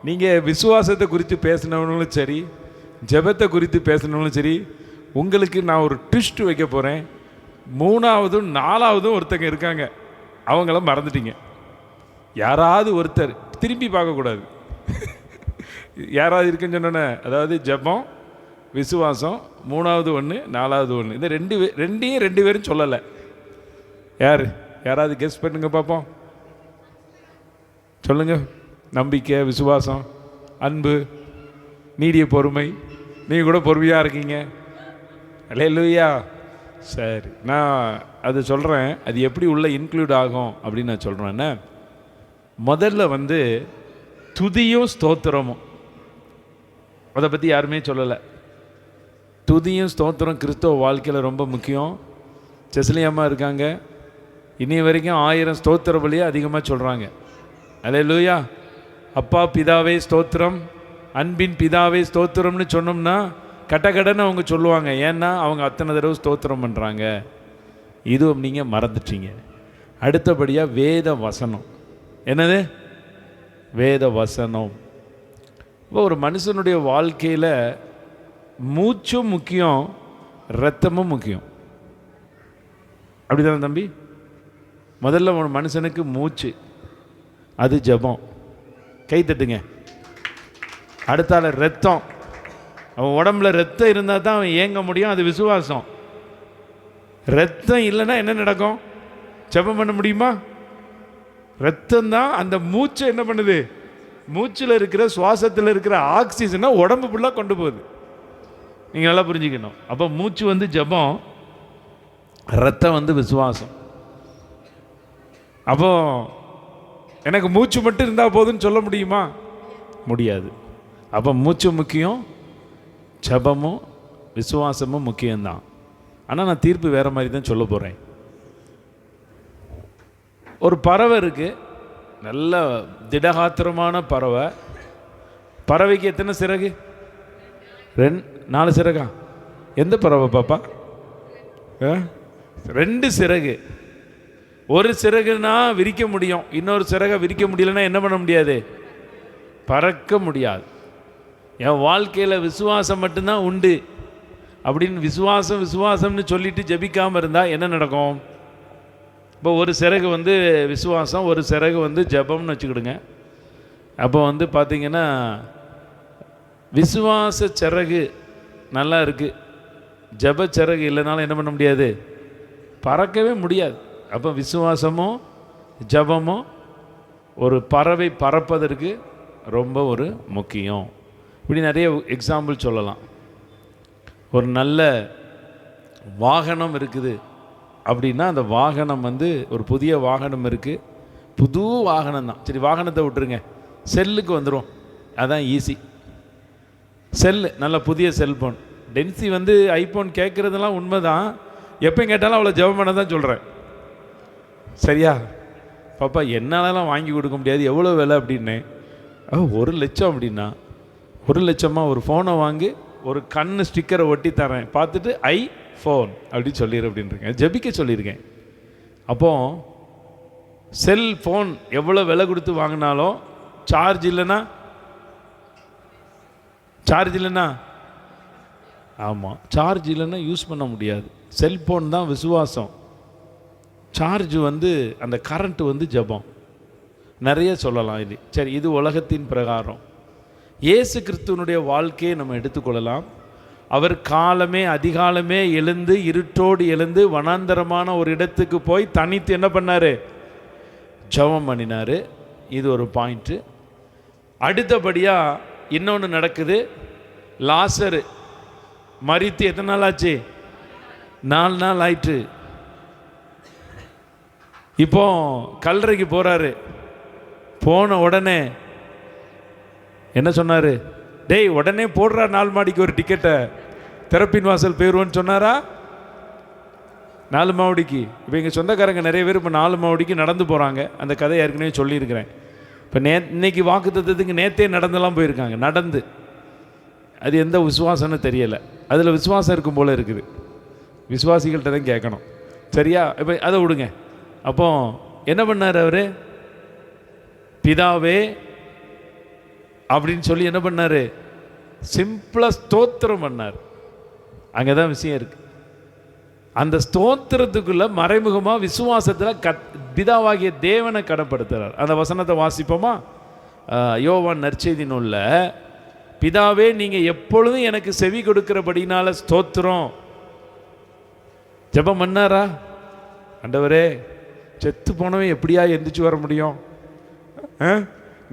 S1: நீங்கள் விசுவாசத்தை குறித்து பேசினவங்களும் சரி, ஜெபத்தை குறித்து பேசினவங்களும் சரி, உங்களுக்கு நான் ஒரு ட்விஸ்ட் வைக்க போகிறேன். 3ஆவதும் 4ஆவதும் ஒருத்தங்க இருக்காங்க, அவங்கள மறந்துட்டீங்க. யாராவது ஒருத்தர் திரும்பி பார்க்கக்கூடாது. யாராவது இருக்குன்னு சொன்னோன்னே, அதாவது ஜெபம், விசுவாசம், 3ஆவது ஒன்று, 4ஆவது ஒன்று, இந்த ரெண்டையும் 2 பேரும் சொல்லலை. யாராவது கெஸ் பண்ணுங்க பார்ப்போம், சொல்லுங்க. நம்பிக்கை, விசுவாசம், அன்பு, நீடிய பொறுமை. நீங்கள் கூட பொறுமையாக இருக்கீங்க. அல்லேலூயா. சரி, நான் அது சொல்கிறேன், அது எப்படி உள்ளே இன்க்ளூட் ஆகும் அப்படின்னு நான் சொல்கிறேன்னா, முதல்ல வந்து துதியும் ஸ்தோத்திரமும், அதை பற்றி யாருமே சொல்லலை. துதியும் ஸ்தோத்திரம் கிறிஸ்தவ வாழ்க்கையில் ரொம்ப முக்கியம். செஸ்லியம்மா இருக்காங்க, இனி வரைக்கும் 1000 ஸ்தோத்திர பலியை அதிகமாக சொல்கிறாங்க. அல்லேலூயா. அப்பா பிதாவே ஸ்தோத்திரம், அன்பின் பிதாவே ஸ்தோத்திரம்னு சொன்னோம்னா கடன்னு அவங்க சொல்லுவாங்க. ஏன்னா அவங்க அத்தனை தடவை ஸ்தோத்திரம் பண்ணுறாங்க. இதுவும் நீங்கள் மறந்துட்டீங்க. அடுத்தபடியாக வேத வசனம். என்னது? வேத வசனம். இப்போ ஒரு மனுஷனுடைய வாழ்க்கையில் மூச்சும் முக்கியம், இரத்தமும் முக்கியம். அப்படி தானே தம்பி? முதல்ல ஒரு மனுஷனுக்கு மூச்சு, அது ஜெபம். கை தட்டுங்க. அடுத்தால ரத்தம். அவன் உடம்புல ரத்தம் இருந்தால் தான் அவன் ஏங்க முடியும், அது விசுவாசம். ரத்தம் இல்லைன்னா என்ன நடக்கும்? ஜெபம் பண்ண முடியுமா? ரத்தம் தான் அந்த மூச்சை என்ன பண்ணுது? மூச்சில் இருக்கிற சுவாசத்தில் இருக்கிற ஆக்சிஜனை உடம்பு ஃபுல்லாக கொண்டு போகுது. நீங்கள் நல்லா புரிஞ்சுக்கணும். அப்போ மூச்சு வந்து ஜெபம், ரத்தம் வந்து விசுவாசம். அப்போ எனக்கு மூச்சு மட்டும் இருந்தால் போதுன்னு சொல்ல முடியுமா? முடியாது. அப்போ மூச்சு முக்கியம், ஜெபமும் விசுவாசமும் முக்கியம்தான். ஆனால் நான் தீர்ப்பு வேறு மாதிரி தான் சொல்ல போகிறேன். ஒரு பறவை இருக்குது, நல்ல திடகாத்திரமான பறவை. பறவைக்கு எத்தனை சிறகு? 4 சிறகா? எந்த பறவை பாப்பா? 2 சிறகு. ஒரு சிறகுனா விரிக்க முடியும், இன்னொரு சிறகை விரிக்க முடியலன்னா என்ன பண்ண முடியாது? பறக்க முடியாது. என் வாழ்க்கையில் விசுவாசம் மட்டும்தான் உண்டு அப்படின்னு விசுவாசம் விசுவாசம்னு சொல்லிட்டு ஜெபிக்காமல் இருந்தால் என்ன நடக்கும்? இப்போ ஒரு சிறகு வந்து விசுவாசம், ஒரு சிறகு வந்து ஜெபம்னு வச்சுக்கிடுங்க. அப்போ வந்து பார்த்திங்கன்னா விசுவாச சிறகு நல்லா இருக்குது, ஜெப சிறகு இல்லைனாலும் என்ன பண்ண முடியாது? பறக்கவே முடியாது. அப்போ விசுவாசமும் ஜெபமும் ஒரு பறவை பறப்பதற்கு ரொம்ப ஒரு முக்கியம். இப்படி நிறைய எக்ஸாம்பிள் சொல்லலாம். ஒரு நல்ல வாகனம் இருக்குது அப்படின்னா அந்த வாகனம் வந்து ஒரு புதிய வாகனம் இருக்குது, புது வாகனம் தான். சரி, வாகனத்தை விட்டுருங்க, செல்லுக்கு வந்துடும். அதான் ஈஸி. செல்லு, நல்ல புதிய செல்ஃபோன். டென்சி வந்து ஐஃபோன் கேட்குறதெல்லாம் உண்மை தான். எப்போ கேட்டாலும் அவ்வளோ ஜெபம் பண்ண தான் சொல்கிறேன். சரியா பாப்பா? என்னாலலாம் வாங்கி கொடுக்க முடியாது, எவ்வளோ விலை அப்படின்னு. 1 லட்சம் அப்படின்னா 1 லட்சமாக ஒரு ஃபோனை வாங்கி ஒரு கண்ணு ஸ்டிக்கரை ஒட்டி தரேன், பார்த்துட்டு ஐஃபோன் அப்படின்னு சொல்லிடு அப்படின்ட்டுருக்கேன், ஜெபிக்க சொல்லியிருக்கேன். அப்போது செல்ஃபோன் எவ்வளோ விலை கொடுத்து வாங்கினாலும் சார்ஜ் இல்லைன்னா ஆமாம், சார்ஜ் இல்லைன்னா யூஸ் பண்ண முடியாது. செல்ஃபோன் தான் விசுவாசம், சார்ஜ் வந்து அந்த கரண்ட் வந்து ஜெபம். நிறைய சொல்லலாம் இது. சரி, இது உலகத்தின் பிரகாரம். இயேசு கிறிஸ்துவனுடைய வாழ்க்கையை நம்ம எடுத்துக்கொள்ளலாம். அவர் அதிகாலமே எழுந்து, இருட்டோடு எழுந்து வனாந்தரமான ஒரு இடத்துக்கு போய் தனித்து என்ன பண்ணார்? ஜெபம் பண்ணினார். இது ஒரு பாயிண்ட்டு. அடுத்தபடியாக இன்னொன்று நடக்குது. லாசரு மரித்து எத்தனை நாள் ஆச்சு? 4 நாள் ஆயிற்று. இப்போ கல்லறைக்கு போகிறாரு. போன உடனே என்ன சொன்னார்? டேய், உடனே போடுறா 4 மாடிக்கு ஒரு டிக்கெட்டை, திறப்பின் வாசல் போயிடுவோன்னு சொன்னாரா? 4 மாடிக்கு. இப்போ எங்கள் சொந்தக்காரங்க நிறைய பேர் இப்போ 4 மாடிக்கு நடந்து போகிறாங்க. அந்த கதையை ஏற்கனவே சொல்லியிருக்கிறேன். இப்போ இன்னைக்கு வாக்குத்தத்தத்துக்கு நேற்றே நடந்தெல்லாம் போயிருக்காங்க. நடந்து அது எந்த விசுவாசம்னு தெரியலை. அதில் விசுவாசம் இருக்கும் போல் இருக்குது. விசுவாசிகள்கிட்ட தான் கேட்கணும். சரியா? இப்போ அதை விடுங்க. அப்போ என்ன பண்ணார் அவர்? பிதாவே அப்படின்னு சொல்லி என்ன பண்ணார்? சிம்பிளாக ஸ்தோத்திரம் பண்ணார். அங்கே தான் விஷயம் இருக்குது. அந்த ஸ்தோத்திரத்துக்குள்ளே மறைமுகமாக விசுவாசத்தில் பிதாவாகிய தேவனை கடப்படுத்துகிறார். அந்த வசனத்தை வாசிப்போமா? யோவான் நற்செய்தி நூலில், பிதாவே நீங்கள் எப்பொழுதும் எனக்கு செவி கொடுக்கிறபடினால ஸ்தோத்திரம். ஜெபம் பண்ணாரா? ஆண்டவரே, செத்து போனவன் எப்படியா எந்திரிச்சு வர முடியும்?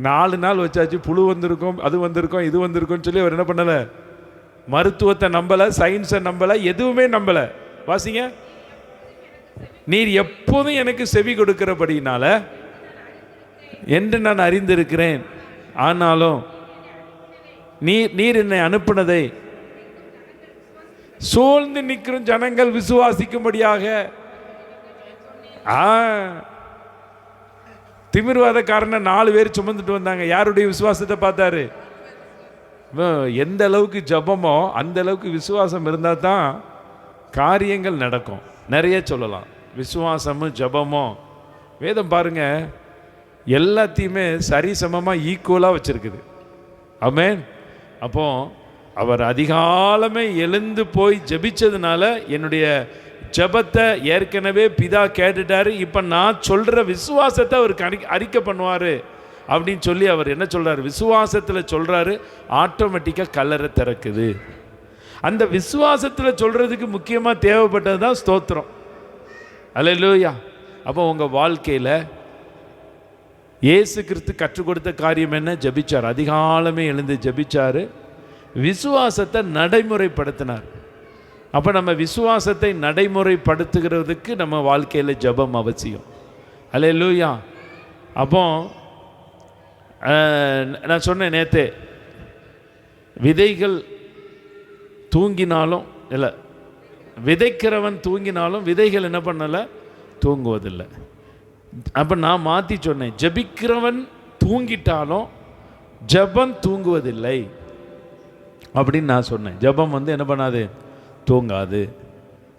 S1: 4 நாள் வச்சாச்சு, புழு வந்திருக்கும், அது வந்திருக்கும், இது வந்திருக்கும்னு சொல்லி அவர் என்ன பண்ணலை? மருத்துவத்தை நம்பலை, சயின்ஸை நம்பலை, எதுவுமே நம்பலை. வாசிங்க. நீர் எப்போதும் எனக்கு செவி கொடுக்கிறபடினால என்று நான் அறிந்திருக்கிறேன். ஆனாலும் நீர் என்னை அனுப்பினதை சூழ்ந்து நிற்கும் ஜனங்கள் விசுவாசிக்கும்படியாக. திமிர்வாதக்காரனை 4 பேர் சுமந்துட்டு வந்தாங்க. யாருடைய விசுவாசத்தை பார்த்தாரு? எந்த அளவுக்கு ஜபமோ அந்த அளவுக்கு விசுவாசம் இருந்தால் தான் காரியங்கள் நடக்கும். நிறைய சொல்லலாம். விசுவாசமும் ஜபமும் வேதம் பாருங்க, எல்லாத்தையுமே சரிசமமாக ஈக்குவலாக வச்சிருக்குது. ஆமென். அப்போ அவர் அதிகாலமே எழுந்து போய் ஜெபிச்சதுனால என்னுடைய ஜெபத்தை ஏற்கனவே பிதா கேட்டுட்டாரு, இப்போ நான் சொல்கிற விசுவாசத்தை அவருக்கு அறிக்கை பண்ணுவார் அப்படின்னு சொல்லி அவர் என்ன சொல்கிறார், விசுவாசத்தில் சொல்கிறாரு. ஆட்டோமேட்டிக்காக கல்லறை திறக்குது. அந்த விசுவாசத்தில் சொல்கிறதுக்கு முக்கியமாக தேவைப்பட்டது தான் ஸ்தோத்திரம். அல்லேலூயா. அப்போ உங்கள் வாழ்க்கையில் இயேசு கிறிஸ்து கற்றுக் கொடுத்த காரியம் என்ன? ஜெபிச்சார். அதிகாலமே எழுந்து ஜெபிச்சார், விசுவாசத்தை நடைமுறைப்படுத்தினார். அப்போ நம்ம விசுவாசத்தை நடைமுறைப்படுத்துகிறதுக்கு நம்ம வாழ்க்கையில் ஜெபம் அவசியம். அல்லேலூயா. அப்போ நான் சொன்னேன் நேற்றே, விதைகள் தூங்கினாலும் இல்லை, விதைக்கிறவன் தூங்கினாலும் விதைகள் என்ன பண்ணலை, தூங்குவதில்லை. அப்போ நான் மாற்றி சொன்னேன், ஜெபிக்கிறவன் தூங்கிட்டாலும் ஜெபம் தூங்குவதில்லை அப்படின்னு நான் சொன்னேன். ஜெபம் என்ன பண்ணாது, தூங்காது.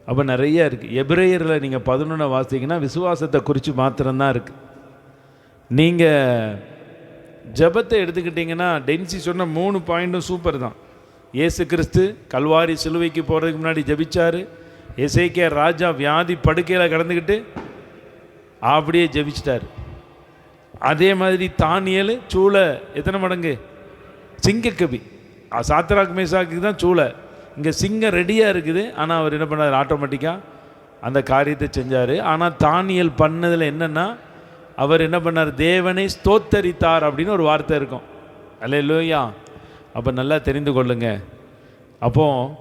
S1: அப்போ நிறைய இருக்குது. எபிரேயரில் நீங்கள் 11 வாசிங்கன்னா விசுவாசத்தை குறித்து மாத்திரம்தான் இருக்குது. நீங்கள் ஜெபத்தை எடுத்துக்கிட்டிங்கன்னா டென்சி சொன்ன 3 பாயிண்ட்டும் சூப்பர் தான். இயேசு கிறிஸ்து கல்வாரி சிலுவைக்கு போகிறதுக்கு முன்னாடி ஜெபிச்சார். எசேக்கியா ராஜா வியாதி படுக்கையில் கடந்துக்கிட்டு அப்படியே ஜெபிச்சிட்டார். அதே மாதிரி தானியேல் சூளை எத்தனை மடங்கு சிங்கக்கபி, சாத்ராக் மேசாக்கு தான் சூளை, இங்கே சிங்கம் ரெடியாக இருக்குது. ஆனால் அவர் என்ன பண்ணார், ஆட்டோமேட்டிக்காக அந்த காரியத்தை செஞ்சார். ஆனால் தானியேல் பண்ணதில் என்னென்னா, அவர் என்ன பண்ணார், தேவனை ஸ்தோத்தரித்தார் அப்படின்னு ஒரு வார்த்தை இருக்கும். அல்லேலூயா. அப்போ நல்லா தெரிந்து கொள்ளுங்க. அப்போது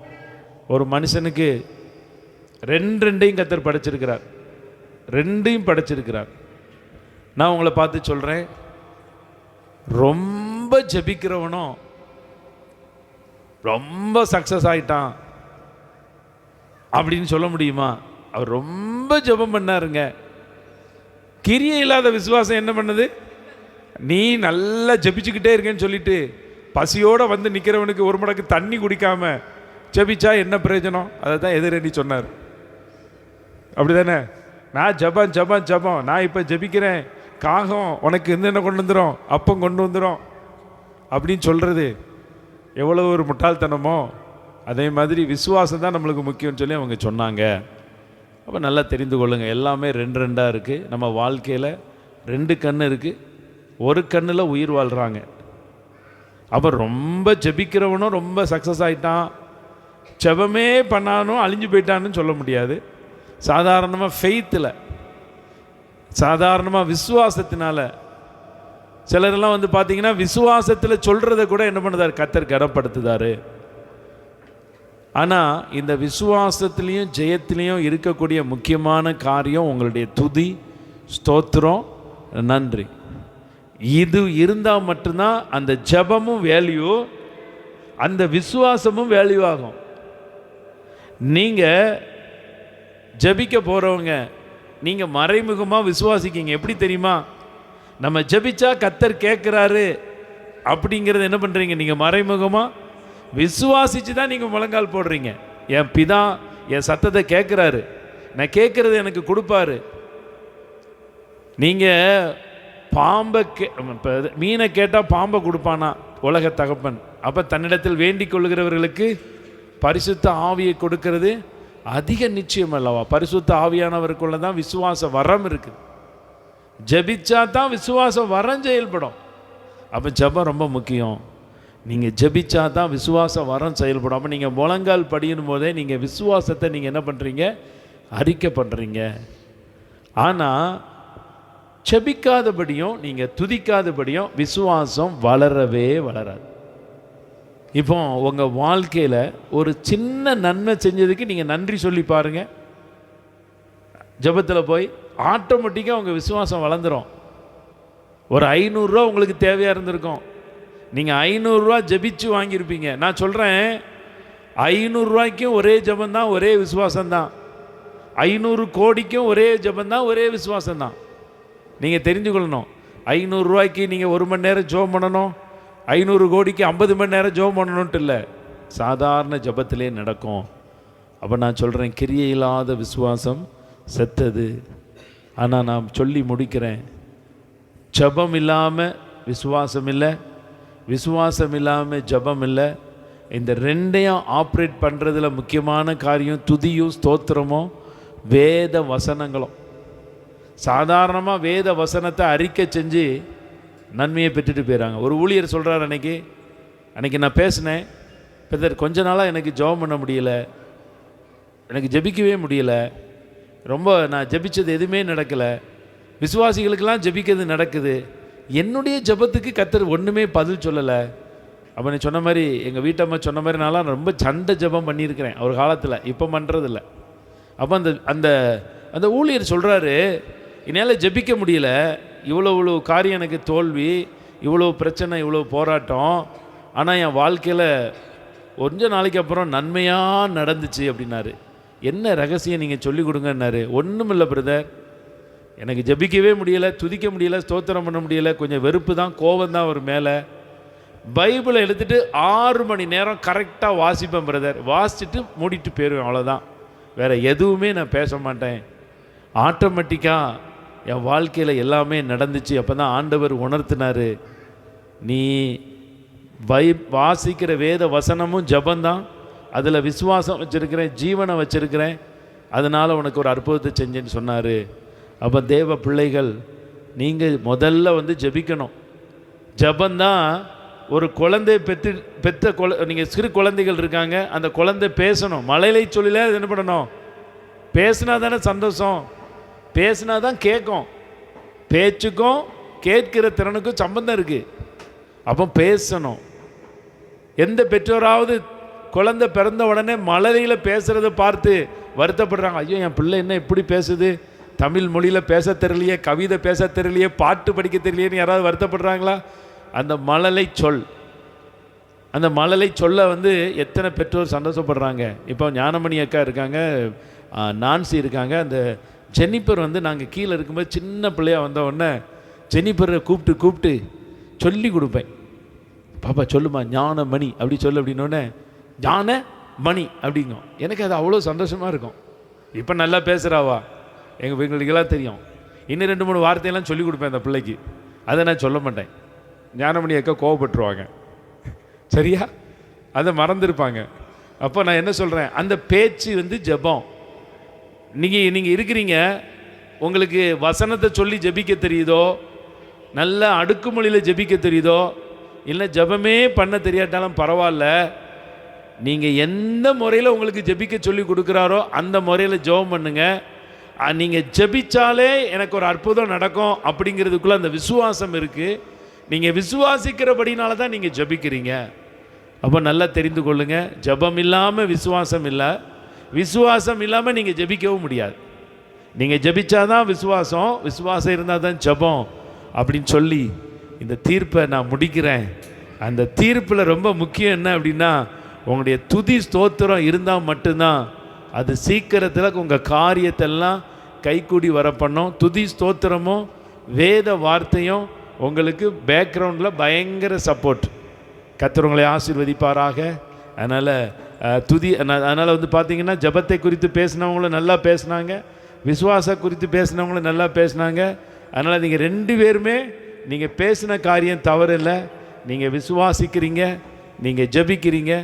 S1: ஒரு மனுஷனுக்கு ரெண்டையும் கர்த்தர் படைச்சிருக்கிறார், ரெண்டையும் படைச்சிருக்கிறார். நான் உங்களை பார்த்து சொல்கிறேன், ரொம்ப ஜெபிக்கிறவனும் ரொம்ப சக்ஸஸ் ஆகிட்டான் அப்படின்னு சொல்ல முடியுமா? அவர் ரொம்ப ஜெபம் பண்ணாருங்க. கிரியை இல்லாத விசுவாசம் என்ன பண்ணுது, நீ நல்லா ஜெபிச்சுக்கிட்டே இருக்கேன்னு சொல்லிட்டு பசியோடு வந்து நிற்கிறவனுக்கு ஒரு மடக்கு தண்ணி குடிக்காம ஜெபிச்சா என்ன பிரயோஜனம்? அதை தான் எதிரணி சொன்னார். அப்படி தானே? நான் ஜபம் ஜபம் ஜபம், நான் இப்போ ஜெபிக்கிறேன், காகம் உனக்கு என்ன கொண்டு வந்துடும், அப்பம் கொண்டு வந்துடும் அப்படின்னு சொல்கிறது எவ்வளோ ஒரு முட்டாள்தனமோ, அதே மாதிரி விசுவாசம் தான் நம்மளுக்கு முக்கியம்னு சொல்லி அவங்க சொன்னாங்க. அப்போ நல்லா தெரிந்து கொள்ளுங்கள், எல்லாமே 2 இருக்குது. நம்ம வாழ்க்கையில் 2 கண் இருக்குது, ஒரு கண்ணில் உயிர் வாழ்கிறாங்க. அப்போ ரொம்ப ஜெபிக்கிறவனும் ரொம்ப சக்ஸஸ் ஆகிட்டான், ஜெபமே பண்ணானும் அழிஞ்சு போயிட்டான்னு சொல்ல முடியாது. சாதாரணமாக ஃபெய்த்தில், சாதாரணமாக விசுவாசத்தினால, சிலரெல்லாம் பார்த்தீங்கன்னா விசுவாசத்தில் சொல்கிறத கூட என்ன பண்ணுதார், கர்த்தர் கனப்படுத்துதார். ஆனால் இந்த விசுவாசத்துலேயும் ஜெயத்திலையும் இருக்கக்கூடிய முக்கியமான காரியம் உங்களுடைய துதி, ஸ்தோத்திரம், நன்றி. இது இருந்தால் மட்டும்தான் அந்த ஜெபமும் வேல்யூ, அந்த விசுவாசமும் வேல்யூ ஆகும். நீங்கள் ஜெபிக்க போகிறவங்க, நீங்கள் மறைமுகமாக விசுவாசிக்கிங்க. எப்படி தெரியுமா? நம்ம ஜெபிச்சா கர்த்தர் கேட்குறாரு அப்படிங்கிறது என்ன பண்ணுறீங்க, நீங்கள் மறைமுகமாக விசுவாசித்து தான் நீங்கள் முழங்கால் போடுறீங்க. என் பிதா என் சத்தத்தை கேட்குறாரு, நான் கேட்குறது எனக்கு கொடுப்பாரு. நீங்கள் பாம்பை இப்போ மீனை கேட்டால் பாம்பை கொடுப்பானா உலக தகப்பன்? அப்போ தன்னிடத்தில் வேண்டிக் கொள்கிறவர்களுக்கு பரிசுத்த ஆவியை கொடுக்கறது அதிக நிச்சயம் அல்லவா? பரிசுத்த ஆவியானவருக்குள்ள தான் விசுவாச வரம் இருக்குது. ஜெபிச்சா தான் விசுவாச வரம் செயல்படும். அப்போ ஜெபம் ரொம்ப முக்கியம். நீங்கள் ஜெபிச்சா தான் விசுவாச வரம் செயல்படும். அப்போ நீங்கள் முழங்கால் படியும் போதே நீங்கள் விசுவாசத்தை நீங்கள் என்ன பண்ணுறீங்க, அறிக்கை பண்ணுறீங்க. ஆனால் ஜெபிக்காதபடியும் நீங்கள் துதிக்காதபடியும் விசுவாசம் வளரவே வளராது. இப்போ உங்கள் வாழ்க்கையில் ஒரு சின்ன நன்மை செஞ்சதுக்கு நீங்கள் நன்றி சொல்லி பாருங்கள். ஜெபத்தில் போய் ஆட்டோமேட்டிக்காக உங்கள் விசுவாசம் வளர்ந்துடும். ஒரு 500 ரூபா உங்களுக்கு தேவையாக இருந்திருக்கும், நீங்கள் 500 ரூபா ஜெபிச்சு வாங்கியிருப்பீங்க. நான் சொல்கிறேன், 500 ரூபாய்க்கும் ஒரே ஜெபந்தான், ஒரே விசுவாசம்தான். 500 கோடிக்கும் ஒரே ஜெபந்தான், ஒரே விசுவாசம்தான். நீங்கள் தெரிஞ்சு கொள்ளணும். 500 ரூபாய்க்கு நீங்கள் 1 மணி நேரம் ஜெபம் பண்ணணும், 500 கோடிக்கு 50 மணி நேரம் ஜெபம் பண்ணணுன்ட்டு இல்லை, சாதாரண ஜெபத்திலே நடக்கும். அப்போ நான் சொல்கிறேன், கிரியை இல்லாத விசுவாசம் செத்தது. ஆனால் நான் சொல்லி முடிக்கிறேன், ஜெபம் இல்லாமல் விசுவாசம் இல்லை, விசுவாசம் இல்லாமல் ஜெபம் இல்லை. இந்த 2ஐயும் ஆப்ரேட் பண்ணுறதுல முக்கியமான காரியம் துதியும் ஸ்தோத்திரமும் வேத வசனங்களும். சாதாரணமாக வேத வசனத்தை அறிக்கை செஞ்சு நன்மையை பெற்றுட்டு போயிடறாங்க. ஒரு ஊழியர் சொல்கிறார், அன்னைக்கு நான் பேசினேன் பிரதர், கொஞ்ச நாளாக எனக்கு ஜெபம் பண்ண முடியல, எனக்கு ஜெபிக்கவே முடியல, ரொம்ப நான் ஜெபிச்சது எதுவுமே நடக்கலை, விசுவாசிகளுக்கெல்லாம் ஜெபிக்கிறது நடக்குது, என்னுடைய ஜெபத்துக்கு கர்த்தர் ஒன்றுமே பதில் சொல்லலை. அப்போ நீ சொன்ன மாதிரி எங்கள் வீட்டம்மா சொன்ன மாதிரி நான்லாம் ரொம்ப சண்டை ஜெபம் பண்ணியிருக்கிறேன் ஒரு காலத்தில், இப்போ பண்ணுறதில்ல. அப்போ அந்த அந்த அந்த ஊழியர் சொல்கிறாரு, என்னால் ஜெபிக்க முடியல, இவ்வளோ காரியம் எனக்கு தோல்வி, இவ்வளோ பிரச்சனை, இவ்வளோ போராட்டம், ஆனால் என் வாழ்க்கையில் கொஞ்ச நாளைக்கு அப்புறம் நன்மையாக நடந்துச்சு அப்படின்னாரு. என்ன ரகசியம் நீங்கள் சொல்லிக் கொடுங்கன்னாரு. ஒன்றும் இல்லை பிரதர், எனக்கு ஜெபிக்கவே முடியலை, துதிக்க முடியலை, ஸ்தோத்திரம் பண்ண முடியலை, கொஞ்சம் வெறுப்பு தான், கோபம் தான் ஒரு மேலே. பைபிளை எடுத்துகிட்டு 6 மணி நேரம் கரெக்டாக வாசிப்பேன் பிரதர், வாசிச்சுட்டு மூடிட்டு போயிடுவேன், அவ்வளோதான், வேறு எதுவுமே நான் பேச மாட்டேன். ஆட்டோமேட்டிக்காக என் வாழ்க்கையில் எல்லாமே நடந்துச்சு. அப்போ தான் ஆண்டவர் உணர்த்தினார், நீ வாசிக்கிற வேத வசனமும் ஜபந்தான், அதில் விசுவாசம் வச்சுருக்கிறேன், ஜீவனை வச்சுருக்கிறேன், அதனால் உனக்கு ஒரு அற்புதத்தை செஞ்சேன்னு சொன்னார். அப்போ தேவ பிள்ளைகள், நீங்கள் முதல்ல ஜெபிக்கணும். ஜபந்தான் ஒரு குழந்தை பெற்ற நீங்கள் சிறு குழந்தைகள் இருக்காங்க, அந்த குழந்தை பேசணும், மழலை சொல்லில அது என்ன பண்ணணும், பேசினா தானே சந்தோஷம், பேசினா தான் கேட்கும். பேச்சுக்கும் கேட்கிற திறனுக்கும் சம்பந்தம் இருக்குது. அப்போ பேசணும். எந்த பெற்றோராவது குழந்தை பிறந்த உடனே மழலையில் பேசுகிறத பார்த்து வருத்தப்படுறாங்க, ஐயோ என் பிள்ளை என்ன இப்படி பேசுது, தமிழ் மொழியில் பேச தெரியலையே, கவிதை பேச தெரியலையே, பாட்டு படிக்க தெரியலையேன்னு யாராவது வருத்தப்படுறாங்களா? அந்த மழலை சொல், அந்த மழலை சொல்ல எத்தனை பெற்றோர் சந்தோஷப்படுறாங்க. இப்போ ஞானமணி அக்கா இருக்காங்க, நான்சி இருக்காங்க, அந்த ஜெனிப்பர் நாங்கள் கீழே இருக்கும்போது சின்ன பிள்ளையாக வந்த உடனே ஜெனிப்பரை கூப்பிட்டு சொல்லி கொடுப்பேன். பாப்பா சொல்லுமா ஞானமணி அப்படி சொல்லு அப்படின்னோடனே ஞானமணி அப்படிங்கும். எனக்கு அது அவ்வளோ சந்தோஷமாக இருக்கும். இப்போ நல்லா பேசுகிறாவா, எங்களுக்கெல்லாம் தெரியும். இன்னும் 2-3 வார்த்தையெல்லாம் சொல்லி கொடுப்பேன் அந்த பிள்ளைக்கு, அதை நான் சொல்ல மாட்டேன். ஞானமணி அக்கா கோவப்பட்டுருவாங்க, சரியா, அதை மறந்துருப்பாங்க. அப்போ நான் என்ன சொல்கிறேன், அந்த பேச்சு ஜெபம். நீங்கள் இருக்கிறீங்க, உங்களுக்கு வசனத்தை சொல்லி ஜெபிக்க தெரியுதோ, நல்ல அடுக்குமொழியில் ஜெபிக்க தெரியுதோ, இல்லை ஜெபமே பண்ண தெரியாட்டாலும் பரவாயில்ல, நீங்கள் எந்த முறையில் உங்களுக்கு ஜெபிக்க சொல்லி கொடுக்குறாரோ அந்த முறையில் ஜெபம் பண்ணுங்க. நீங்கள் ஜெபிச்சாலே எனக்கு ஒரு அற்புதம் நடக்கும் அப்படிங்கிறதுக்குள்ளே அந்த விசுவாசம் இருக்குது. நீங்கள் விசுவாசிக்கிறபடினால தான் நீங்கள் ஜெபிக்கிறீங்க. அப்போ நல்லா தெரிந்து கொள்ளுங்கள், ஜெபம் இல்லாமல் விசுவாசம் இல்லை, விசுவாசம் இல்லாமல் நீங்கள் ஜெபிக்கவும் முடியாது. நீங்கள் ஜெபிச்சாதான் விசுவாசம், விசுவாசம் இருந்தால் தான் ஜெபம் அப்படின்னு சொல்லி இந்த தீர்ப்பை நான் முடிக்கிறேன். அந்த தீர்ப்பில் ரொம்ப முக்கியம் என்ன அப்படின்னா, உங்களுடைய துதி ஸ்தோத்திரம் இருந்தால் மட்டும்தான் அது சீக்கிரத்தில் உங்கள் காரியத்தெல்லாம் கைக்கூடி வர பண்ணும். துதி ஸ்தோத்திரமும் வேத வார்த்தையும் உங்களுக்கு பேக்ரவுண்டில் பயங்கர சப்போர்ட். கர்த்தர் உங்களை ஆசீர்வதிப்பாராக. அதனால் அதனால் பார்த்தீங்கன்னா ஜெபத்தை குறித்து பேசினவங்களும் நல்லா பேசினாங்க, விசுவாச குறித்து பேசினவங்களும் நல்லா பேசினாங்க. அதனால் நீங்கள் 2 பேருமே நீங்கள் பேசின காரியம் தவறு இல்லை. நீங்கள் விசுவாசிக்கிறீங்க, நீங்கள் ஜெபிக்கிறீங்க,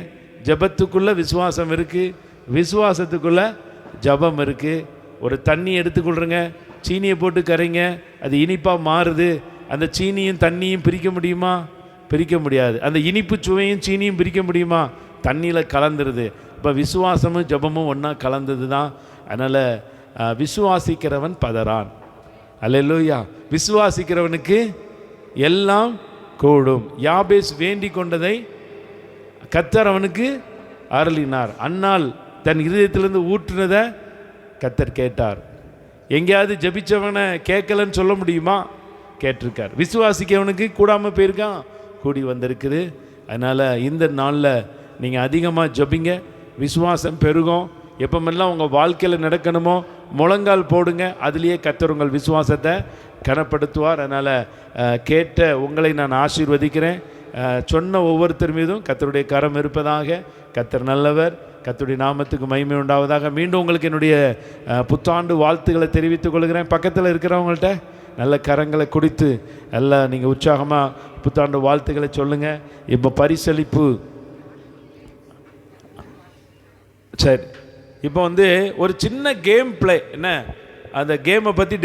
S1: ஜெபத்துக்குள்ளே விசுவாசம் இருக்குது, விசுவாசத்துக்குள்ளே ஜெபம் இருக்குது. ஒரு தண்ணி எடுத்துக்கொள்ளுங்க, சீனியை போட்டு கரைங்க, அது இனிப்பாக மாறுது. அந்த சீனியும் தண்ணியும் பிரிக்க முடியுமா? பிரிக்க முடியாது. அந்த இனிப்பு சுவையும் சீனியும் பிரிக்க முடியுமா? தண்ணியில் கலந்துருது. இப்போ விசுவாசமும் ஜெபமும் ஒன்றா கலந்தது தான். அதனால் விசுவாசிக்கிறவன் பதறான். அல்லேலூயா. விசுவாசிக்கிறவனுக்கு எல்லாம் கூடும். யாபேஸ் வேண்டிக் கொண்டதை கர்த்தர் அவனுக்கு அருளினார். அன்னாள் தன் இருதயத்திலிருந்து ஊற்றுனதை கர்த்தர் கேட்டார். எங்கேயாவது ஜெபிச்சவனை கேட்கலன்னு சொல்ல முடியுமா? கேட்டிருக்கார். விசுவாசிக்கவனுக்கு கூடாமல் போயிருக்கான், கூடி வந்திருக்குது. அதனால் இந்த நாளில் நீங்கள் அதிகமாக ஜெபிங்க, விசுவாசம் பெருகும். எப்பமெல்லாம் உங்கள் வாழ்க்கையில் நடக்கணுமோ முழங்கால் போடுங்க, அதுலேயே கர்த்தர் உங்கள் விசுவாசத்தை கனப்படுத்துவார். அதனால் கேட்ட உங்களை நான் ஆசீர்வதிக்கிறேன். சொன்ன ஒவ்வொருத்தர் மீதும் கர்த்தருடைய கரம் இருப்பதாக. கர்த்தர் நல்லவர். கர்த்தருடைய நாமத்துக்கு மகிமை உண்டாவதாக. மீண்டும் உங்களுக்கு என்னுடைய புத்தாண்டு வாழ்த்துக்களை தெரிவித்துக் கொள்கிறேன். பக்கத்தில் இருக்கிறவங்கள்ட்ட நல்ல கரங்களை கொடுத்து எல்லாம் நீங்கள் உற்சாகமாக புத்தாண்டு வாழ்த்துக்களை சொல்லுங்கள். இப்போ பரிசளிப்பு சரி, இப்போ வந்து ஒரு சின்ன கேம் ப்ளே என்ன, அந்த கேமை பற்றி